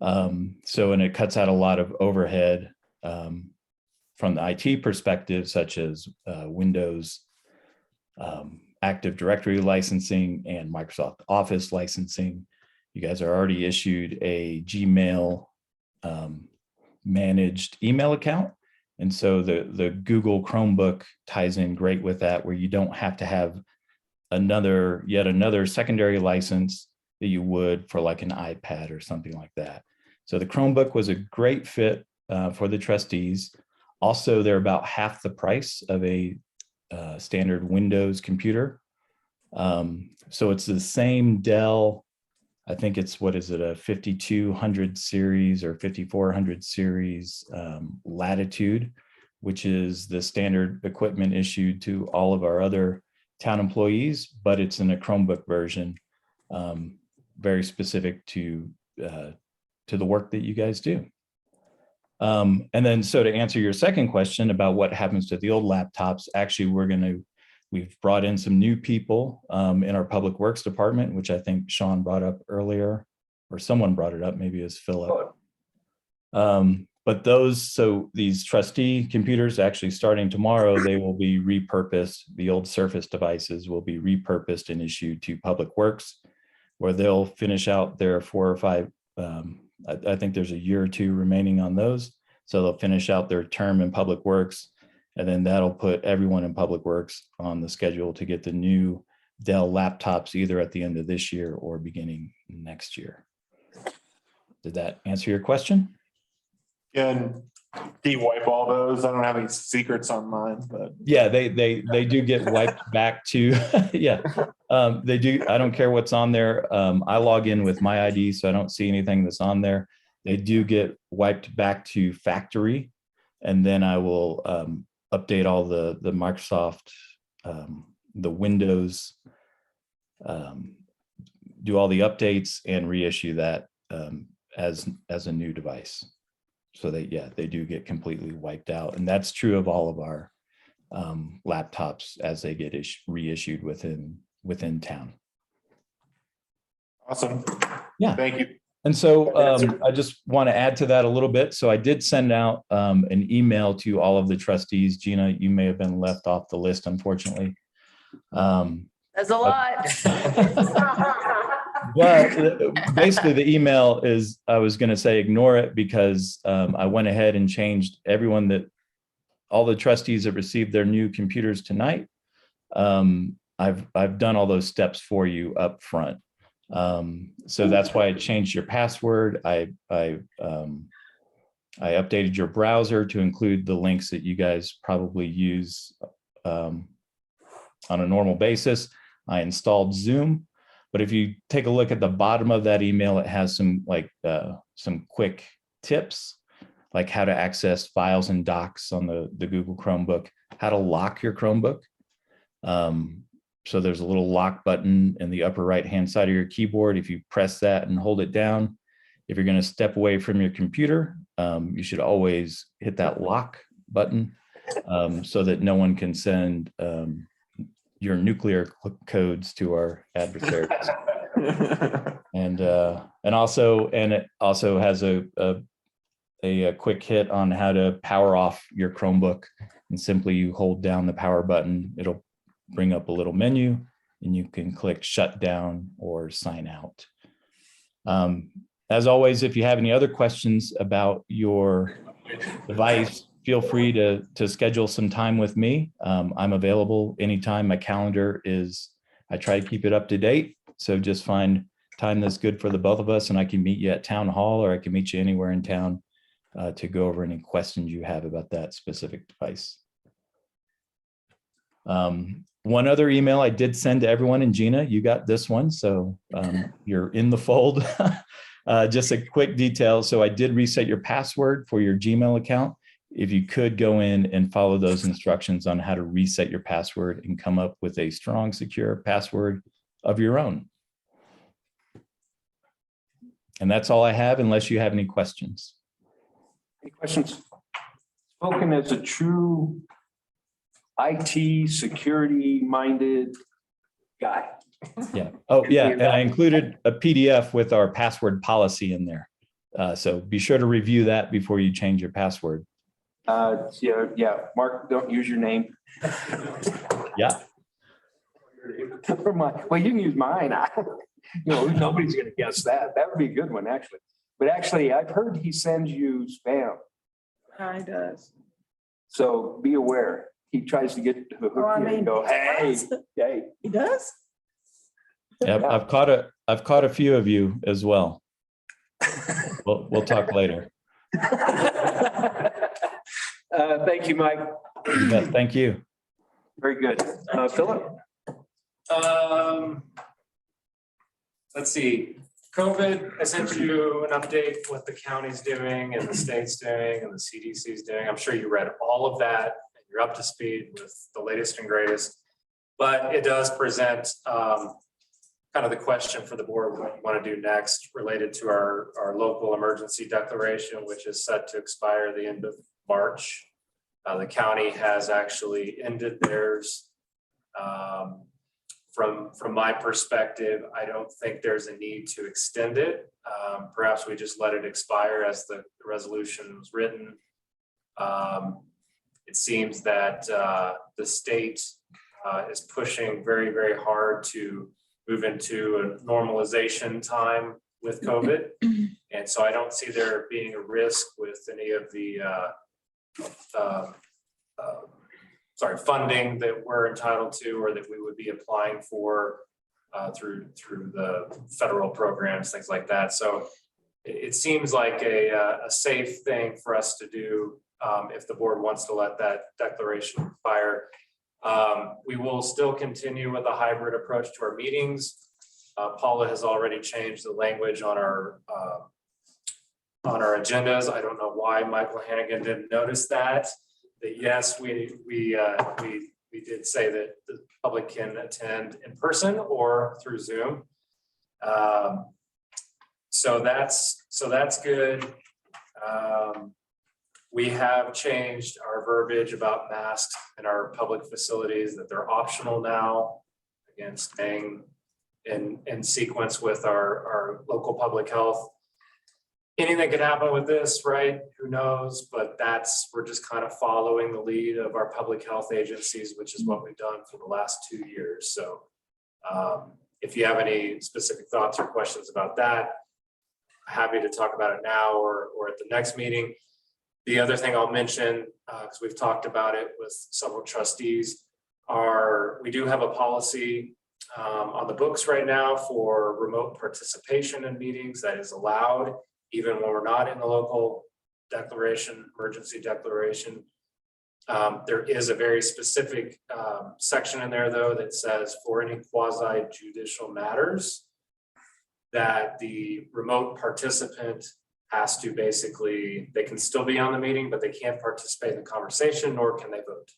Speaker 10: And it cuts out a lot of overhead from the IT perspective, such as Windows Active Directory licensing and Microsoft Office licensing. You guys are already issued a Gmail managed email account. And so the Google Chromebook ties in great with that, where you don't have to have yet another secondary license that you would for like an iPad or something like that. So the Chromebook was a great fit for the trustees. Also, they're about half the price of a standard Windows computer. So it's the same Dell, I think it's, what is it, a 5200 series or 5400 series Latitude, which is the standard equipment issued to all of our other town employees, but it's in a Chromebook version, very specific to the work that you guys do. And then, so to answer your second question about what happens to the old laptops, actually, we've brought in some new people in our Public Works Department, which I think Sean brought up earlier, or someone brought it up, maybe it was Philip. But these trustee computers, actually starting tomorrow, they will be repurposed. The old Surface devices will be repurposed and issued to Public Works, where they'll finish out their 4 or 5, I think there's a year or 2 remaining on those. So they'll finish out their term in Public Works, and then that'll put everyone in Public Works on the schedule to get the new Dell laptops either at the end of this year or beginning next year. Did that answer your question?
Speaker 16: And do you wipe all those? I don't have any secrets on mine, but
Speaker 10: yeah, they do get wiped back to yeah, they do. I don't care what's on there. I log in with my ID, so I don't see anything that's on there. They do get wiped back to factory, and then I will update all the Microsoft, the Windows, do all the updates and reissue that as a new device. So they do get completely wiped out. And that's true of all of our laptops as they get reissued within town.
Speaker 16: Awesome.
Speaker 10: Yeah.
Speaker 16: Thank you.
Speaker 10: And so I just want to add to that a little bit. So I did send out an email to all of the trustees. Gina, you may have been left off the list, unfortunately.
Speaker 3: That's a lot.
Speaker 10: But basically the email is, I was going to say, ignore it, because I went ahead and changed all the trustees that received their new computers tonight. I've done all those steps for you up front. So that's why I changed your password. I updated your browser to include the links that you guys probably use on a normal basis. I installed Zoom. But if you take a look at the bottom of that email, it has some quick tips, like how to access files and docs on the Google Chromebook, how to lock your Chromebook. So there's a little lock button in the upper right-hand side of your keyboard. If you press that and hold it down, if you're going to step away from your computer, you should always hit that lock button so that no one can send your nuclear codes to our adversaries. And it also has a quick hit on how to power off your Chromebook, and simply you hold down the power button. It'll bring up a little menu, and you can click shut down or sign out. As always, if you have any other questions about your device, feel free to schedule some time with me. I'm available anytime. My calendar I try to keep it up to date. So just find time that's good for the both of us, and I can meet you at town hall, or I can meet you anywhere in town to go over any questions you have about that specific device. One other email I did send to everyone, and Gina, you got this one, so you're in the fold. Just a quick detail. So I did reset your password for your Gmail account. If you could go in and follow those instructions on how to reset your password and come up with a strong, secure password of your own. And that's all I have unless you have any questions.
Speaker 1: Any questions? Spoken as a true IT security minded guy.
Speaker 10: Yeah. Oh, yeah. And I included a PDF with our password policy in there. So be sure to review that before you change your password.
Speaker 1: Yeah. Mark, don't use your name.
Speaker 10: Yeah.
Speaker 1: Well, you can use mine. Nobody's going to guess that. That would be a good one, actually. But actually, I've heard he sends you spam.
Speaker 12: He does.
Speaker 1: So be aware. He tries to get to hook you and go, hey.
Speaker 12: He does?
Speaker 10: Yep. I've caught a few of you as well. We'll talk later.
Speaker 1: Thank you, Mike.
Speaker 10: You bet. Thank you.
Speaker 1: Very good. Philip?
Speaker 7: Let's see, COVID, I sent you an update, what the county's doing and the state's doing and the CDC's doing. I'm sure you read all of that and you're up to speed with the latest and greatest. But it does present kind of the question for the board, what you want to do next related to our local emergency declaration, which is set to expire the end of March. The county has actually ended theirs. From my perspective, I don't think there's a need to extend it. Perhaps we just let it expire as the resolution was written. It seems that the state is pushing very, very hard to move into a normalization time with COVID. And so I don't see there being a risk with any of the funding that we're entitled to or that we would be applying for through the federal programs, things like that. So it seems like a safe thing for us to do if the board wants to let that declaration expire. We will still continue with a hybrid approach to our meetings. Paula has already changed the language on our agendas. I don't know why Michael Hannigan didn't notice that. That yes, we did say that the public can attend in person or through Zoom. So that's good. We have changed our verbiage about masks in our public facilities, that they're optional now. Again, staying in sequence with our local public health. Anything could happen with this, right? Who knows? But we're just kind of following the lead of our public health agencies, which is what we've done for the last 2 years. So if you have any specific thoughts or questions about that, happy to talk about it now or at the next meeting. The other thing I'll mention, because we've talked about it with several trustees, we do have a policy on the books right now for remote participation in meetings that is allowed even when we're not in the local declaration, emergency declaration. There is a very specific section in there, though, that says for any quasi judicial matters that the remote participant has to basically, they can still be on the meeting, but they can't participate in the conversation, nor can they vote.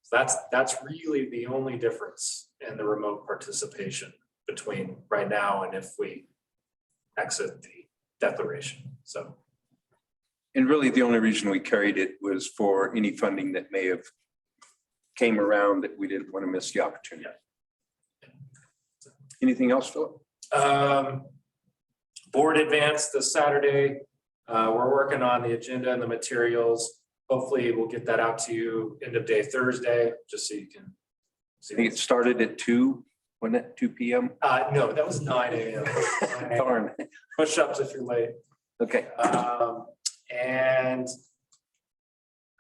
Speaker 7: So that's really the only difference in the remote participation between right now and if we exit the declaration. So,
Speaker 1: And really the only reason we carried it was for any funding that may have came around that we didn't want to miss the opportunity. Anything else, Philip?
Speaker 7: Board advance this Saturday. We're working on the agenda and the materials. Hopefully we'll get that out to you end of day Thursday, just so you can see.
Speaker 1: I think it started at 2, wasn't it 2 p.m.?
Speaker 7: No, that was 9 a.m.
Speaker 1: Darn.
Speaker 7: Push-ups if you're late.
Speaker 1: Okay.
Speaker 7: And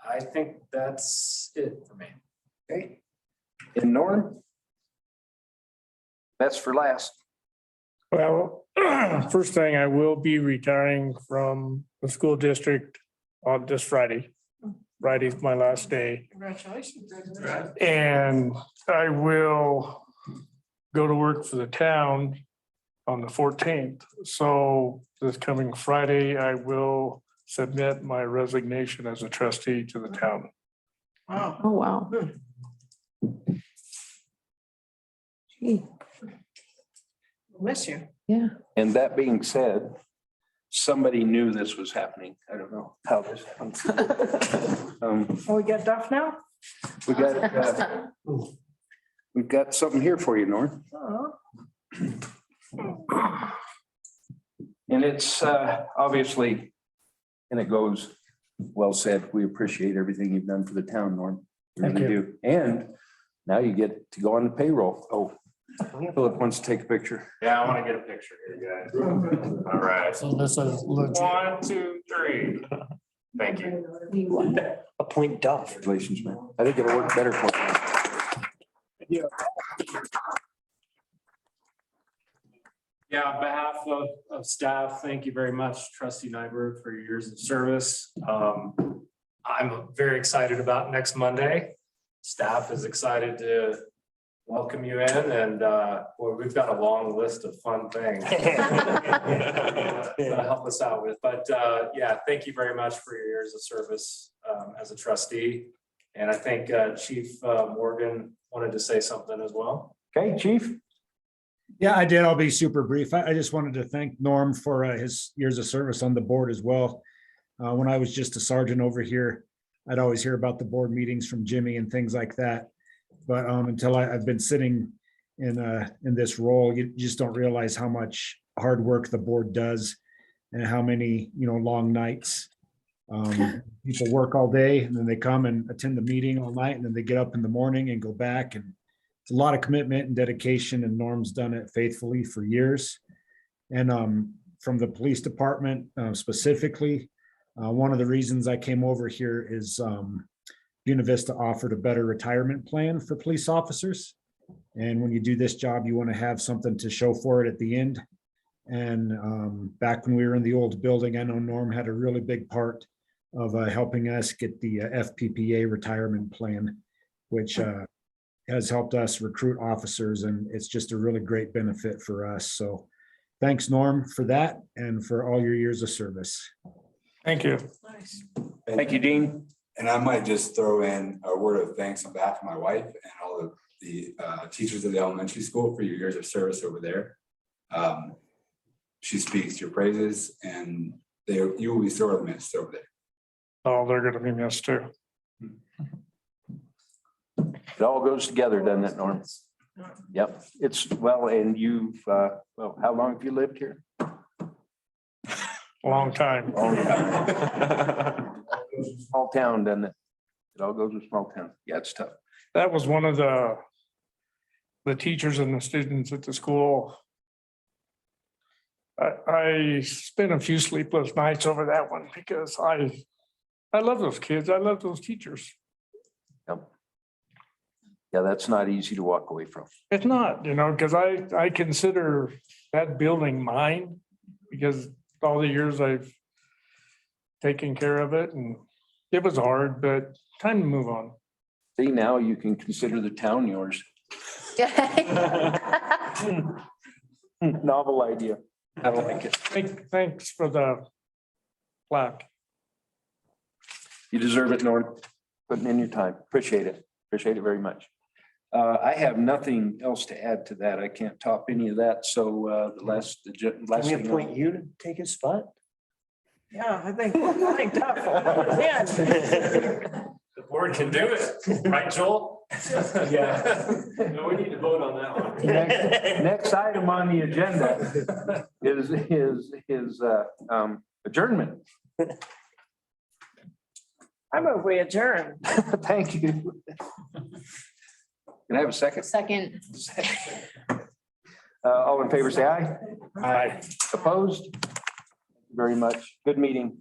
Speaker 7: I think that's it for me.
Speaker 1: Okay. And Norm? That's for last.
Speaker 9: Well, first thing, I will be retiring from the school district on this Friday. Friday's my last day.
Speaker 12: Congratulations.
Speaker 9: And I will go to work for the town on the 14th. So this coming Friday, I will submit my resignation as a trustee to the town.
Speaker 12: Wow.
Speaker 3: Oh, wow. Gee.
Speaker 12: Miss you.
Speaker 3: Yeah.
Speaker 1: And that being said, somebody knew this was happening. I don't know how this happened.
Speaker 12: Oh, we got Duff now?
Speaker 1: We've got something here for you, Norm.
Speaker 12: Oh.
Speaker 1: And it's obviously, and it goes, well said, we appreciate everything you've done for the town, Norm. We
Speaker 14: Thank
Speaker 1: really
Speaker 14: you.
Speaker 1: do. And now you get to go on the payroll. Oh, Philip wants to take a picture.
Speaker 7: Yeah, I want to get a picture here, guys. All right.
Speaker 9: So this is legit.
Speaker 7: 1, 2, 3. Thank you.
Speaker 14: Appoint Duff.
Speaker 1: Congratulations, man. I think it'll work better for you.
Speaker 7: Yeah, on behalf of staff, thank you very much, Trustee Nyberg, for your years of service. I'm very excited about next Monday. Staff is excited to welcome you in, and boy, we've got a long list of fun things to help us out with. But yeah, thank you very much for your years of service as a trustee. And I think Chief Morgan wanted to say something as well.
Speaker 1: Okay, Chief.
Speaker 19: Yeah, I did. I'll be super brief. I just wanted to thank Norm for his years of service on the board as well. When I was just a sergeant over here, I'd always hear about the board meetings from Jimmy and things like that. But until I've been sitting in this role, you just don't realize how much hard work the board does and how many, long nights. People work all day and then they come and attend the meeting all night and then they get up in the morning and go back, and it's a lot of commitment and dedication, and Norm's done it faithfully for years. And from the police department specifically, one of the reasons I came over here is Buena Vista offered a better retirement plan for police officers. And when you do this job, you want to have something to show for it at the end. And back when we were in the old building, I know Norm had a really big part of helping us get the FPPA retirement plan, which has helped us recruit officers, and it's just a really great benefit for us. So thanks, Norm, for that and for all your years of service.
Speaker 9: Thank you.
Speaker 1: Thank you, Dean.
Speaker 8: And I might just throw in a word of thanks on behalf of my wife and all of the teachers of the elementary school for your years of service over there. She speaks your praises, and you will be sorely missed over there.
Speaker 9: Oh, they're gonna be missed too.
Speaker 1: It all goes together, doesn't it, Norm? Yep. It's, well, and you've, well, how long have you lived here?
Speaker 9: Long time.
Speaker 1: Small town, doesn't it? It all goes with small town. Yeah, it's tough.
Speaker 9: That was one of the teachers and the students at the school. I spent a few sleepless nights over that one because I love those kids. I love those teachers.
Speaker 1: Yep. Yeah, that's not easy to walk away from.
Speaker 9: It's not, because I consider that building mine because all the years I've taken care of it, and it was hard, but time to move on.
Speaker 1: See, now you can consider the town yours. Novel idea. I don't like it.
Speaker 9: Thanks for the plaque.
Speaker 1: You deserve it, Norm. Putting in your time. Appreciate it. Appreciate it very much. I have nothing else to add to that. I can't top any of that. So the last
Speaker 14: Can we
Speaker 1: thing.
Speaker 14: appoint you to take his spot?
Speaker 12: Yeah, I think Duff. Yeah.
Speaker 7: The board can do it, right, Joel? Yeah. No, we need to vote on that one.
Speaker 1: Next item on the agenda is adjournment.
Speaker 12: I move we adjourn.
Speaker 1: Thank you. Can I have a second?
Speaker 3: Second.
Speaker 1: All in favor, say aye.
Speaker 9: Aye.
Speaker 1: Opposed? Thank you very much. Good meeting.